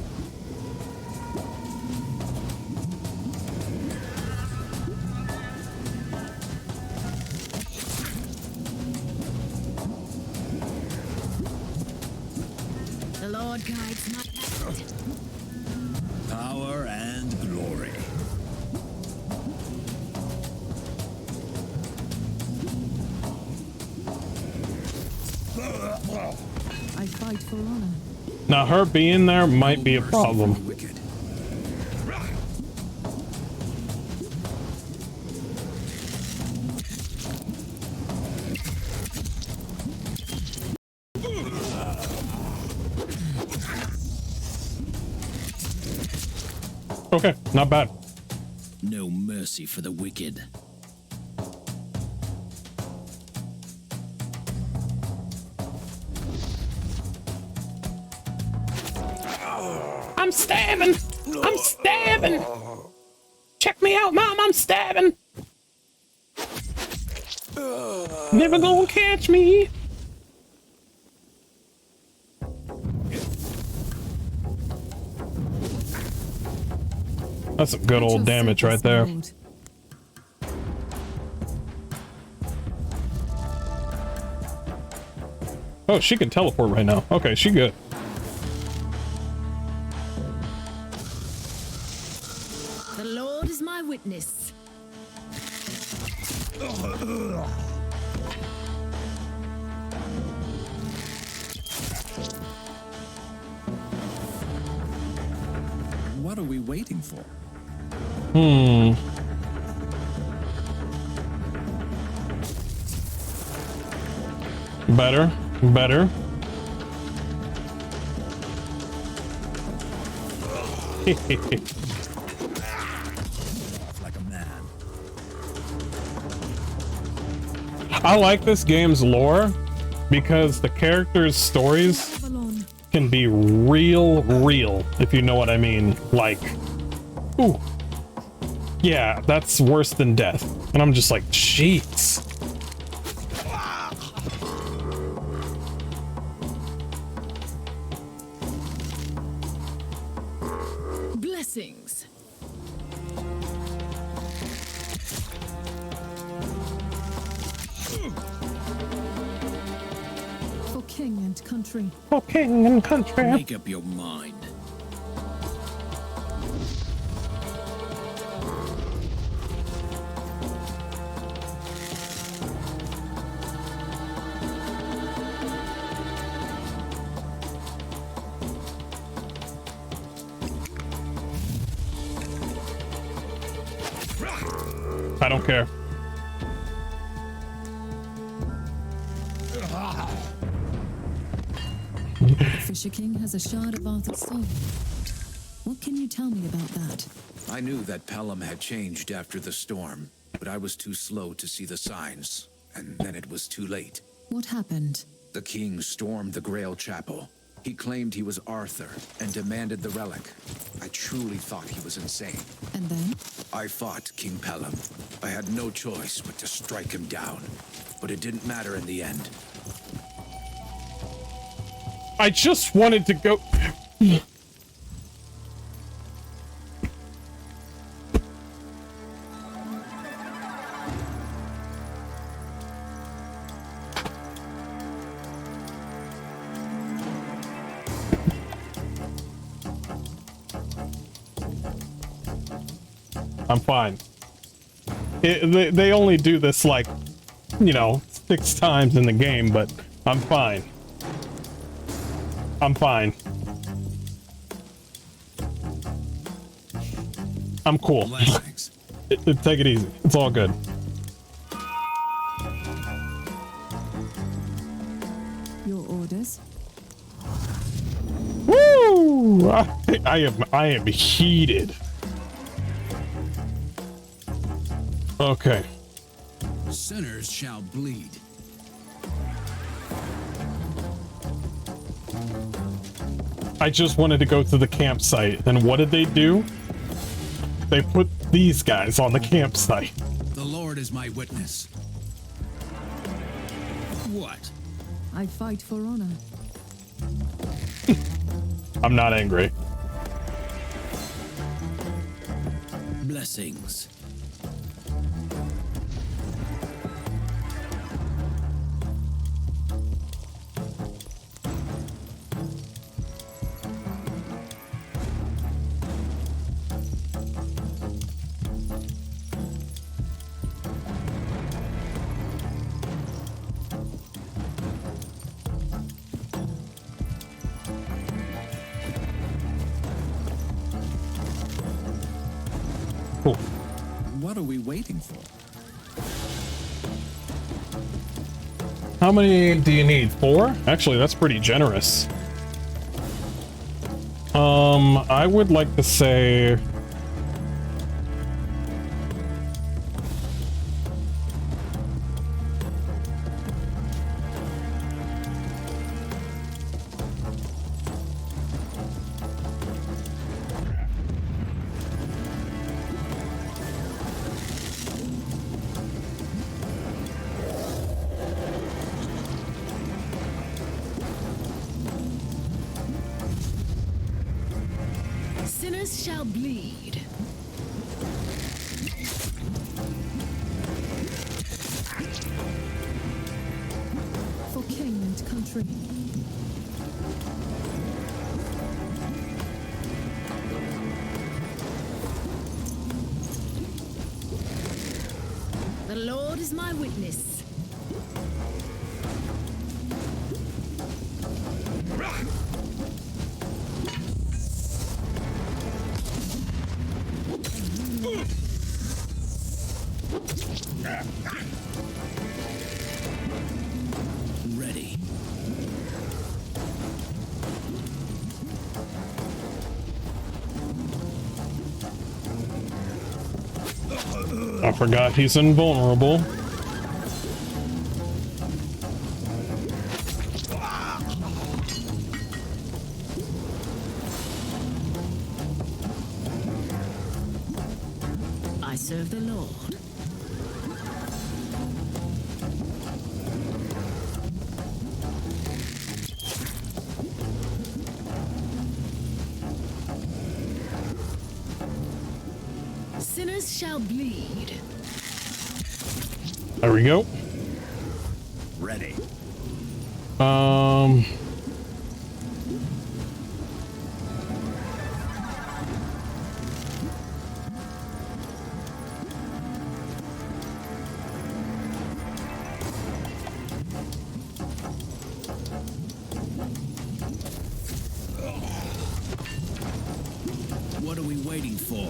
The Lord guides my hand. Power and glory. I fight for honor. Now her being there might be a problem. Wicked. Okay, not bad. No mercy for the wicked. I'm stabbing! I'm stabbing! Check me out, Mom, I'm stabbing! Never gonna catch me! That's some good old damage right there. Oh, she can teleport right now. Okay, she good. The Lord is my witness. What are we waiting for? Better, better. Like a man. I like this game's lore because the characters' stories can be real, if you know what I mean. Like, ooh, yeah, that's worse than death. And I'm just like, jeez. Blessings. For king and country. For king and country. Make up your mind. I don't care. The Fisher King has a shard of Arthur's soul. What can you tell me about that? I knew that Pelham had changed after the storm, but I was too slow to see the signs, and then it was too late. What happened? The king stormed the Grail Chapel. He claimed he was Arthur and demanded the relic. I truly thought he was insane. And then? I fought King Pelham. I had no choice but to strike him down. But it didn't matter in the end. I just wanted to go. I'm fine. They only do this like, you know, 6 times in the game, but I'm fine. I'm fine. I'm cool. Blessings. Take it easy. It's all good. Your orders? Woo! I am heated. Okay. Sinners shall bleed. I just wanted to go to the campsite, and what did they do? They put these guys on the campsite. The Lord is my witness. What? I fight for honor. I'm not angry. Blessings. Cool. What are we waiting for? How many do you need? 4? Actually, that's pretty generous. I would like to say... Sinners shall bleed. For king and country. The Lord is my witness. Ready. I forgot he's invulnerable. I serve the Lord. Sinners shall bleed. There we go. Ready. What are we waiting for?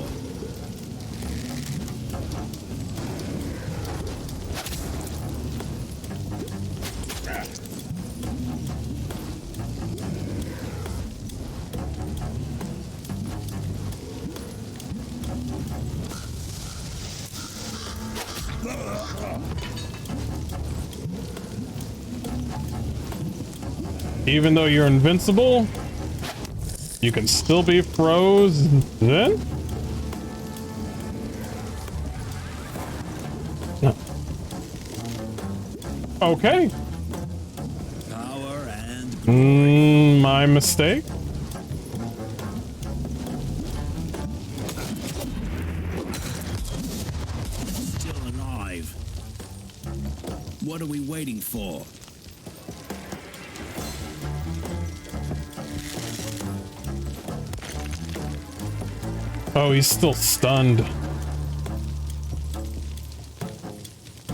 Even though you're invincible, you can still be frozen. No. Okay. Power and My mistake. still alive. What are we waiting for? Oh, he's still stunned.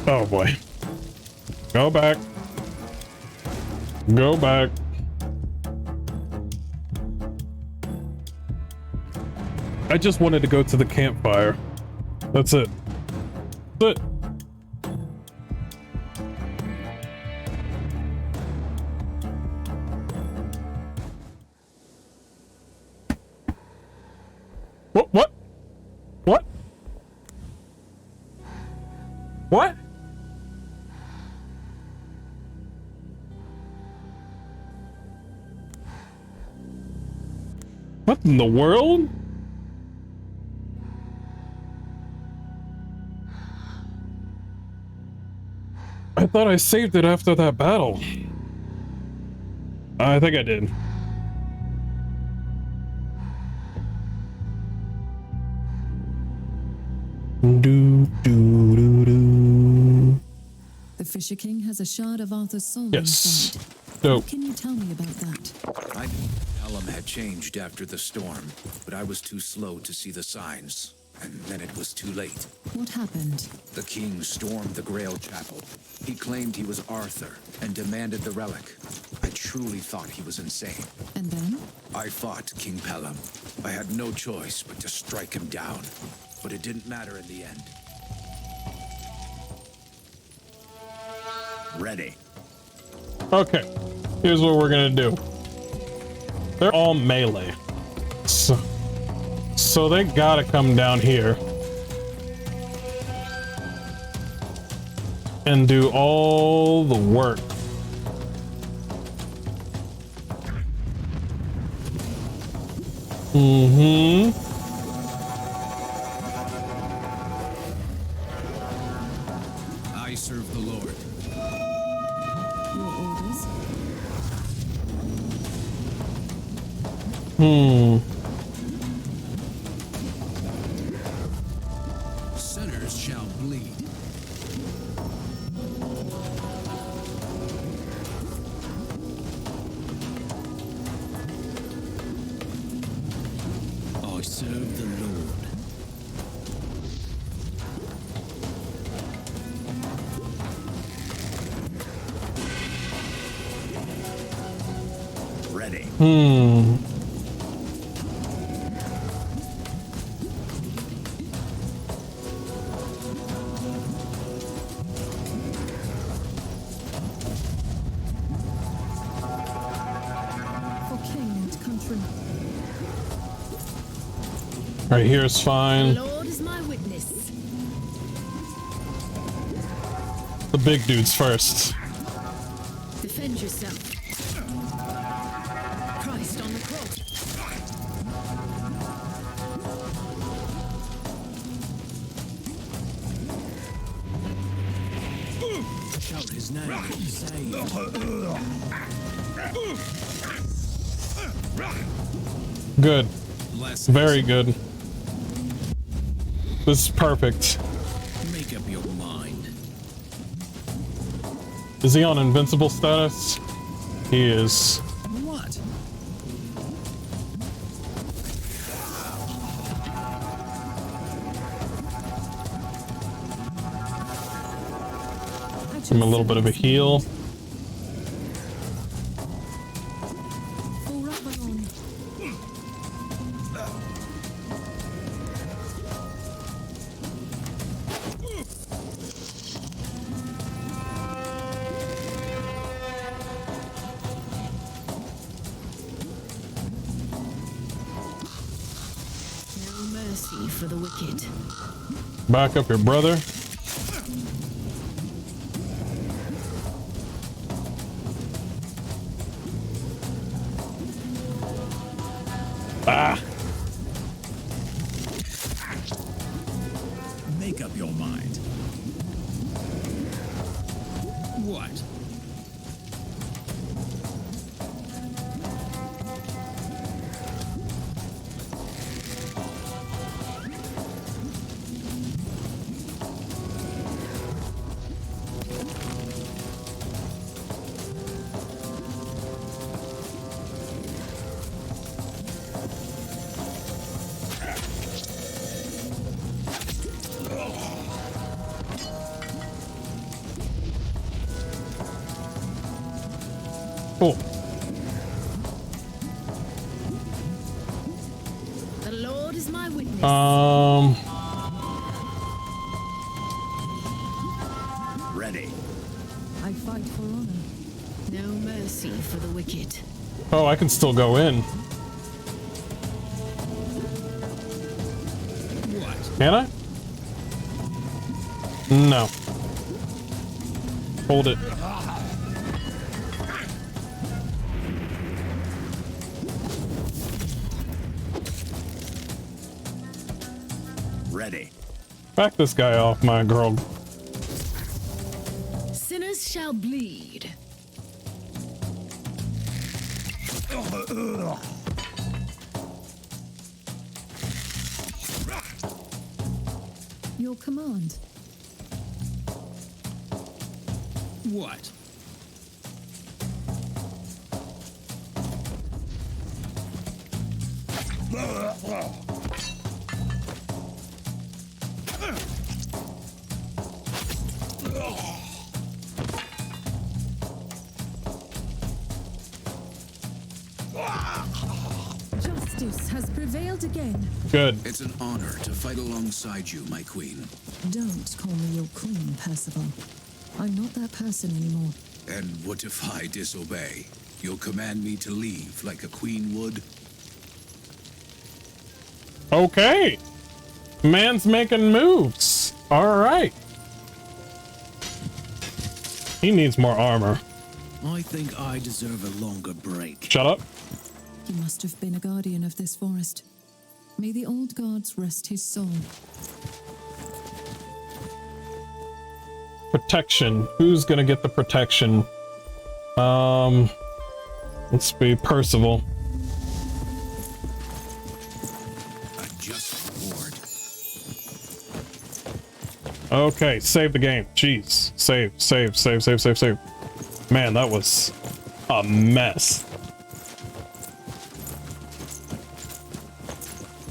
Oh boy. Go back. Go back. I just wanted to go to the campfire. That's it. That's it. What? What? What? What? What in the world? I thought I saved it after that battle. I think I did. The Fisher King has a shard of Arthur's soul Yes. inside. Dope. What can you tell me about that? I knew Pelham had changed after the storm, but I was too slow to see the signs. And then it was too late. What happened? The king stormed the Grail Chapel. He claimed he was Arthur and demanded the relic. I truly thought he was insane. And then? I fought King Pelham. I had no choice but to strike him down. But it didn't matter in the end. Ready. Okay. Here's what we're gonna do. They're all melee. So they gotta come down here. And do all the work. I serve the Lord. Your orders? Ready. For king and country. Right here is fine. Lord is my witness. The big dudes first. Defend yourself. Christ on the cross. Shout his name. Good. Very good. This is perfect. Make up your mind. Is he on invincible status? He is. What? Give him a little bit of a heal. For the wicked. Back up your brother. Ah. Make up your mind. What? Cool. The Lord is my witness. Ready. I fight for honor. No mercy for the wicked. Oh, I can still go in. What? Can I? No. Hold it. Ready. Back this guy off, my girl. Sinners shall bleed. Your command. What? Justice has prevailed again. Good. It's an honor to fight alongside you, my queen. Don't call me your queen, Percival. I'm not that person anymore. And what if I disobey? You'll command me to leave like a queen would? Okay. Man's making moves. All right. He needs more armor. I think I deserve a longer break. Shut up. He must have been a guardian of this forest. May the old gods rest his soul. Protection. Who's gonna get the protection? Let's be Percival. A just reward. Okay, save the game. Jeez. Save. Man, that was a mess.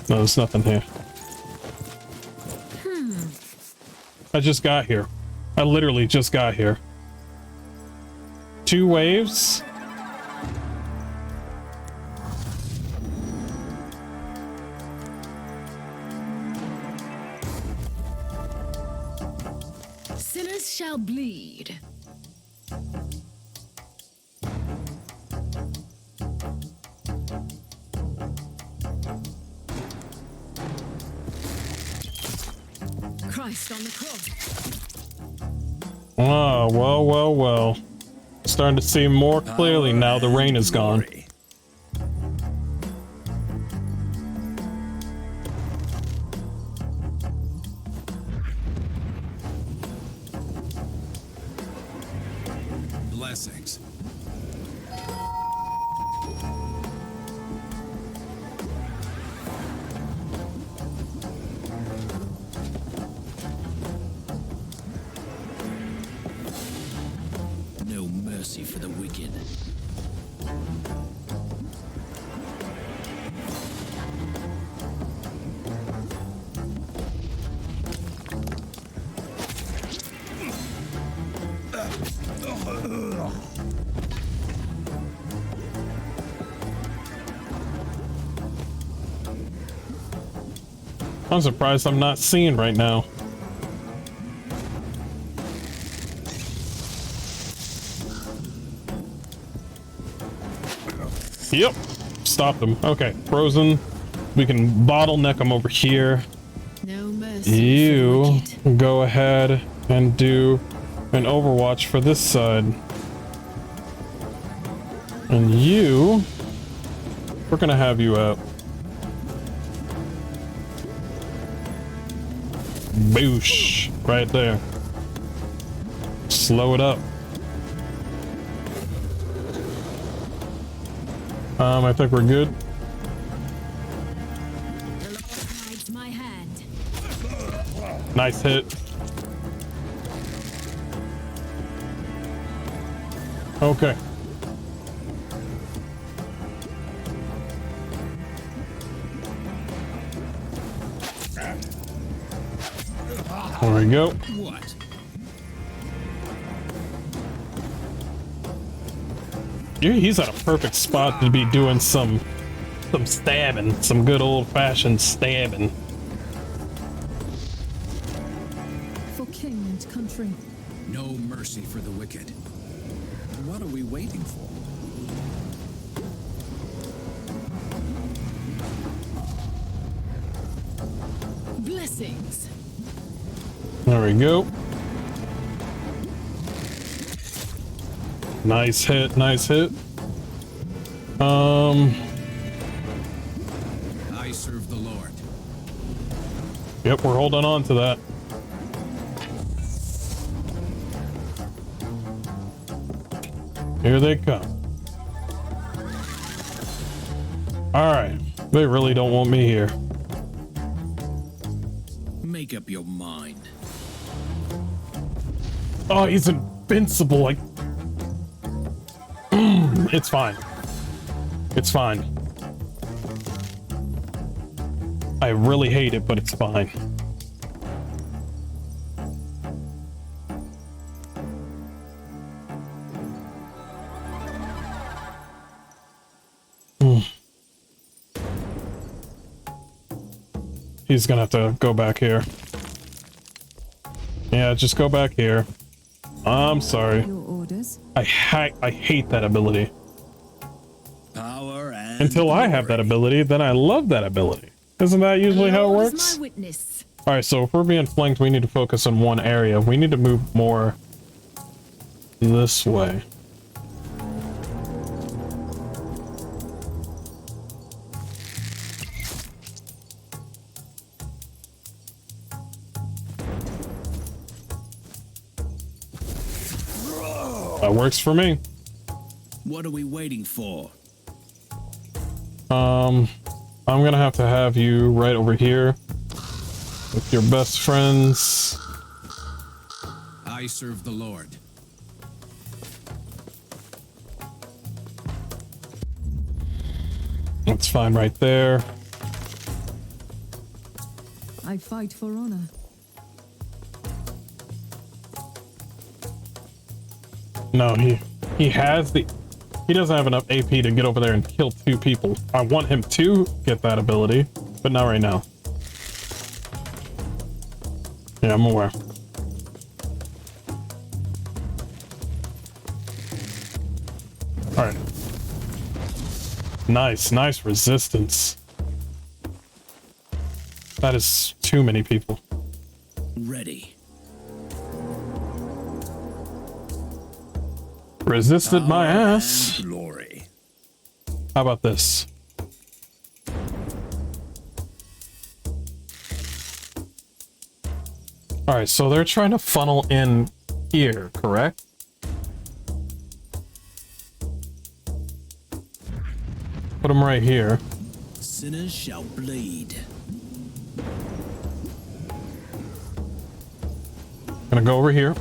No, there's nothing here. I just got here. I literally just got here. 2 waves. shall bleed. Christ on the cross. Oh, well. Starting to see more clearly now the rain is gone. Blessings. No mercy for the wicked. I'm surprised I'm not seeing right now. Yep, stopped him. Okay, frozen. We can bottleneck him over here. No mercy. You go ahead and do an overwatch for this side. And you, we're gonna have you out. Boosh, right there. Slow it up. I think we're good. The Lord hides my hand. Nice hit. Okay. There we go. What? He's at a perfect spot to be doing some stabbing, some good old-fashioned stabbing. For king and country. No mercy for the wicked. What are we waiting for? Blessings. There we go. Nice hit, nice hit. I serve the Lord. Yep, we're holding on to that. Here they come. All right, they really don't want me here. Make up your mind. Oh, he's invincible. Like, it's fine. It's fine. I really hate it, but it's fine. He's gonna have to go back here. Yeah, just go back here. I'm sorry. Your orders. I hate that ability. Power and Until I have that ability, then I love that ability. Isn't that usually how it Lord is works? my witness. Alright, so if we're being flanked, we need to focus on one area. We need to move more this way. That works for me. What are we waiting for? I'm gonna have to have you right over here with your best friends. I serve the Lord. That's fine right there. I fight for honor. No, he has the... He doesn't have enough AP to get over there and kill two people. I want him to get that ability, but not right now. Yeah, I'm aware. Alright. Nice, nice resistance. That is too many people. Ready. Resisted my Power ass. and glory. How about this? Alright, so they're trying to funnel in here, correct? Put them right here. Sinners shall bleed. Gonna go over here.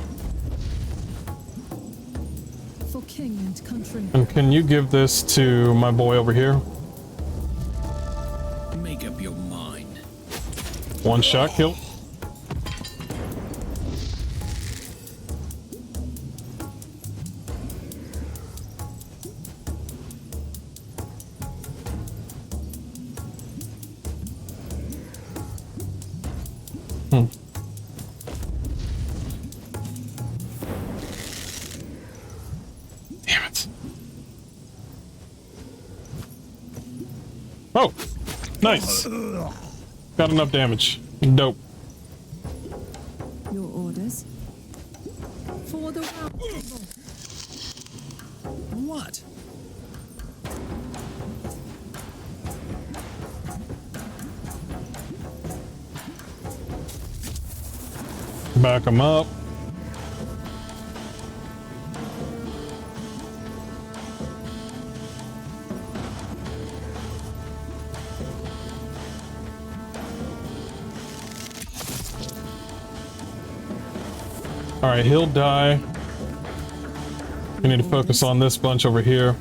For king and country. And can you give this to my boy over here? Make up your mind. One shot kill. Damn it. Oh, nice. Got enough damage. Dope. Your orders. For the round table. What? Back them up. All right, he'll die. We need to focus on this bunch over here.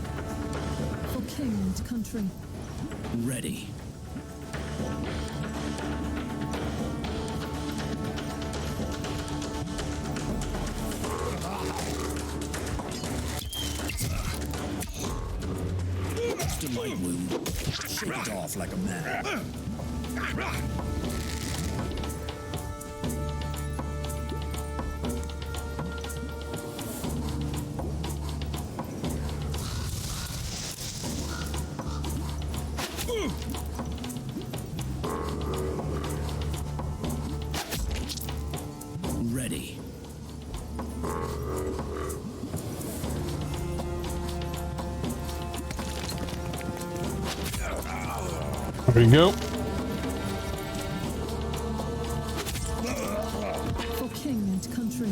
For king and country. Ready. Just a light wound. Shake it off like a man. Ready. There we go. For king and country.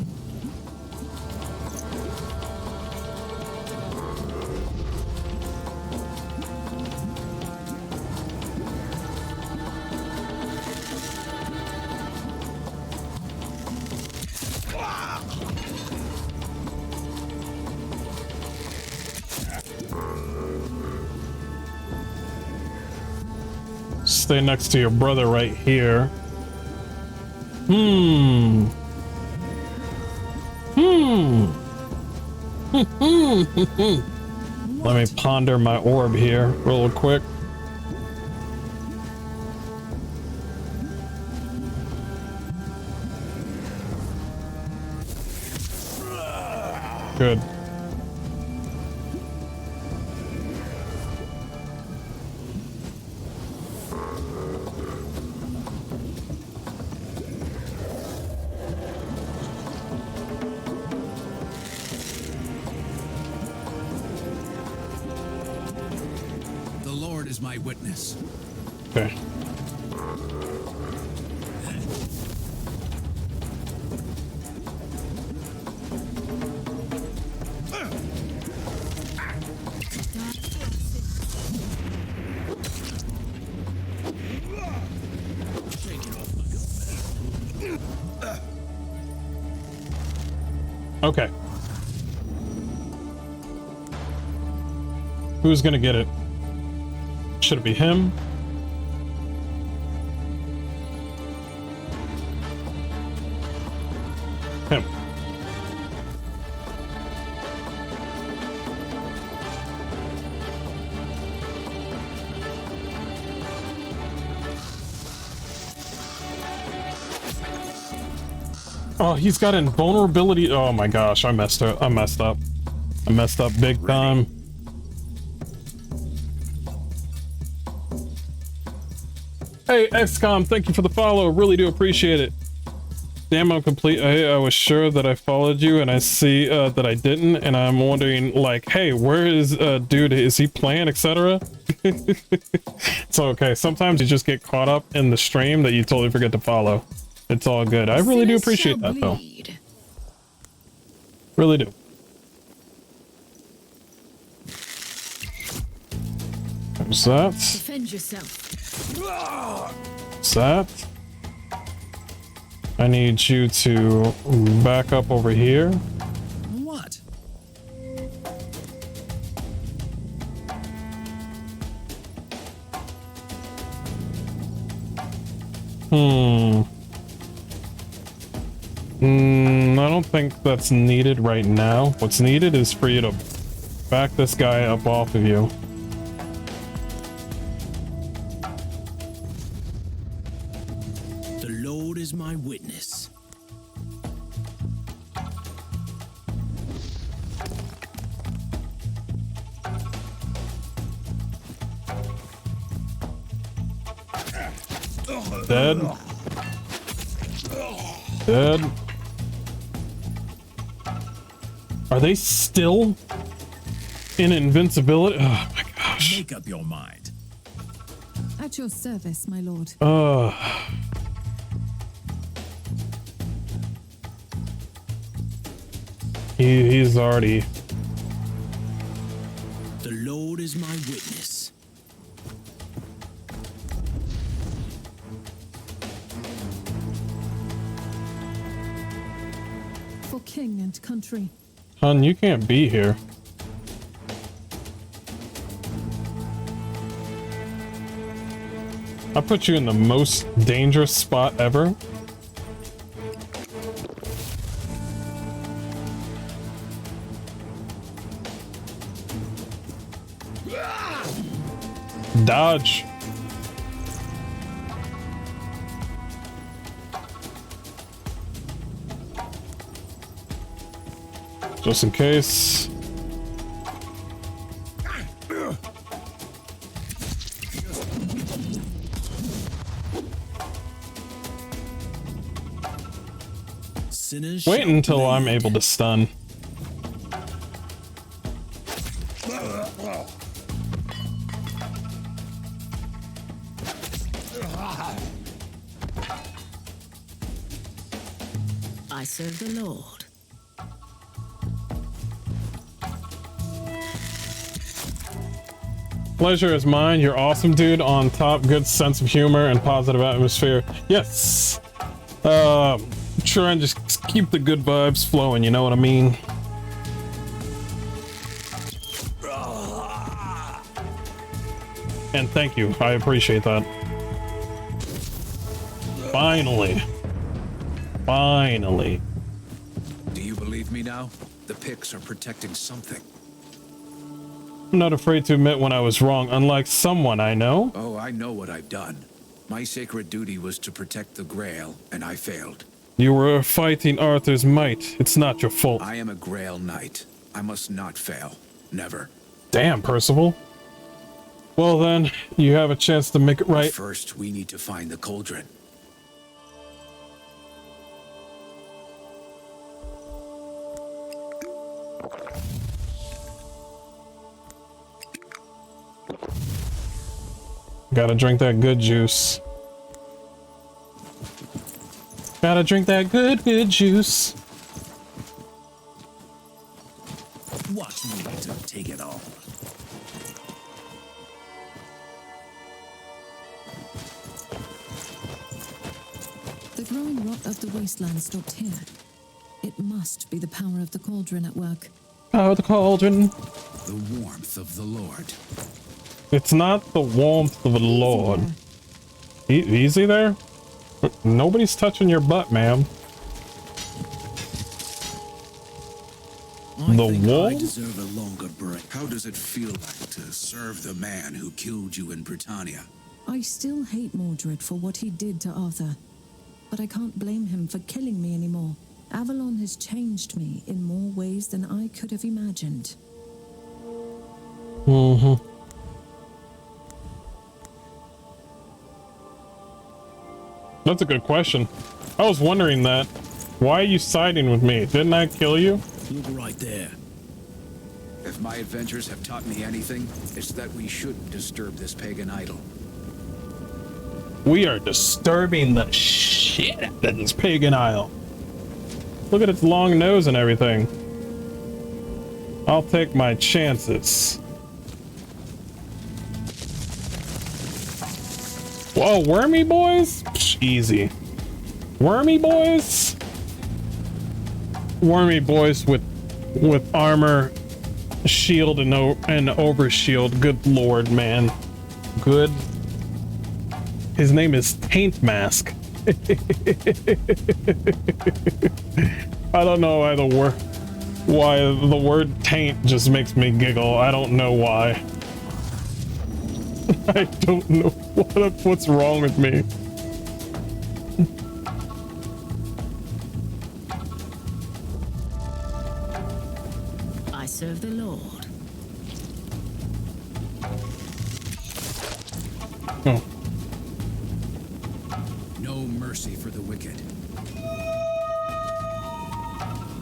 Stay next to your brother right here. Hmm. Let me ponder my orb here real quick. Good. The Lord is my witness. Okay. Okay. Who's gonna get it? Should it be him? Him. Oh, he's got invulnerability. Oh my gosh, I messed up. I messed up big time. Hey, XCOM, thank you for the follow. Really do appreciate it. Damn, I'm complete. I was sure that I followed you, and I see that I didn't, and I'm wondering, like, hey, where is dude? Is he playing, etc.? It's okay. Sometimes you just get caught up in the stream that you totally forget to follow. It's all good. I really do appreciate that, though. Really do. There's that. Defend yourself. What's that? I need you to back up over here. What? I don't think that's needed right now. What's needed is for you to back this guy up off of you. The Lord is my witness. Dead. Dead. Are they still in invincibility? Oh my gosh. Make up your mind. At your service, my lord. He's already. The Lord is my witness. For king and country. Hun, you can't be here. I put you in the most dangerous spot ever. Dodge. Just in case. Sinners Wait shall until I'm bleed. able to stun. I serve the Lord. Pleasure is mine. You're awesome, dude. On top, good sense of humor and positive atmosphere. Yes. Try and just keep the good vibes flowing. You know what I mean? And thank you. I appreciate that. Finally. Finally. Do you believe me now? The Picts are protecting something. I'm not afraid to admit when I was wrong, unlike someone I know. Oh, I know what I've done. My sacred duty was to protect the Grail, and I failed. You were fighting Arthur's might. It's not your fault. I am a Grail Knight. I must not fail. Never. Damn, Percival. Well then, you have a chance to make it right. But first, we need to find the cauldron. Gotta drink that good juice. Gotta drink that good juice. Watch me to take it all. The growing rot of the wasteland stopped here. It must be the power of the cauldron at work. Power of the cauldron. The warmth of the Lord. It's not the warmth of the Lord. Easy there? Nobody's touching your butt, ma'am. I The think wall? I deserve a longer break. How does it feel like to serve the man who killed you in Britannia? I still hate Mordred for what he did to Arthur, but I can't blame him for killing me anymore. Avalon has changed me in more ways than I could have imagined. That's a good question. I was wondering that. Why are you siding with me? Didn't I kill you? Look right there. If my adventures have taught me anything, it's that we shouldn't disturb this pagan idol. We are disturbing the shit out of this pagan idol. Look at its long nose and everything. I'll take my chances. Whoa, wormy boys? Psh, easy. Wormy boys? Wormy boys with armor, shield, and overshield. Good lord, man. Good. His name is Taint Mask. I don't know why the word taint just makes me giggle. I don't know why. I don't know what's wrong with me. I serve the Lord. Oh. No mercy for the wicked.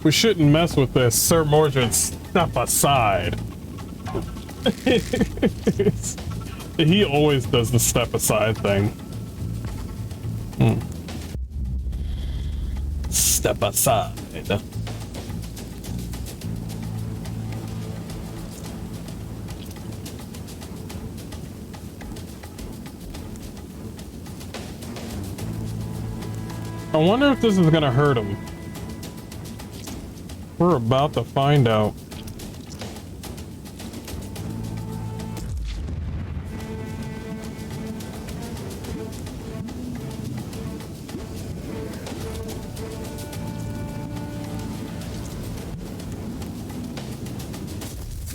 We shouldn't mess with this. Sir Mordred, step aside. He always does the step aside thing. Step aside. I wonder if this is gonna hurt him. We're about to find out.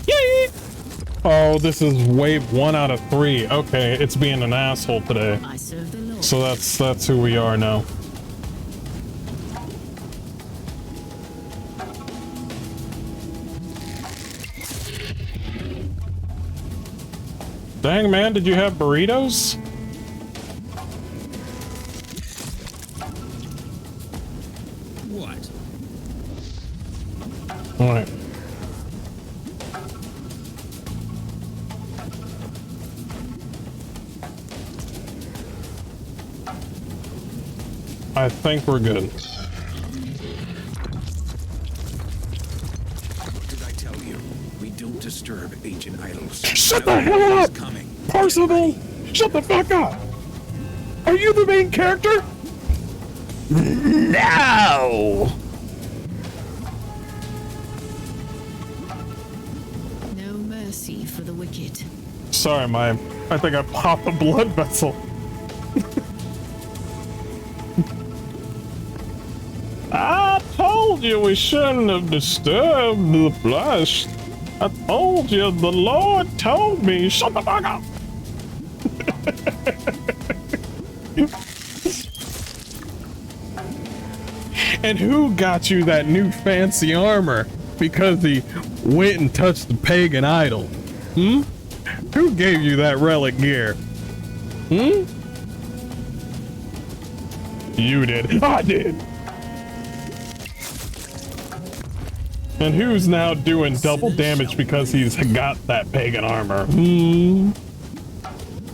Yay! Oh, this is wave 1 out of 3. Okay, it's being an asshole today. I serve the Lord. So that's who we are now. Dang, man, did you have burritos? What? All right. I think we're good. What did I tell you? We don't disturb ancient idols. Shut the hell up! Coming. Parzival! Shut the fuck up! Are you the main character? No! No mercy for the wicked. Sorry, I think I popped a blood vessel. I told you we shouldn't have disturbed the flesh. I told you, the Lord told me. Shut the fuck up! And who got you that new fancy armor? Because he went and touched the pagan idol. Hmm? Who gave you that relic gear? Hmm? You did. I did. And who's now doing double damage because he's got that pagan armor? Hmm?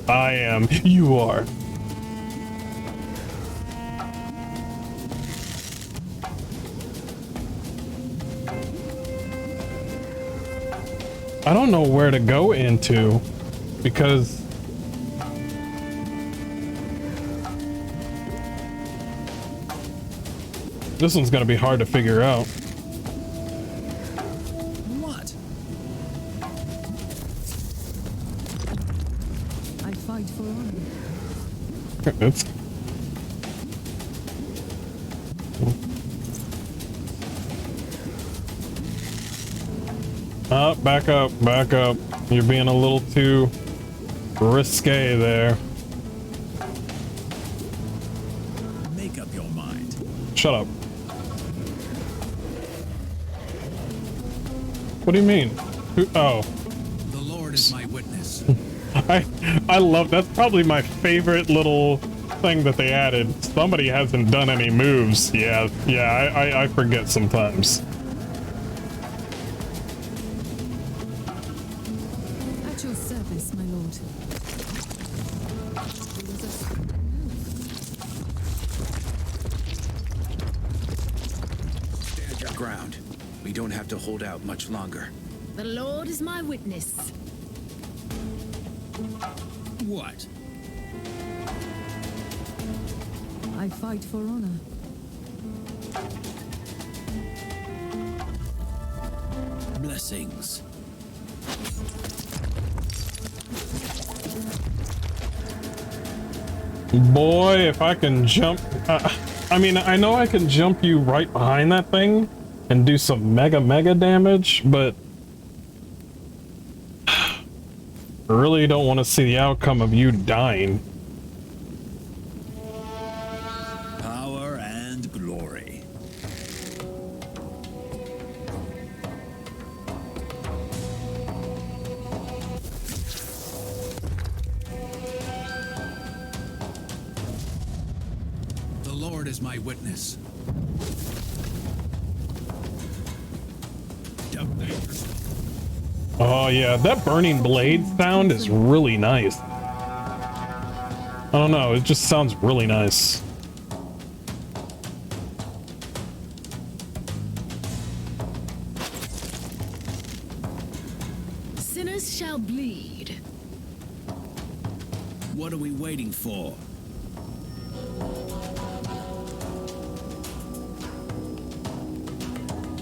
I am. You are. I don't know where to go into because this one's gonna be hard to figure out. What? I fight for honor. It's back up, back up. You're being a little too risque there. Make up your mind. Shut up. What do you mean? Who, oh. The Lord is my witness. I love, that's probably my favorite little thing that they added. Somebody hasn't done any moves. Yeah, I forget sometimes. At your service, my lord. Stand your ground. We don't have to hold out much longer. The Lord is my witness. What? I fight for honor. Blessings. Boy, if I can jump... I mean, I know I can jump you right behind that thing and do some mega damage, but... I really don't want to see the outcome of you dying. Power and glory. The Lord is my witness. Oh yeah, that burning blade sound is really nice. I don't know, it just sounds really nice. Sinners shall bleed. What are we waiting for?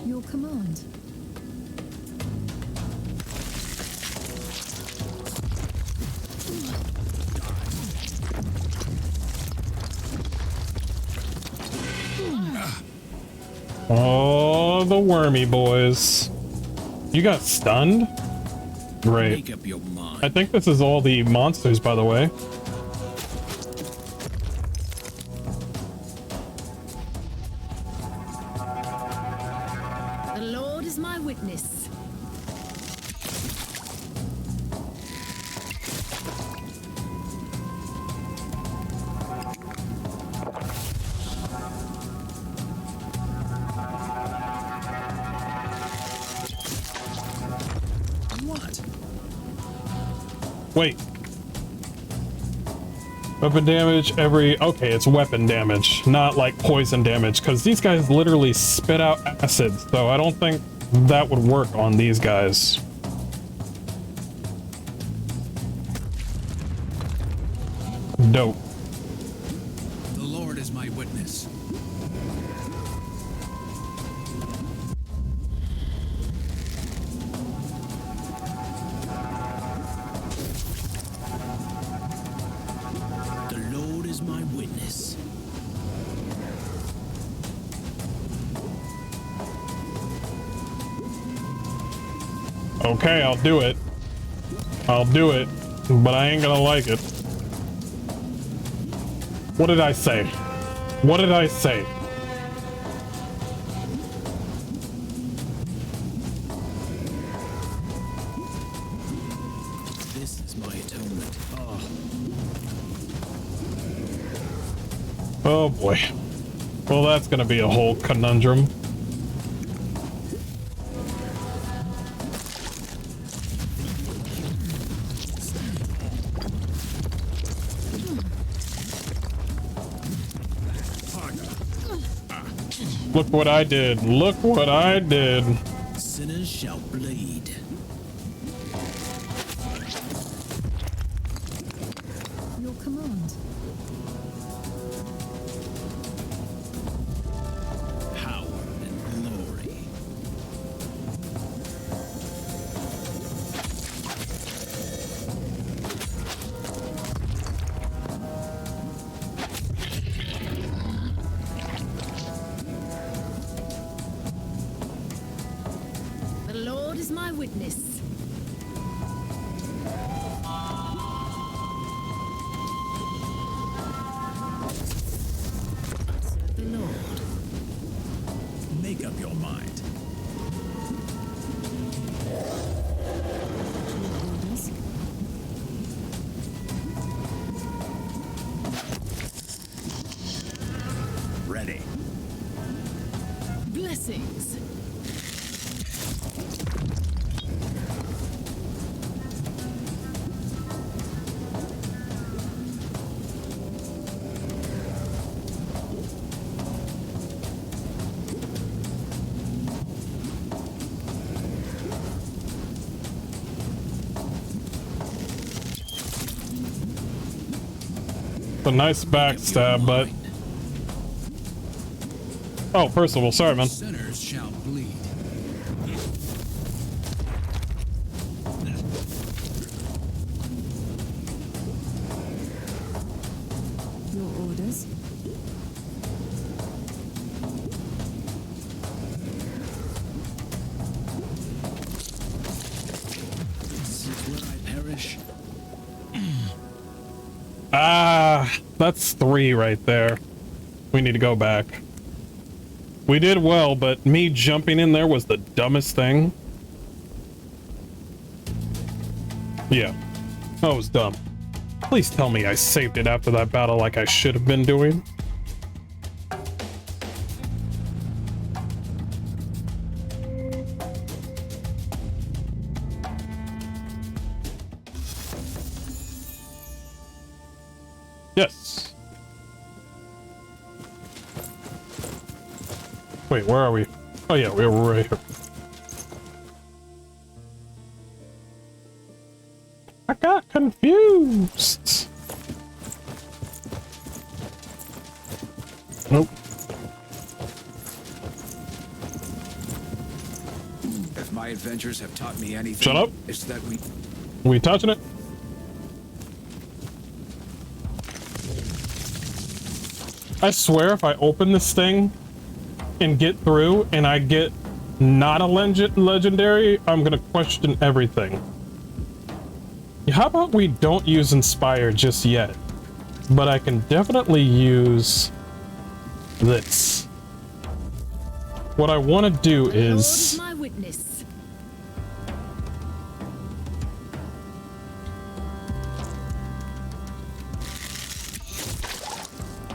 Your command. Oh, the wormy boys. You got stunned? Great. Make up your mind. I think this is all the monsters, by the way. The Lord is my witness. What? Wait. Weapon damage every... Okay, it's weapon damage, not like poison damage, because these guys literally spit out acid, so I don't think that would work on these guys. Dope. The Lord is my witness. The Lord is my witness. Okay, I'll do it. I'll do it, but I ain't gonna like it. What did I say? What did I say? This is my atonement. Oh, Oh boy. Well, that's gonna be a whole conundrum. Look what I did. Look what I did. sinners shall bleed. Your command. Power and glory. The Lord is my witness. Serve the Lord. Make up your mind. a nice backstab, but... Oh, Percival, sorry, man. Sinners shall bleed. Your orders? This is where I perish. Ah, that's 3 right there. We need to go back. We did well, but me jumping in there was the dumbest thing. Yeah, that was dumb. Please tell me I saved it after that battle like I should have been doing. Yes. Wait, where are we? Oh yeah, we're right here. I got confused. Nope. If my adventures have taught me anything, Shut up. it's that We touching it? I swear if I open this thing and get through and I get not a legendary, I'm gonna question everything. How about we don't use Inspire just yet? But I can definitely use this. What I want to do is... My witness.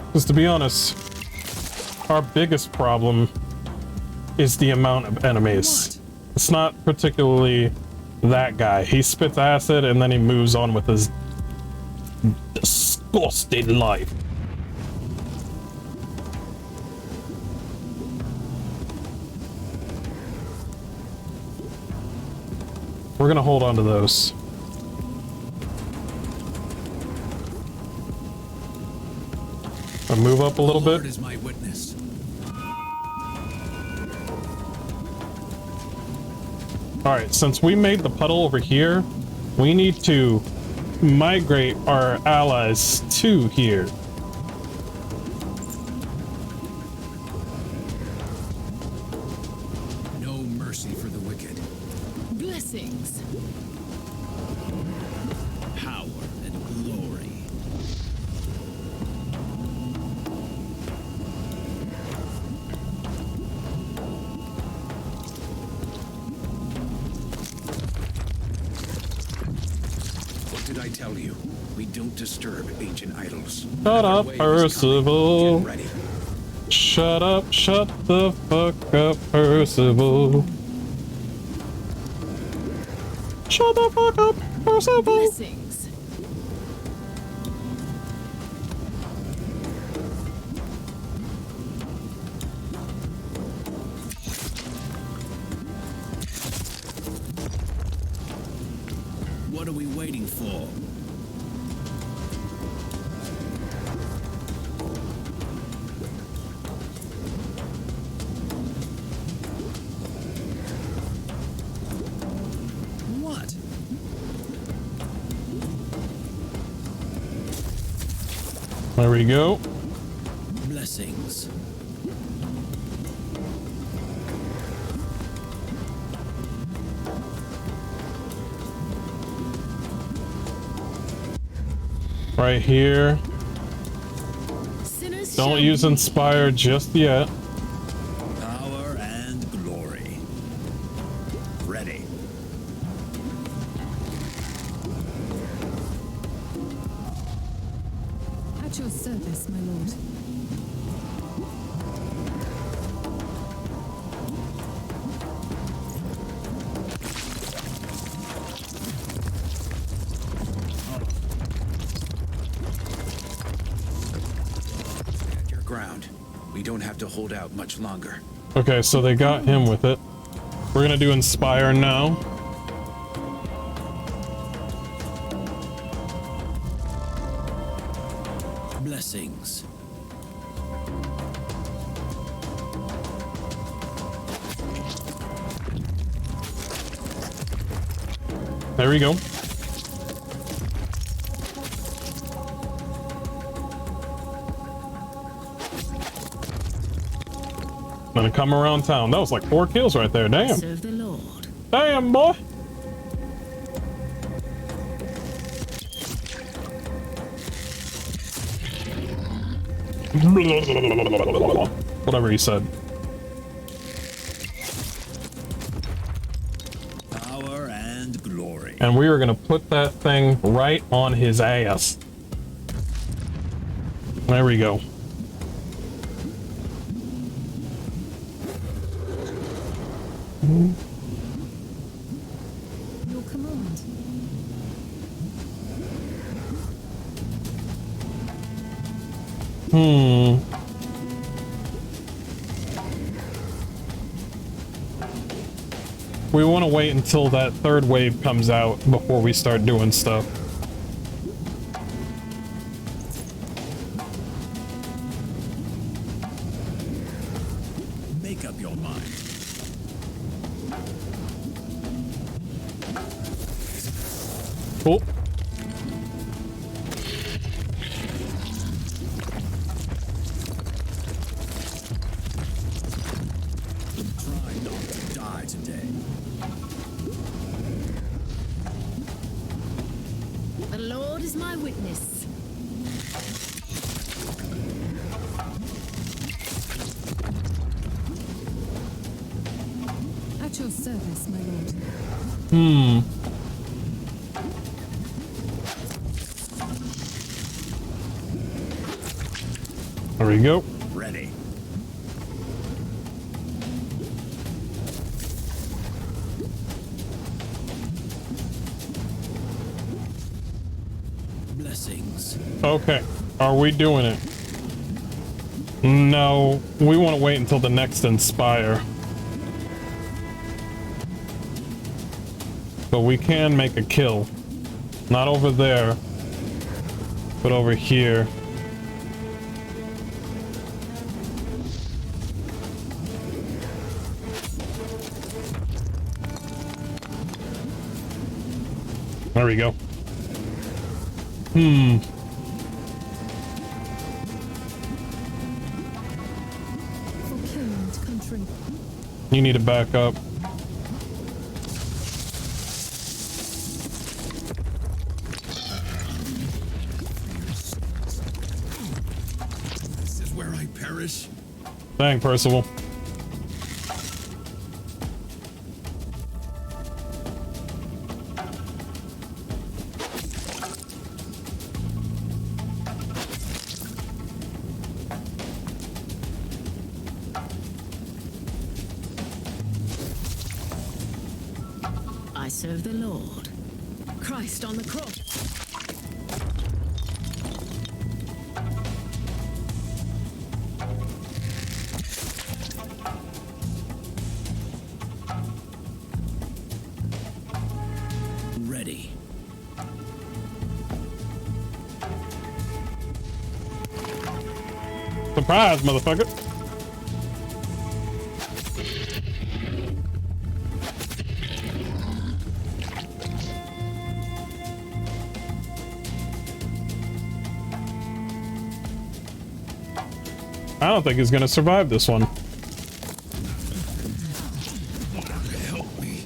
Because to be honest, our biggest problem is the amount of enemies. It's not particularly that guy. He spits acid and then he moves on with his disgusting life. We're gonna hold on to those. I'll move up a little bit. Lord is my witness. Alright, since we made the puddle over here, we need to migrate our allies to here. No mercy for the wicked. Blessings. Power and glory. What did I tell you? We don't disturb ancient idols. Shut Another up, wave is coming. Percival. Get ready. Shut up, shut the fuck up, Percival. Shut the fuck up, Percival. Blessings. What are we waiting for? What? There we go. Blessings. Right here. Sinners Don't shall use bleed. Inspire just yet. Power and glory. Ready. At your service, my lord. Stand your ground. We don't have to hold out much longer. Okay, so they got him with it. We're gonna do Inspire now. Blessings. There we go. Gonna come around town. That was like 4 kills right there. Damn. Serve the Lord. Damn, boy. Whatever he said. Power and glory. And we are gonna put that thing right on his ass. There we go. Your command. We want to wait until that 3rd wave comes out before we start doing stuff. Make up your mind. Cool. Try not to die today. The Lord is my witness. At your service, my lord. There we go. Ready. Blessings. Okay. Are we doing it? No. We want to wait until the next Inspire. But we can make a kill. Not over there, but over here. There we go. For king and country. You need to back up. This is where I perish. Dang, Percival. I serve the Lord. Christ on the cross. Ready. Surprise, motherfucker. I don't think he's gonna survive this one. Help me.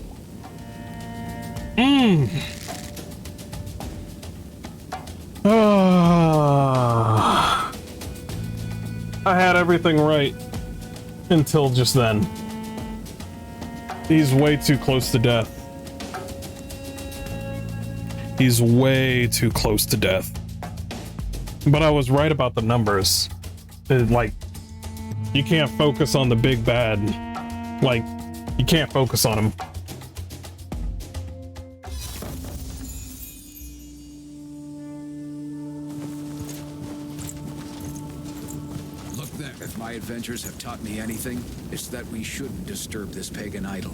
I had everything right until just then. He's way too close to death. He's way too close to death. But I was right about the numbers. Like, you can't focus on the big bad. Like, you can't focus on him. Look there. If my adventures have taught me anything, it's that we shouldn't disturb this pagan idol.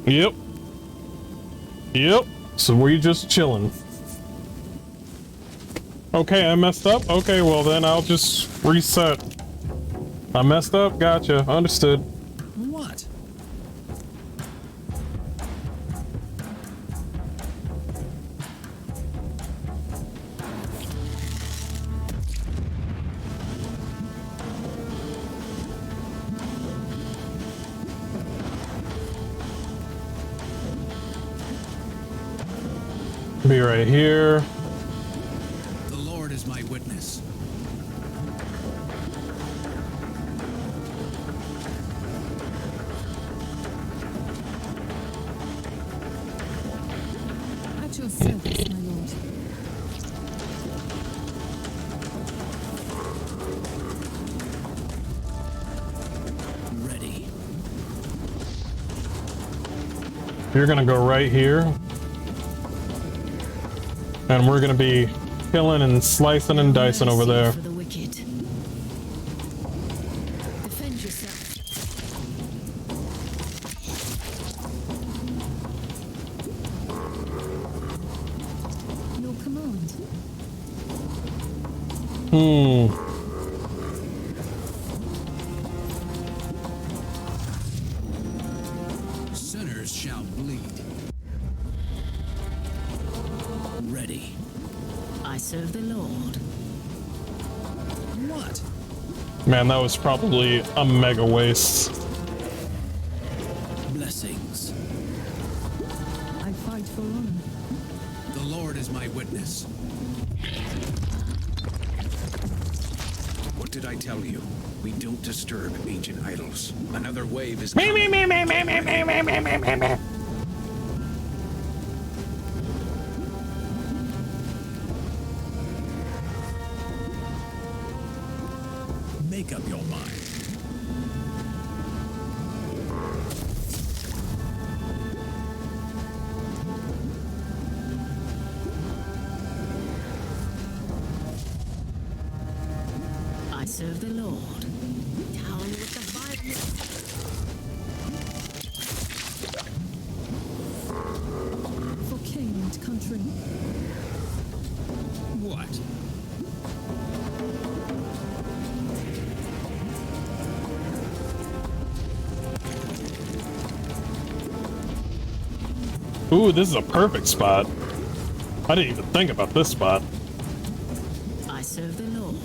Yep. Yep. So we just chilling. Okay, I messed up. Okay, well then I'll just reset. I messed up. Gotcha. Understood. What? Be right here. The Lord is my witness. At your service, my lord. Ready. You're gonna go right here. And we're gonna be killing and slicing and dicing over there. For the wicked. Defend yourself. Your command. Sinners shall bleed. Ready. I serve the Lord. What? Man, that was probably a mega waste. Blessings. I fight for honor. The Lord is my witness. What did I tell you? We don't disturb ancient idols. Another wave is coming. Make up your mind. I serve the Lord. Down with the violence. For king and country. What? Ooh, this is a perfect spot. I didn't even think about this spot. I serve the Lord.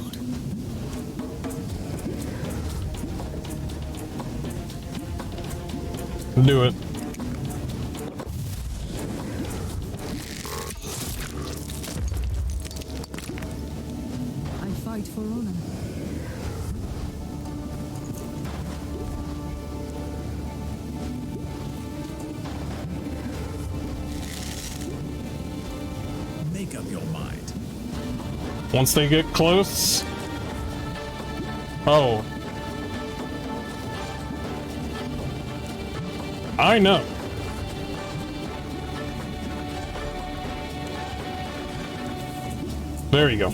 Do it. I fight for honor. Make up your mind. Once they get close. Oh. I know. There you go.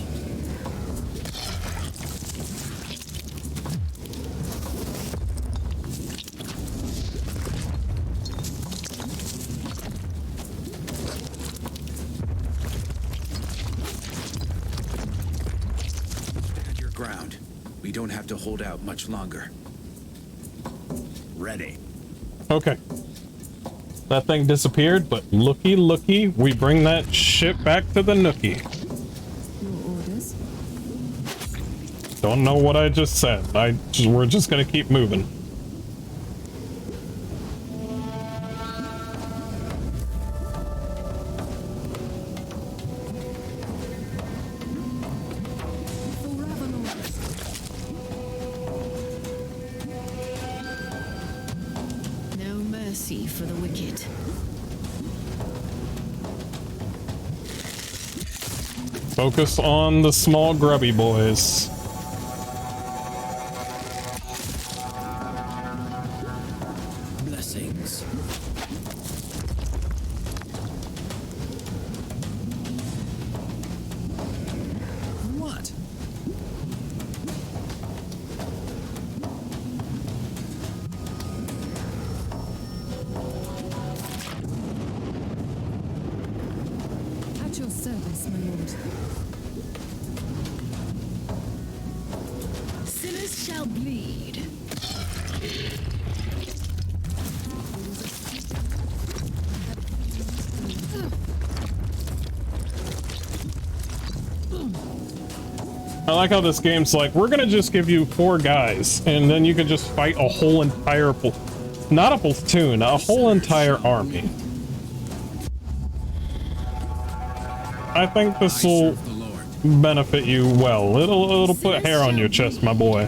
Stand your ground. We don't have to hold out much longer. Ready. Okay. That thing disappeared, but looky, we bring that shit back to the nookie. Your orders? Don't know what I just said. We're just gonna keep moving. For Ravenor. No mercy for the wicked. Focus on the small grubby boys. Blessings. What? my lord. Sinners shall bleed. I like how this game's like, we're gonna just give you 4 guys, and then you can just fight a whole entire, not a platoon, a whole entire army. I think this will benefit you well. It'll put hair on your chest, my boy.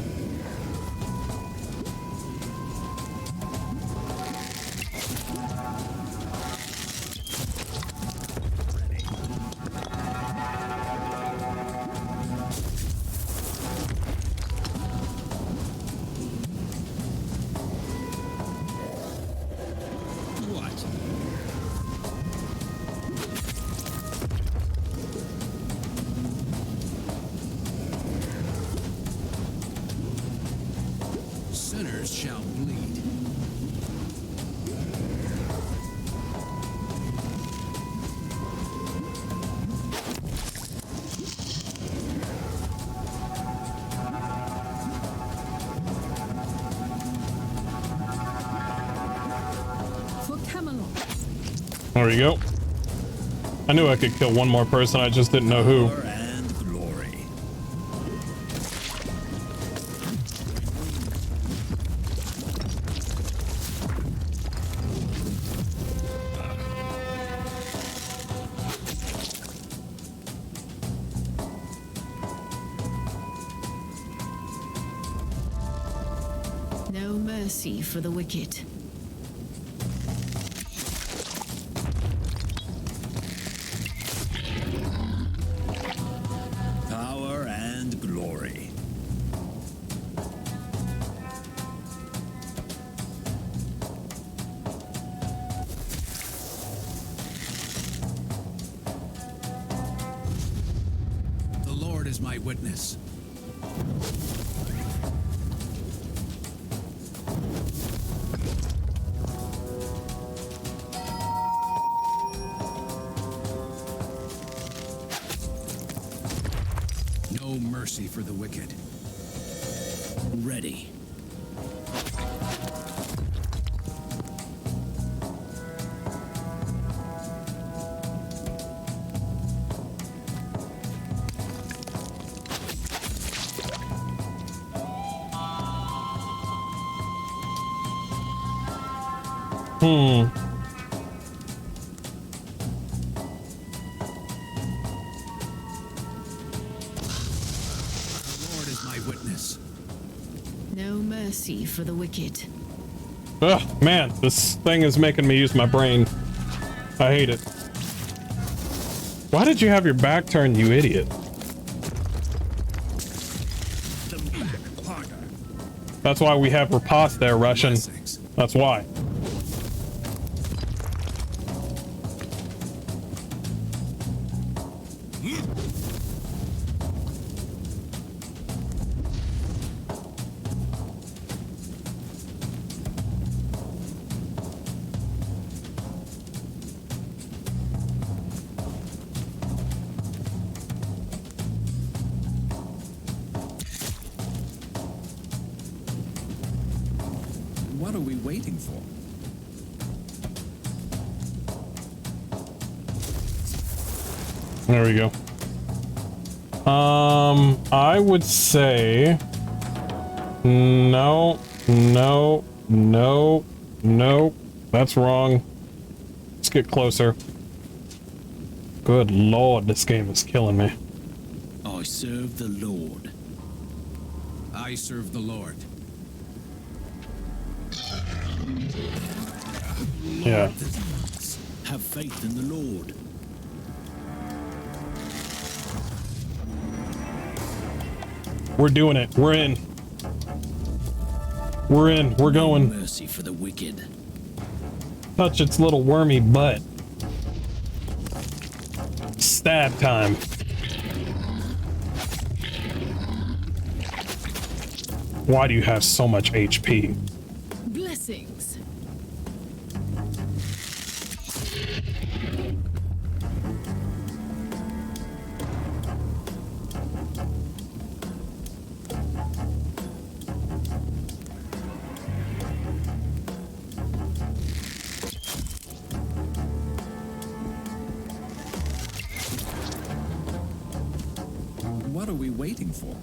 Sinners shall bleed. For Camelot. There we go. I knew I could kill one more person, I just didn't know who. And glory. No mercy for the wicked. Power and glory. The Lord is my witness. No mercy for the wicked. Ready. The Lord is my witness. No mercy for the wicked. Ugh, man, this thing is making me use my brain. I hate it. Why did you have your back turned, you idiot? The back harder. That's why we have riposte there, Russian. Blessings. That's why. What are we waiting for? There we go. I would say no, no, no, no. That's wrong. Let's get closer. Good lord, this game is killing me. I serve the Lord. I serve the Lord. Yeah. Have faith in the Lord. We're doing it. We're in. We're in. We're going. Mercy for the wicked. Touch its little wormy butt. Stab time. Why do you have so much HP? Blessings. waiting for?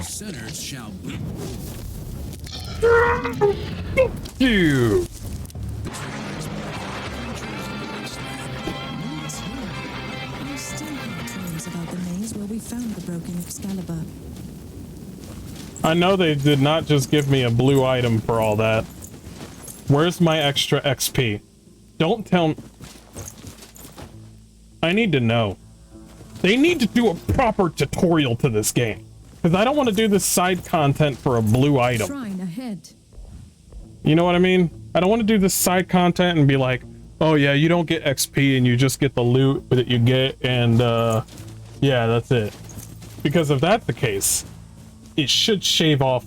Sinners shall be. You. I still have dreams about the maze where we found the broken Excalibur. I know they did not just give me a blue item for all that. Where's my extra XP? Don't tell me. I need to know. They need to do a proper tutorial to this game. Because I don't want to do this side content for a blue item. Shrine ahead. You know what I mean? I don't want to do this side content and be like, oh yeah, you don't get XP and you just get the loot that you get and yeah, that's it. Because if that's the case, it should shave off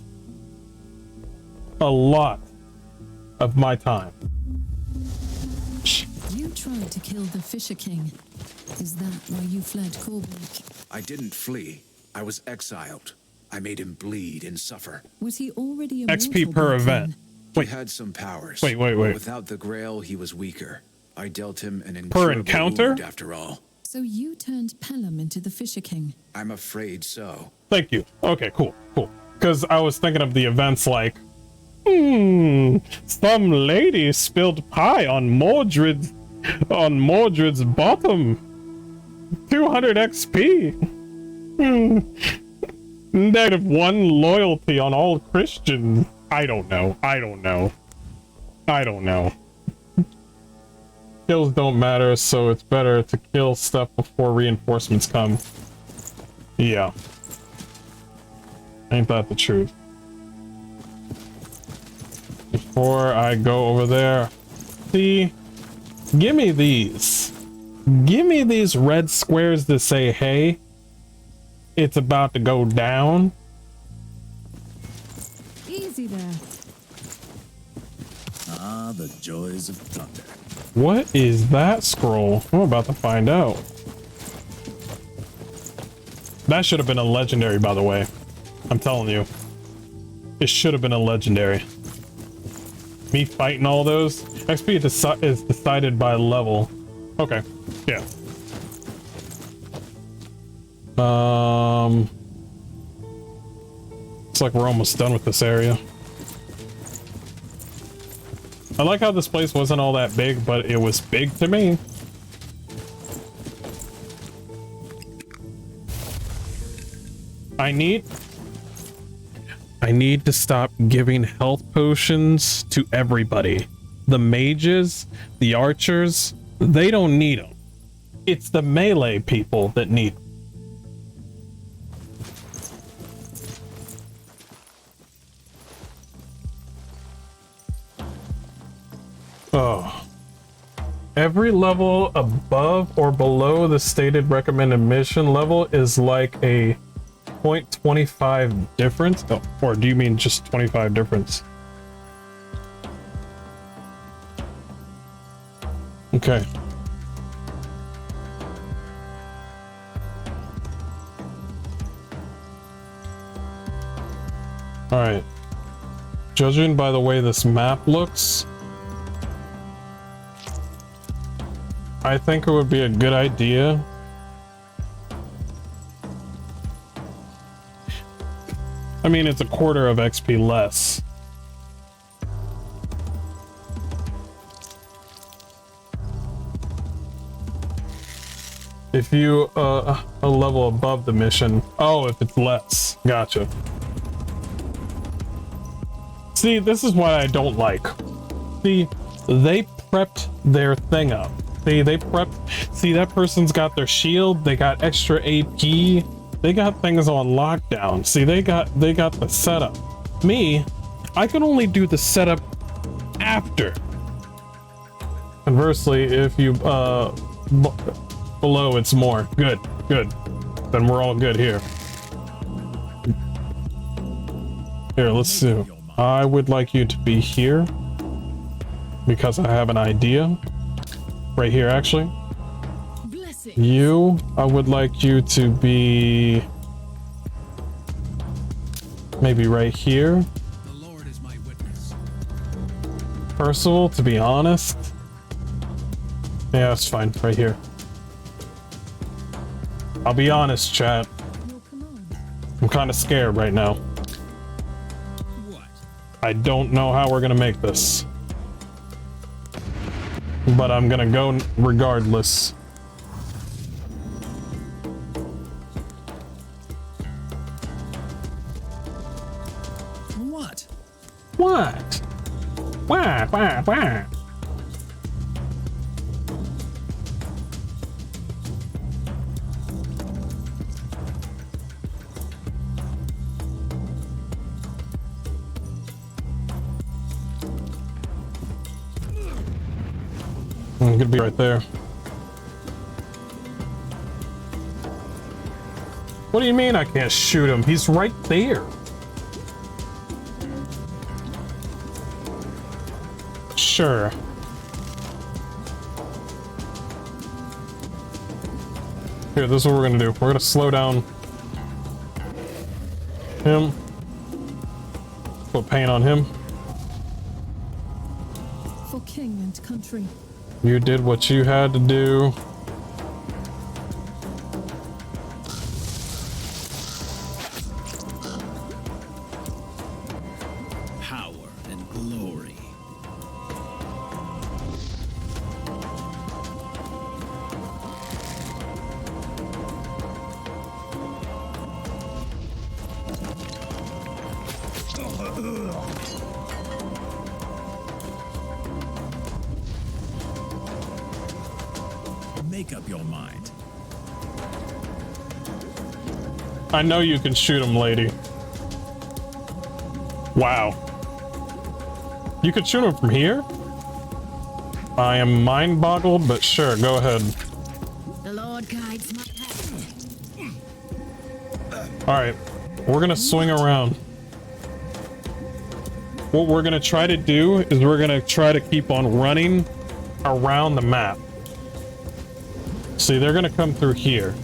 a lot of my time. You tried to kill the Fisher King. Is that why you fled Corbeck? I didn't flee. I was exiled. I made him bleed and suffer. Was he already XP per event. He had some powers. Wait. Without the Grail, he was weaker. I dealt him an Per incurable encounter? wound after all. So you turned Pelham into the Fisher King? I'm afraid so. Thank you. Okay, cool. Because I was thinking of the events like, some lady spilled pie on Mordred's bottom. 200 XP. -1 loyalty on all Christians. I don't know. Kills don't matter, so it's better to kill stuff before reinforcements come. Yeah. Ain't that the truth? Before I go over there. See? Give me these. Give me these red squares that say, hey, it's about to go down. Easy there. Ah, the joys of thunder. What is that scroll? I'm about to find out. That should have been a legendary, by the way. I'm telling you. It should have been a legendary. Me fighting all those? XP is decided by level. Okay. Yeah. Looks like we're almost done with this area. I like how this place wasn't all that big, but it was big to me. I need to stop giving health potions to everybody. The mages, the archers, they don't need them. It's the melee people that need them. Oh. Every level above or below the stated recommended mission level is like a 0.25 difference? Oh, or do you mean just 25 difference? Okay. Alright. Judging by the way this map looks, I think it would be a good idea I mean, it's a quarter of XP less. If you, a level above the mission. Oh, if it's less. Gotcha. See, this is what I don't like. See, they prepped their thing up. See, they prepped. See, that person's got their shield. They got extra AP. They got things on lockdown. See, they got the setup. Me, I can only do the setup after. Conversely, if you below, it's more. Good. Then we're all good here. Here, let's see. I would like you to be here because I have an idea. Right here, actually. You, I would like you to be maybe right here. The Lord is my witness. Percival, to be honest. Yeah, that's fine. Right here. I'll be honest, chat. Your command. I'm kind of scared right now. What? I don't know how we're gonna make this. But I'm gonna go regardless. What? What? What? I'm gonna be right there. What do you mean I can't shoot him? He's right there. Sure. Here, this is what we're gonna do. We're gonna slow down him. Put paint on him. For king and country. You did what you had to do. Power and glory. Make up your mind. I know you can shoot him, lady. Wow. You could shoot him from here? I am mind boggled, but sure, go ahead. The Lord guides my path. Alright, we're gonna swing around. What we're gonna try to do is we're gonna try to keep on running around the map. See, they're gonna come through here,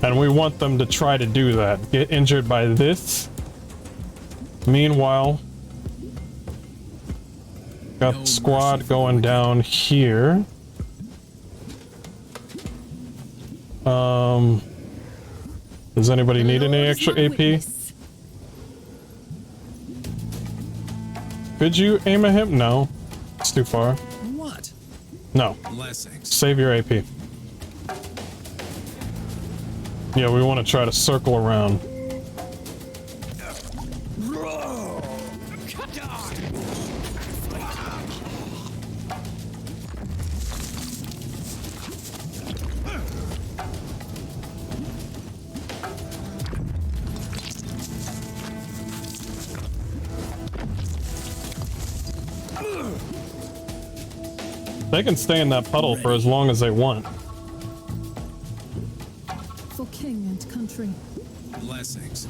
and we want them to try to do that. Get injured by this. Meanwhile, got the squad going down here. Does anybody need any extra AP? Could you aim at him? No, it's too far. What? No, Blessings. save your AP. Yeah, we want to try to circle around. They can stay in that puddle for as long as they want. For king and country. Blessings.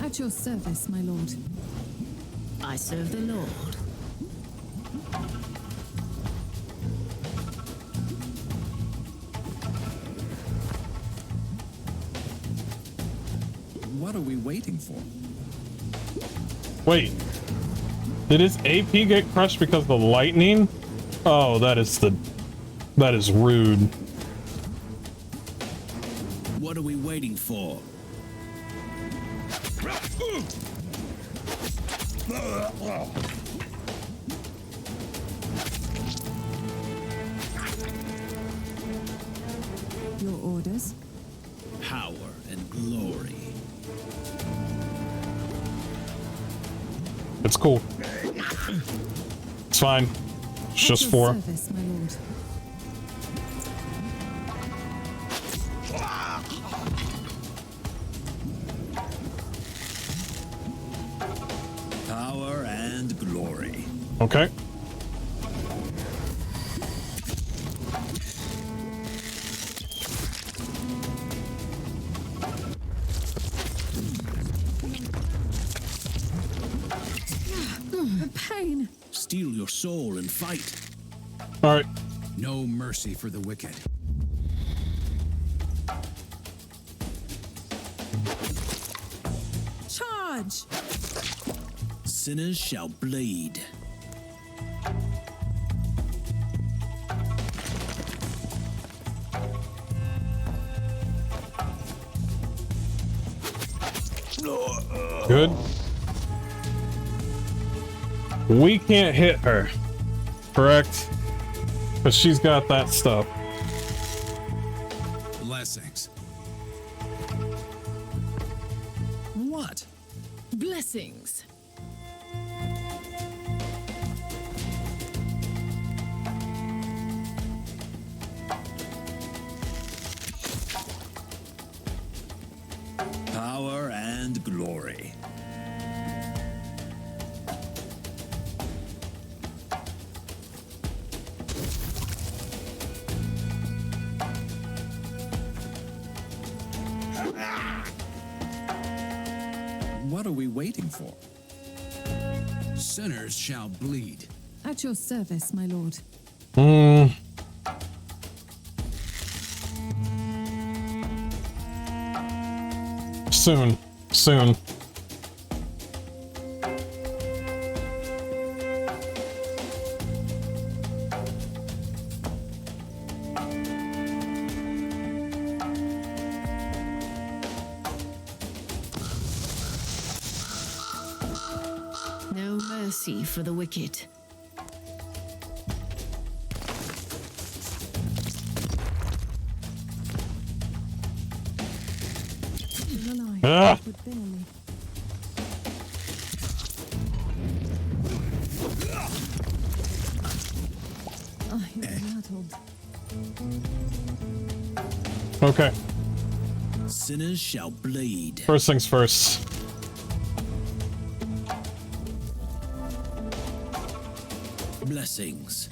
At your service, my lord. I serve the Lord. What are we waiting for? Wait, did his AP get crushed because of the lightning? Oh, that is rude. What are we waiting for? Your orders? Power and glory. It's cool. It's fine. It's just At your 4. service, my lord. Power and glory. Okay. The pain. Steal your soul and fight. All right. No mercy for the wicked. Charge! budge. Sinners shall bleed. Good. We can't hit her, correct? But she's got that stuff. Blessings. What? Blessings. Power and glory. What are we waiting for? Sinners shall bleed. At your service, my lord. Soon. Soon. No mercy for the wicked. Still alive, Ah! but barely. You're rattled. Okay. Sinners shall bleed. First things first. Blessings.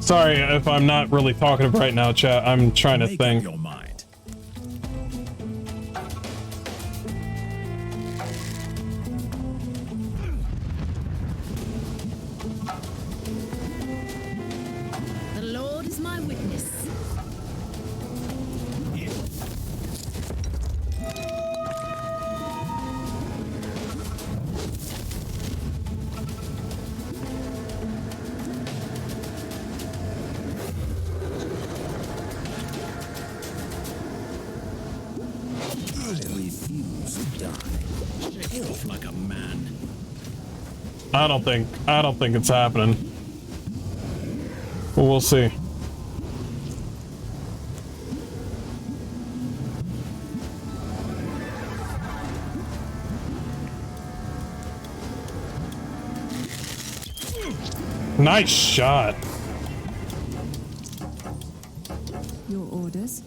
Sorry if I'm not really talkative right now, chat. I'm trying to Make think. up your mind. The Lord is my witness. Like a man. I don't think it's happening. But we'll see. Nice shot. Your orders?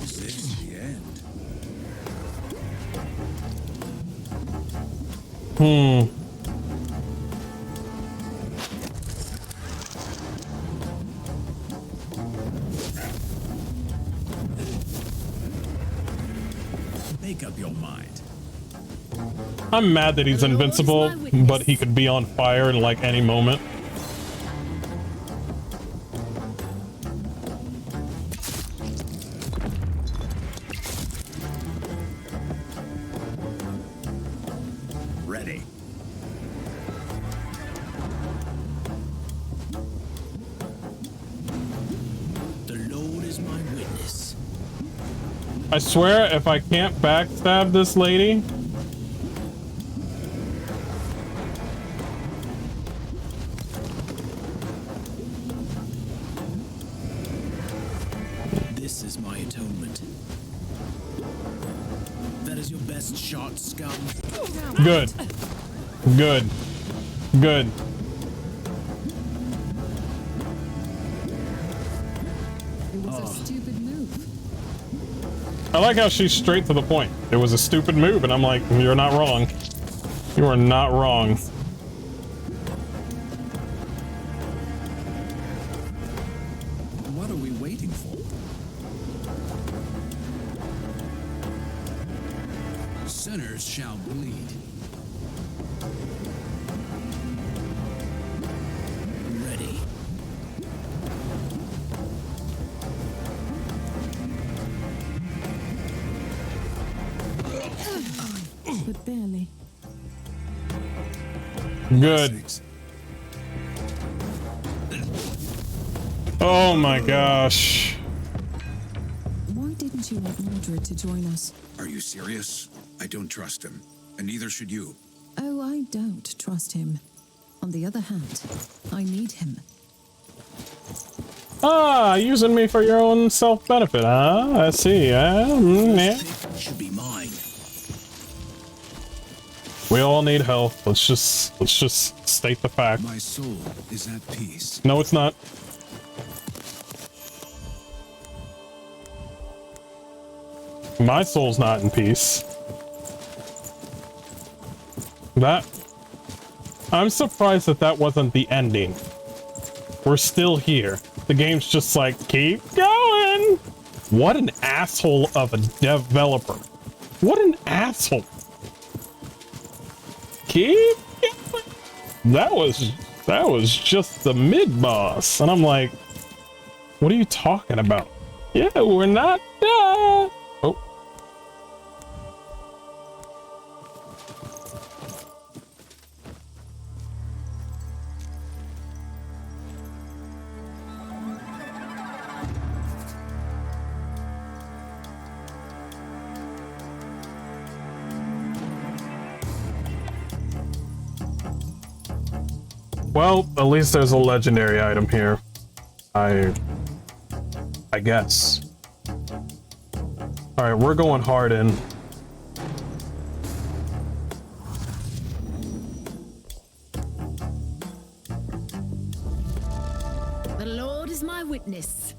Is this the end? Make up your mind. I'm mad that he's The Lord is invincible, my witness. but he could be on fire in like any moment. Ready. The Lord is my witness. I swear, if I can't backstab this lady, This is my atonement. That is your best shot, scum. Good. Good. Good. It was a stupid move. I like how she's straight to the point. It was a stupid move, and I'm like, you're not wrong. You are not wrong. What are we waiting for? Sinners shall bleed. Ready. But barely. Good. Oh my gosh. Why didn't you want Mordred to join us? Are you serious? I don't trust him, and neither should you. Oh, I don't trust him. On the other hand, I need him. Ah, using me for your own self-benefit, huh? I see, yeah. Should be mine. We all need help. Let's just state the fact. My soul is at peace. No, it's not. My soul's not in peace. I'm surprised that wasn't the ending. We're still here. The game's just like, keep going! What an asshole of a developer. What an asshole. Keep going. That was just the mid-boss. And I'm like, what are you talking about? Yeah, we're not done. Oh. Well, at least there's a legendary item here. I guess. All right, we're going hard in. The Lord is my witness.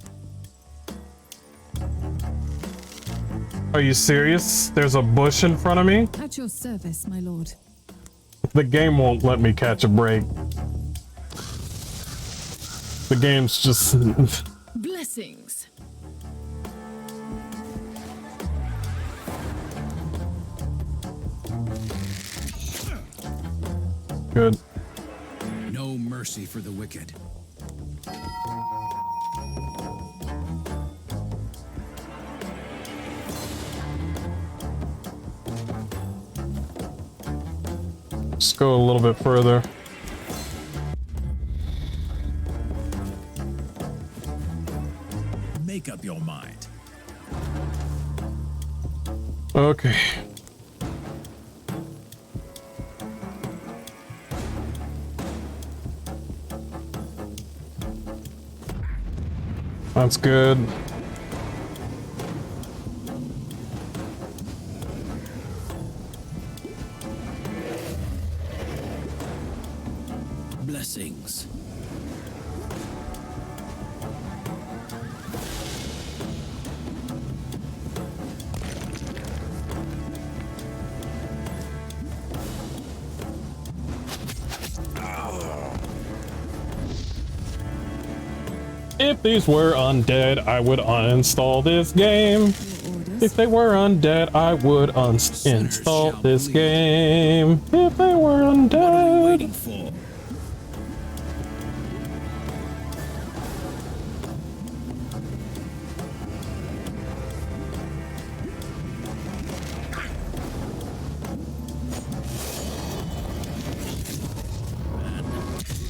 Are you serious? There's a bush in front of me? At your service, my lord. The game won't let me catch a break. The game's just... Blessings. Good. No mercy for the wicked. Let's go a little bit further. Make up your mind. Okay. That's good. Blessings. If these were undead, I would uninstall this game. If they were undead, I would uninstall this game. If they were undead. Waiting for.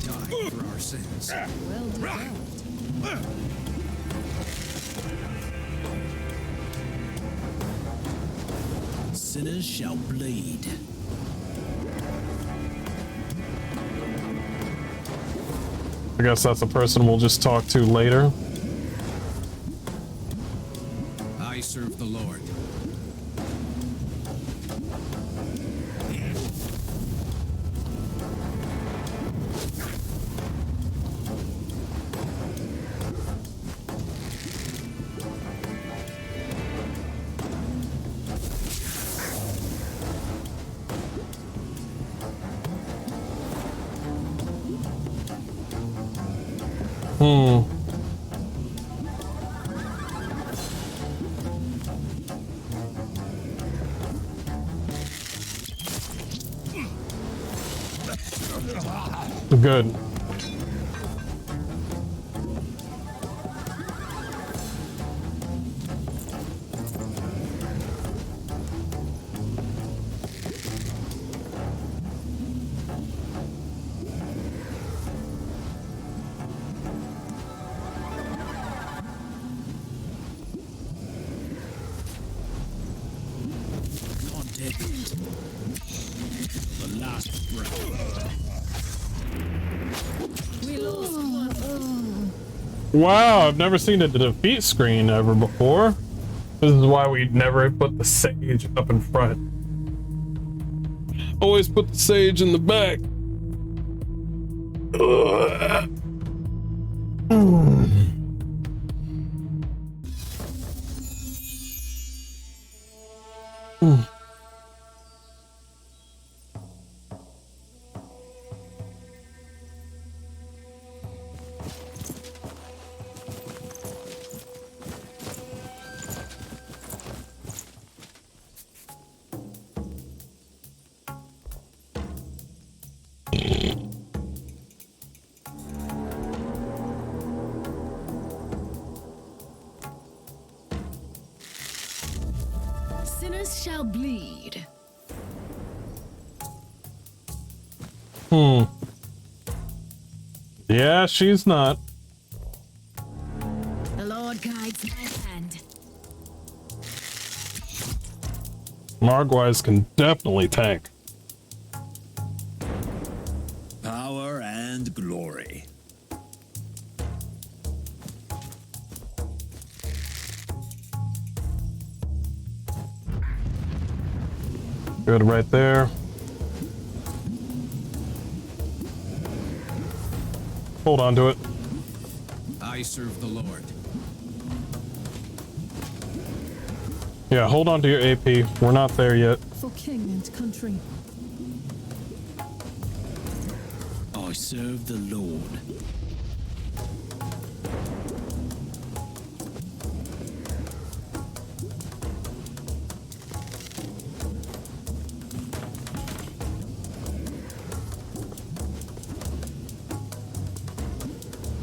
Die for our sins. Well deserved. Sinners shall bleed. I guess that's a person we'll just talk to later. I serve the Lord. Good. The last breath. We lost one. Wow, I've never seen a defeat screen ever before. This is why we never put the sage up in front. Always put the sage in the back. Ugh. Sinners shall bleed. Yeah, she's not. The Lord guides my hand. Margwise can definitely tank. Power and glory. Good right there. Hold on to it. I serve the Lord. Yeah, hold on to your AP. We're not there yet. For king and country. I serve the Lord.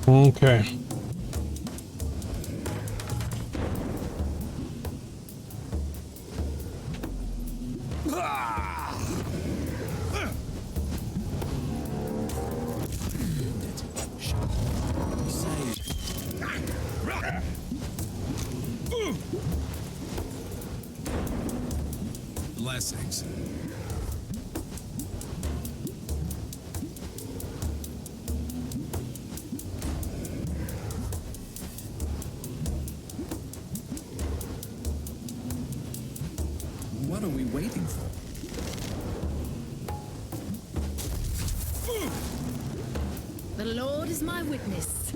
Okay. Blessings. What are we waiting for? The Lord is my witness.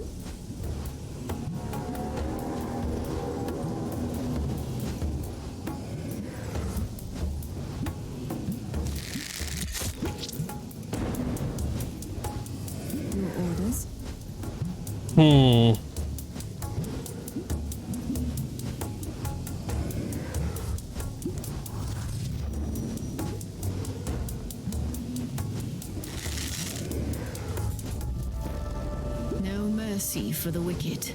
Your orders? No mercy for the wicked.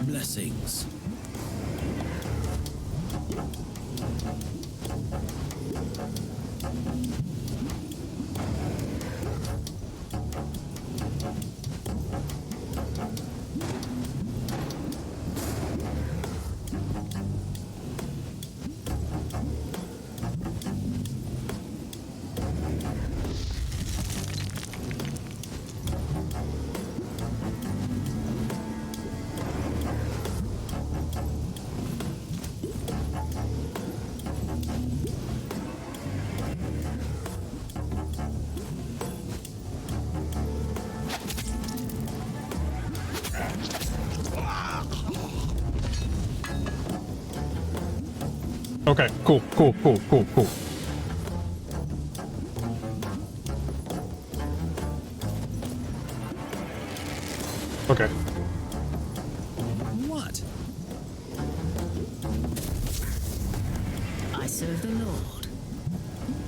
Blessings. Okay, cool. Okay. What? I serve the Lord.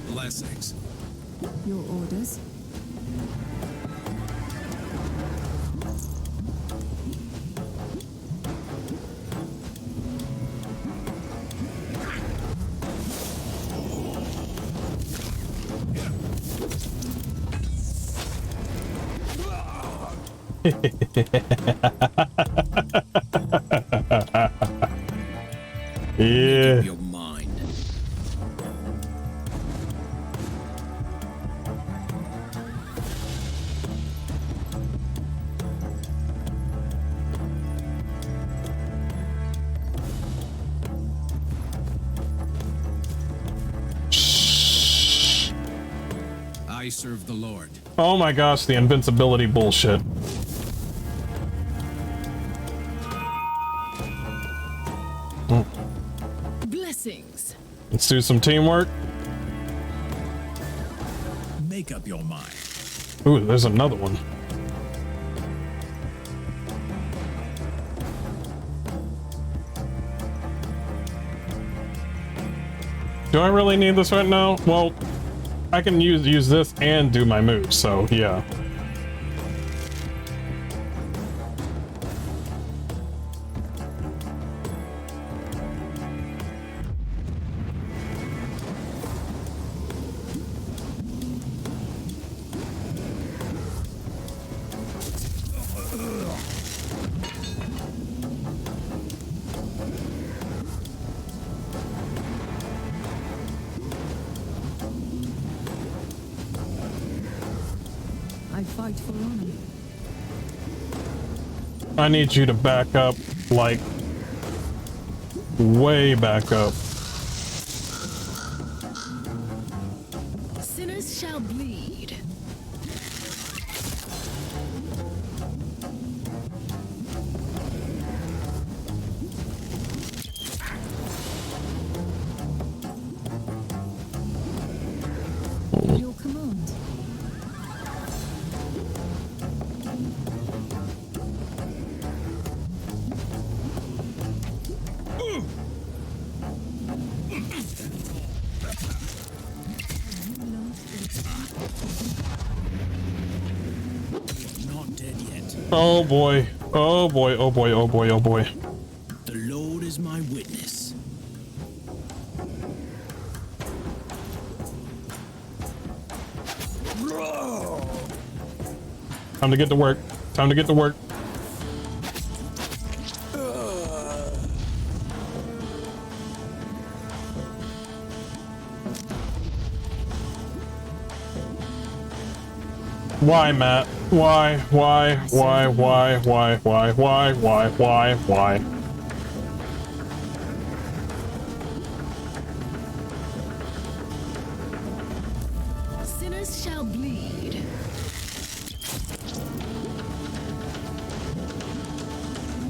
Blessings. Your orders? Yeah. Your mind. I serve the Lord. Oh my gosh, the invincibility bullshit. Blessings. Let's do some teamwork. Make up your mind. Ooh, there's another one. Do I really need this right now? Well, I can use this and do my moves, so yeah. I fight for honor. I need you to back up, like, way back up. Sinners shall bleed. Your command. Not dead yet. Oh boy. Oh boy, oh boy, oh boy, oh boy. The Lord is my witness. Time to get to work. Time to get to work. Why, Matt? Why? Sinners shall bleed.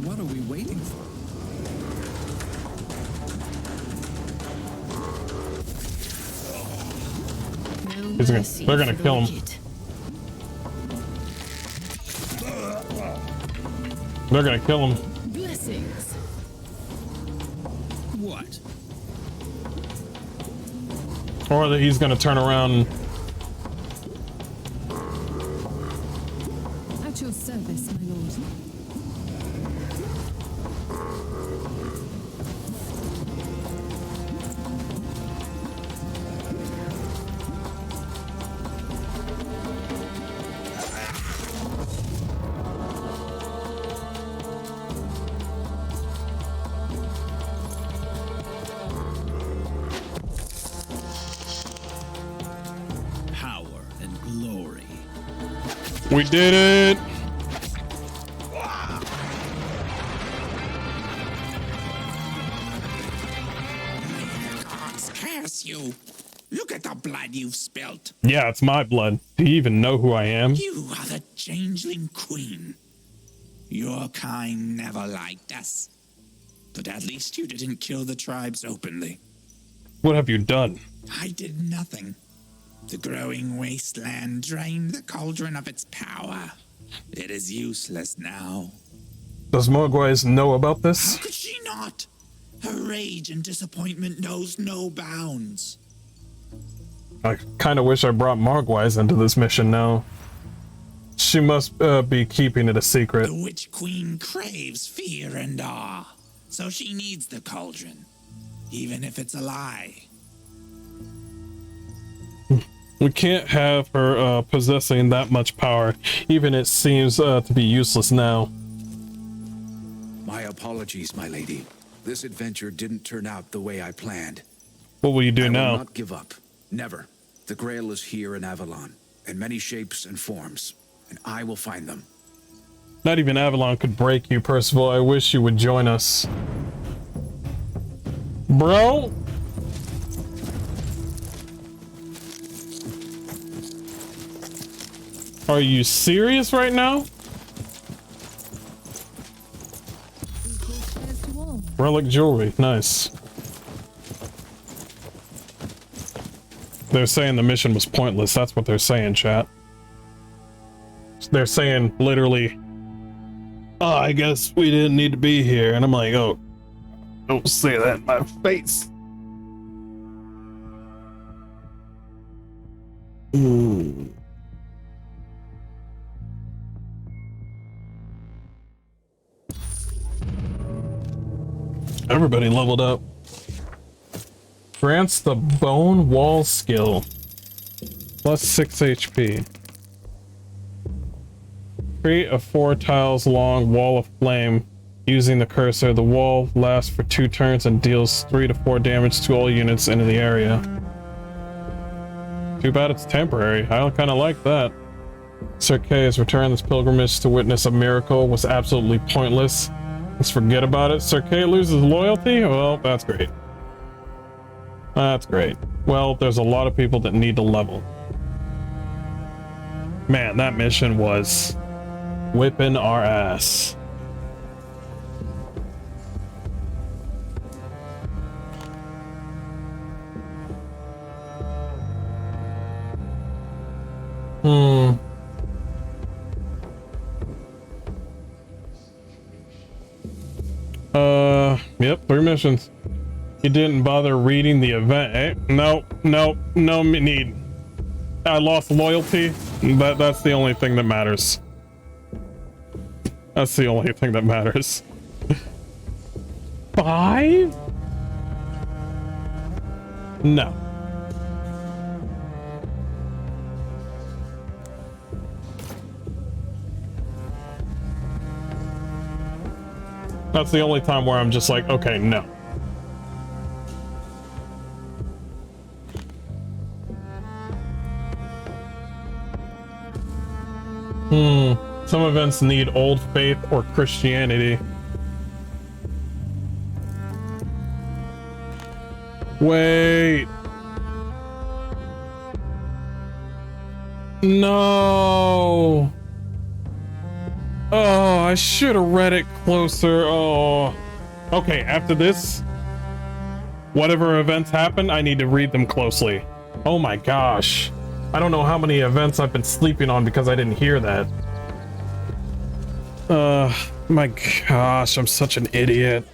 What are we waiting for? No They're mercy gonna for the kill him. wicked. They're gonna kill him. Blessings. What? Or that he's gonna turn around. At your service, my lord. Power and glory. We did it! Gods curse you! Look at the blood you've spilt. Yeah, it's my blood. Do you even know who I am? You are the changeling queen. Your kind never liked us. But at least you didn't kill the tribes openly. What have you done? I did nothing. The growing wasteland drained the cauldron of its power. It is useless now. Does Mogwais know about How this? could she not? Her rage and disappointment knows no bounds. I kind of wish I brought Mogwais into this mission now. She must be keeping it a secret. The Witch Queen craves fear and awe, so she needs the cauldron, even if it's a lie. We can't have her possessing that much power, even it seems to be useless now. My apologies, my lady. This adventure didn't turn out the way I planned. What will you do I now? will not give up. Never. The Grail is here in Avalon, in many shapes and forms, and I will find them. Not even Avalon could break you, Percival. I wish you would join us. Bro? Are you serious right now? Relic jewelry, nice. They're saying the mission was pointless. That's what they're saying, chat. They're saying literally, oh, I guess we didn't need to be here. And I'm like, oh, don't say that in my face. Ooh. Everybody leveled up. Grants the bone wall skill. Plus 6 HP. Create a 4 tiles long wall of flame using the cursor. The wall lasts for 2 turns and deals 3 to 4 damage to all units in the area. Too bad it's temporary. I kind of like that. Sir Kay's return this pilgrimage to witness a miracle was absolutely pointless. Let's forget about it. Sir Kay loses loyalty? Well, that's great. That's great. Well, there's a lot of people that need to level. Man, that mission was whipping our ass. Yep, 3 missions. You didn't bother reading the event, eh? No need. I lost loyalty. That's the only thing that matters. That's the only thing that matters. 5? No. That's the only time where I'm just like, okay, no. Some events need Old Faith or Christianity. Wait. No. Oh, I should have read it closer. Oh. Okay, after this, whatever events happen, I need to read them closely. Oh my gosh. I don't know how many events I've been sleeping on because I didn't hear that. My gosh, I'm such an idiot.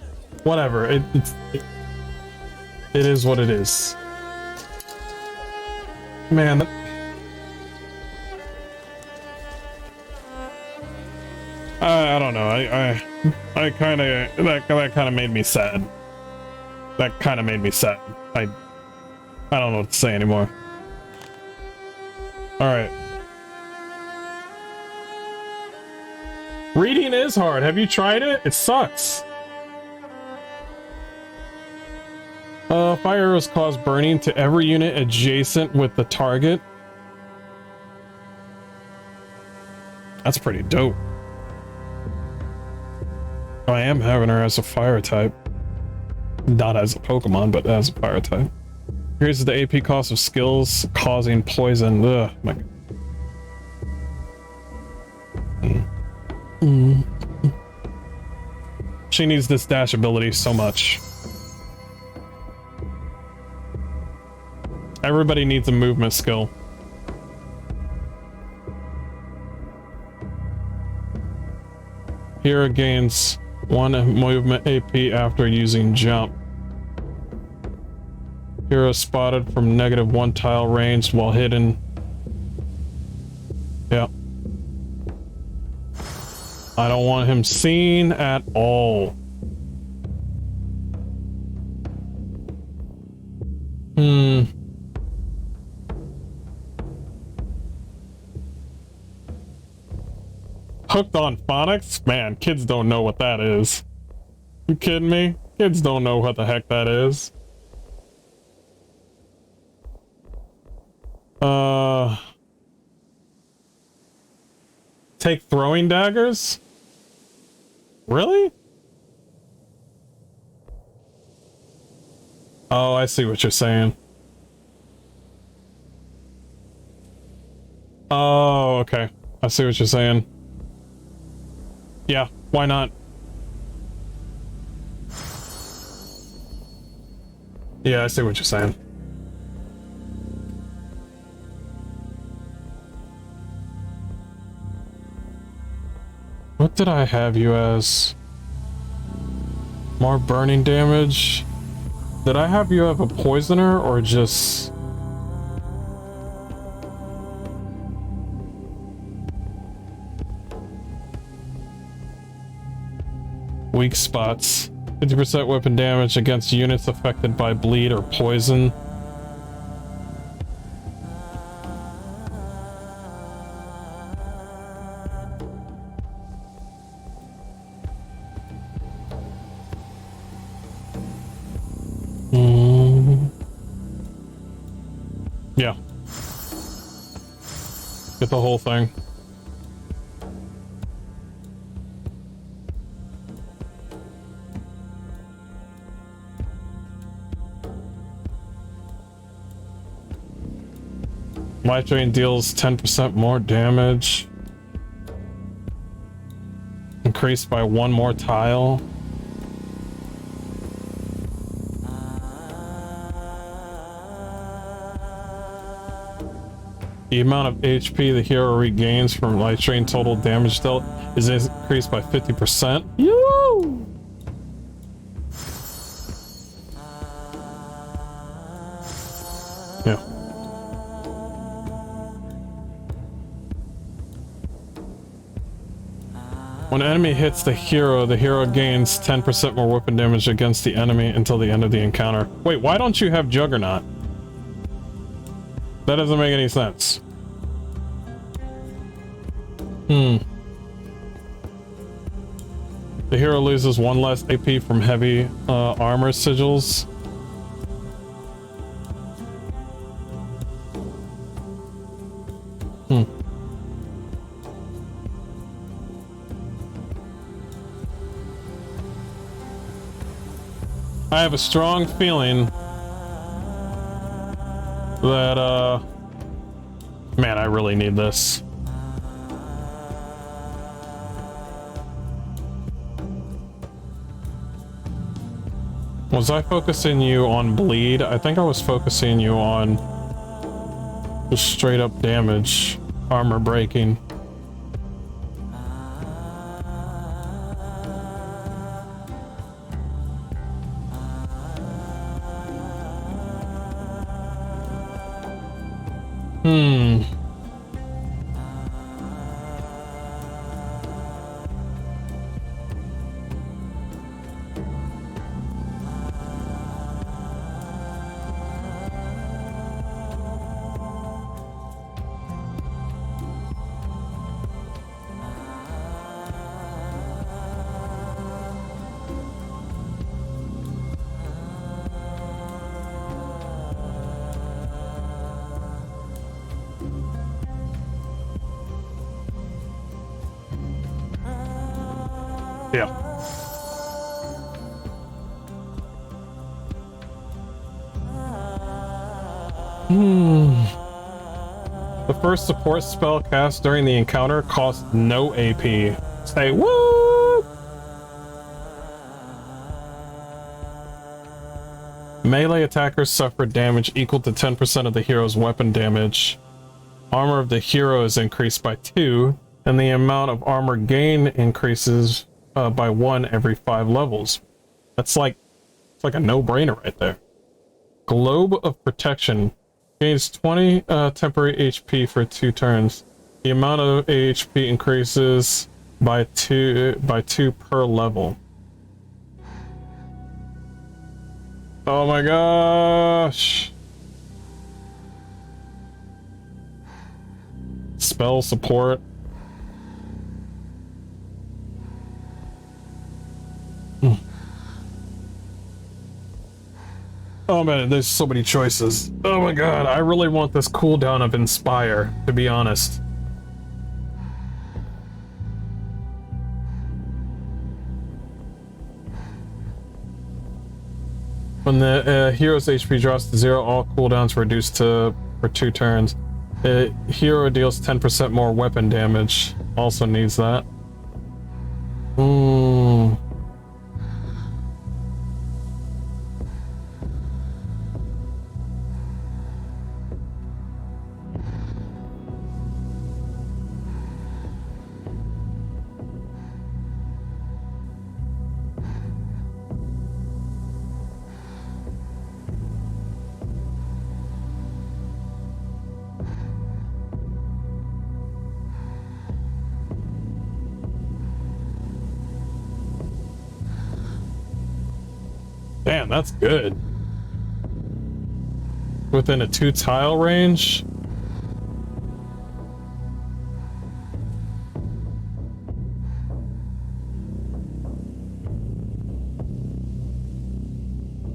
Whatever, it is what it is. Man. I don't know. I kind of that kind of made me sad. That kind of made me sad. I don't know what to say anymore. All right. Reading is hard. Have you tried it? It sucks. Fire arrows cause burning to every unit adjacent with the target. That's pretty dope. I am having her as a fire type. Not as a Pokemon, but as a fire type. Here's the AP cost of skills causing poison. Ugh, my... She needs this dash ability so much. Everybody needs a movement skill. Hero gains 1 movement AP after using jump. Hero spotted from -1 tile range while hidden. Yeah. I don't want him seen at all. Hooked on phonics? Man, kids don't know what that is. You kidding me? Kids don't know what the heck that is. Take throwing daggers? Really? Oh, I see what you're saying. Oh, okay. I see what you're saying. Yeah, why not? Yeah, I see what you're saying. What did I have you as? More burning damage? Did I have you have a poisoner or just... Weak spots. 50% weapon damage against units affected by bleed or poison. Yeah. Get the whole thing. Life Drain deals 10% more damage. Increased by 1 more tile. The amount of HP the hero regains from Life Drain total damage dealt is increased by 50%. Yoo! Yeah. When an enemy hits the hero gains 10% more weapon damage against the enemy until the end of the encounter. Wait, why don't you have Juggernaut? That doesn't make any sense. The hero loses 1 less AP from heavy armor sigils. I have a strong feeling that, man, I really need this. Was I focusing you on bleed? I think I was focusing you on just straight up damage, armor breaking. Yeah. The first support spell cast during the encounter costs no AP. Say woo! Melee attackers suffer damage equal to 10% of the hero's weapon damage. Armor of the hero is increased by 2, and the amount of armor gain increases by 1 every 5 levels. It's like a no-brainer right there. Globe of Protection gains 20 temporary HP for 2 turns. The amount of HP increases by 2 per level. Oh my gosh! Spell support. Oh man, there's so many choices. Oh my god, I really want this cooldown of Inspire, to be honest. When the hero's HP drops to 0, all cooldowns reduced for 2 turns. The hero deals 10% more weapon damage. Also needs that. Damn, that's good. Within a 2 tile range?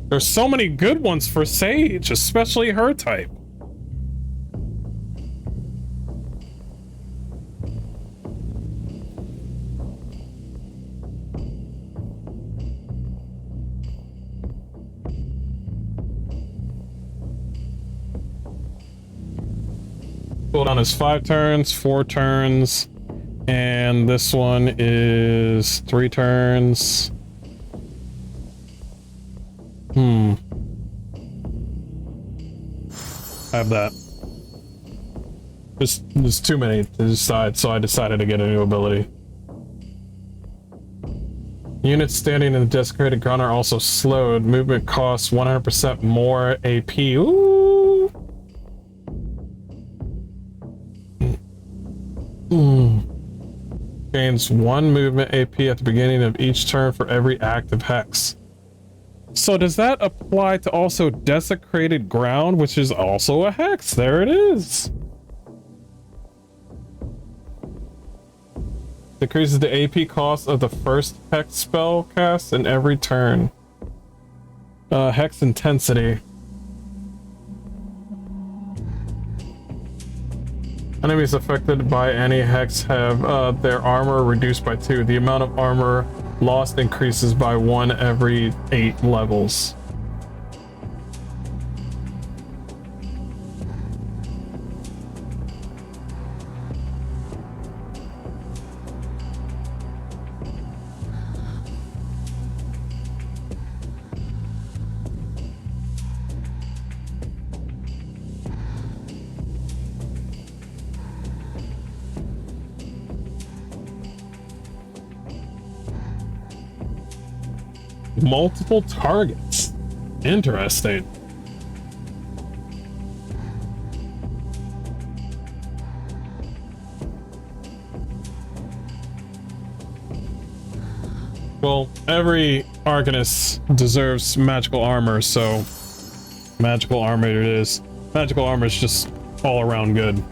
There's so many good ones for Sage, especially her type. Cooldown is 5 turns, 4 turns, and this one is 3 turns. I have that. There's too many to decide, so I decided to get a new ability. Units standing in the desecrated ground are also slowed. Movement costs 100% more AP. Ooh. Gains 1 movement AP at the beginning of each turn for every active hex. So does that apply to also desecrated ground, which is also a hex? There it is. Decreases the AP cost of the first hex spell cast in every turn. Hex intensity. Enemies affected by any hex have their armor reduced by 2. The amount of armor lost increases by 1 every 8 levels. Multiple targets. Interesting. Well, every Arcanist deserves magical armor, so magical armor it is. Magical armor is just all around good.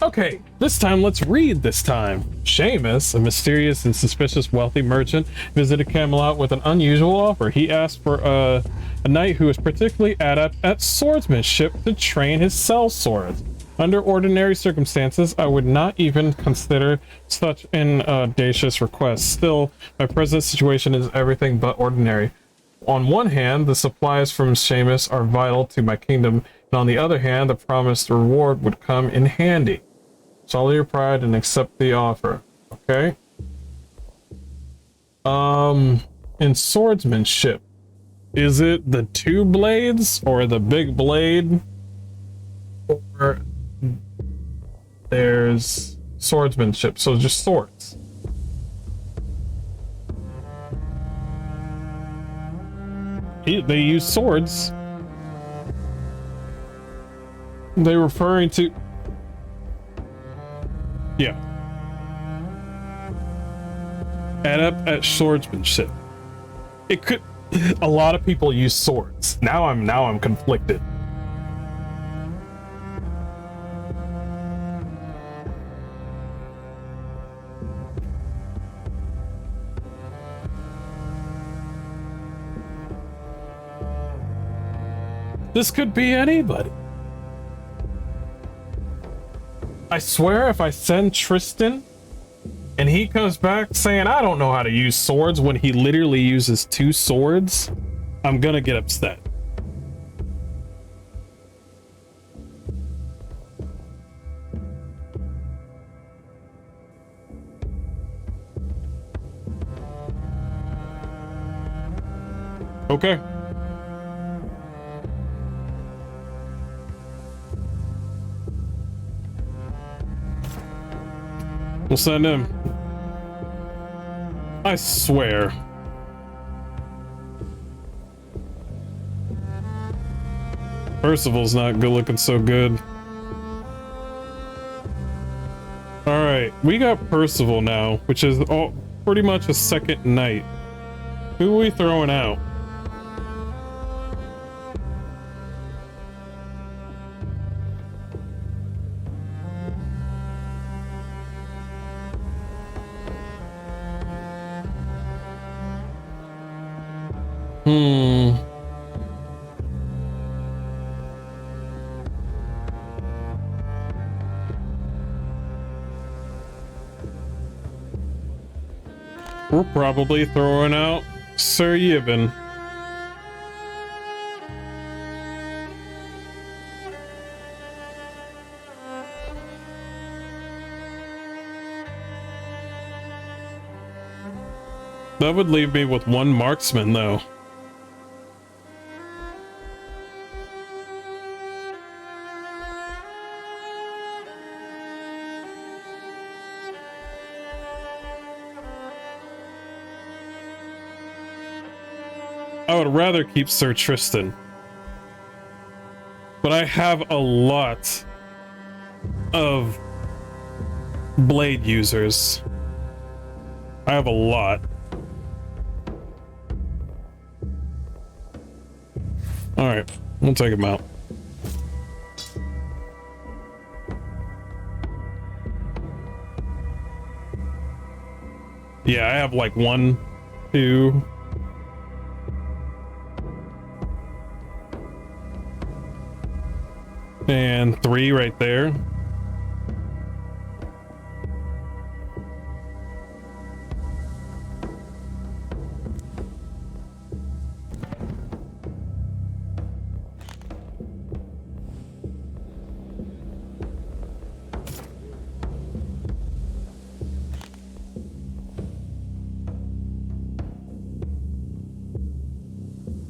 Okay, this time let's read this time. Seamus, a mysterious and suspicious wealthy merchant, visited Camelot with an unusual offer. He asked for a knight who was particularly adept at swordsmanship to train his sellswords. Under ordinary circumstances, I would not even consider such an audacious request. Still, my present situation is everything but ordinary. On one hand, the supplies from Seamus are vital to my kingdom, and on the other hand, the promised reward would come in handy. Swallow your pride and accept the offer. Okay. in swordsmanship. Is it the 2 blades or the big blade? Or there's swordsmanship, so just swords. They use swords. They're referring to... Yeah. Adept at swordsmanship. It could... A lot of people use swords. Now I'm conflicted. This could be anybody. I swear if I send Tristan and he comes back saying I don't know how to use swords when he literally uses 2 swords, I'm gonna get upset. Okay. We'll send him. I swear. Percival's not good looking so good. Alright, we got Percival now, which is all pretty much a second knight. Who are we throwing out? We're probably throwing out Sir Yevon. That would leave me with 1 marksman, though. I would rather keep Sir Tristan. But I have a lot of blade users. I have a lot. Alright, we'll take him out. Yeah, I have like 1, 2... and 3 right there.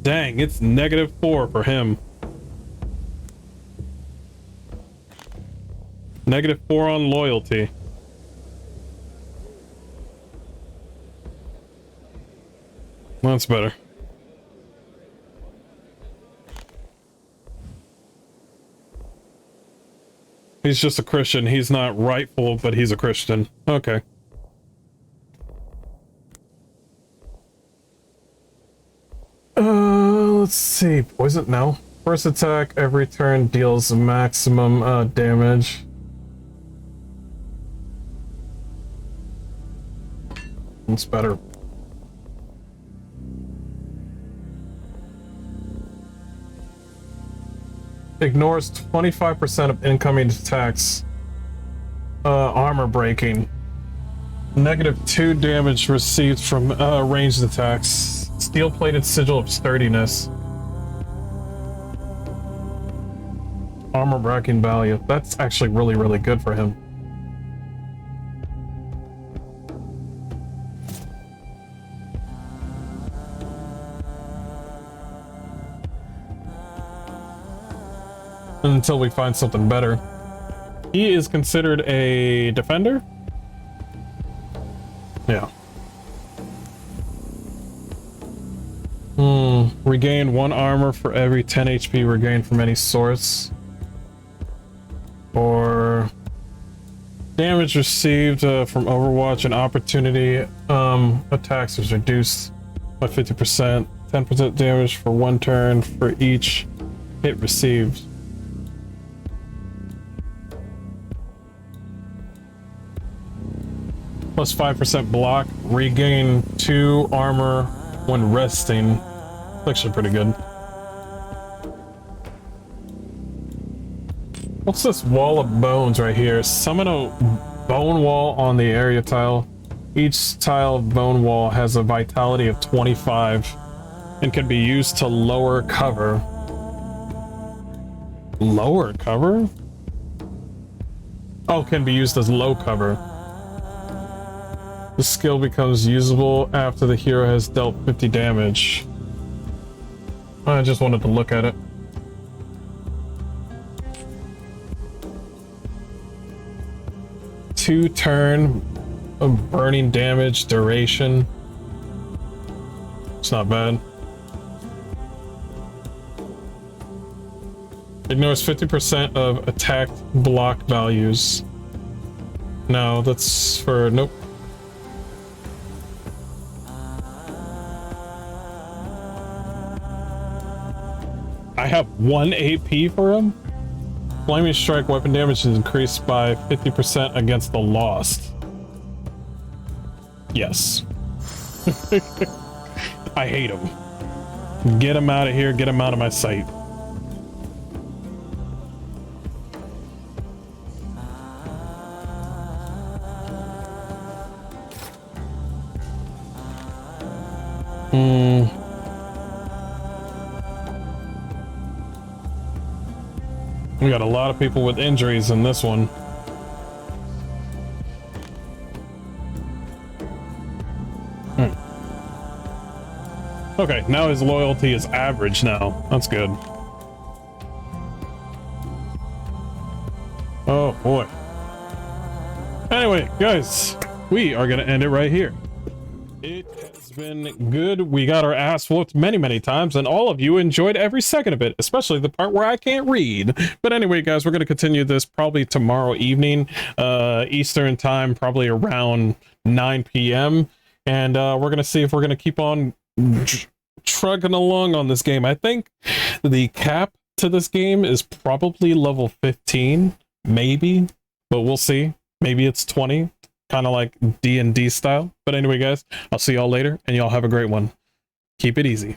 Dang, it's -4 for him. -4 on loyalty. That's better. He's just a Christian. He's not rightful, but he's a Christian. Okay. Let's see. Poison? No. First attack every turn deals maximum damage. It's better. Ignores 25% of incoming attacks. Armor breaking. -2 damage received from ranged attacks. Steel-plated sigil of sturdiness. Armor breaking value. That's actually really, really good for him. until we find something better. He is considered a defender. Yeah. Regain 1 armor for every 10 HP regained from any source. Or damage received from Overwatch and opportunity attacks is reduced by 50%. 10% damage for 1 turn for each hit received. Plus 5% block. Regain 2 armor when resting. It's actually pretty good. What's this wall of bones right here? Summon a bone wall on the area tile. Each tile of bone wall has a vitality of 25 and can be used to lower cover. Lower cover? Oh, can be used as low cover. The skill becomes usable after the hero has dealt 50 damage. I just wanted to look at it. Two turn of burning damage duration. It's not bad. Ignores 50% of attacked block values. No, that's for nope. I have 1 AP for him? Flaming strike weapon damage is increased by 50% against the lost. Yes. I hate him. Get him out of here, get him out of my sight. We got a lot of people with injuries in this one. Okay, now his loyalty is average now. That's good. Oh boy. Anyway, guys, we are gonna end it right here. It has been good. We got our ass whooped many times, and all of you enjoyed every second of it, especially the part where I can't read. But anyway, guys, we're going to continue this probably tomorrow evening, Eastern time, probably around 9 p.m. And we're going to see if we're going to keep on trucking along on this game. I think the cap to this game is probably level 15, maybe, but we'll see. Maybe it's 20. Kind of like D&D style. But anyway, guys, I'll see y'all later, and y'all have a great one. Keep it easy.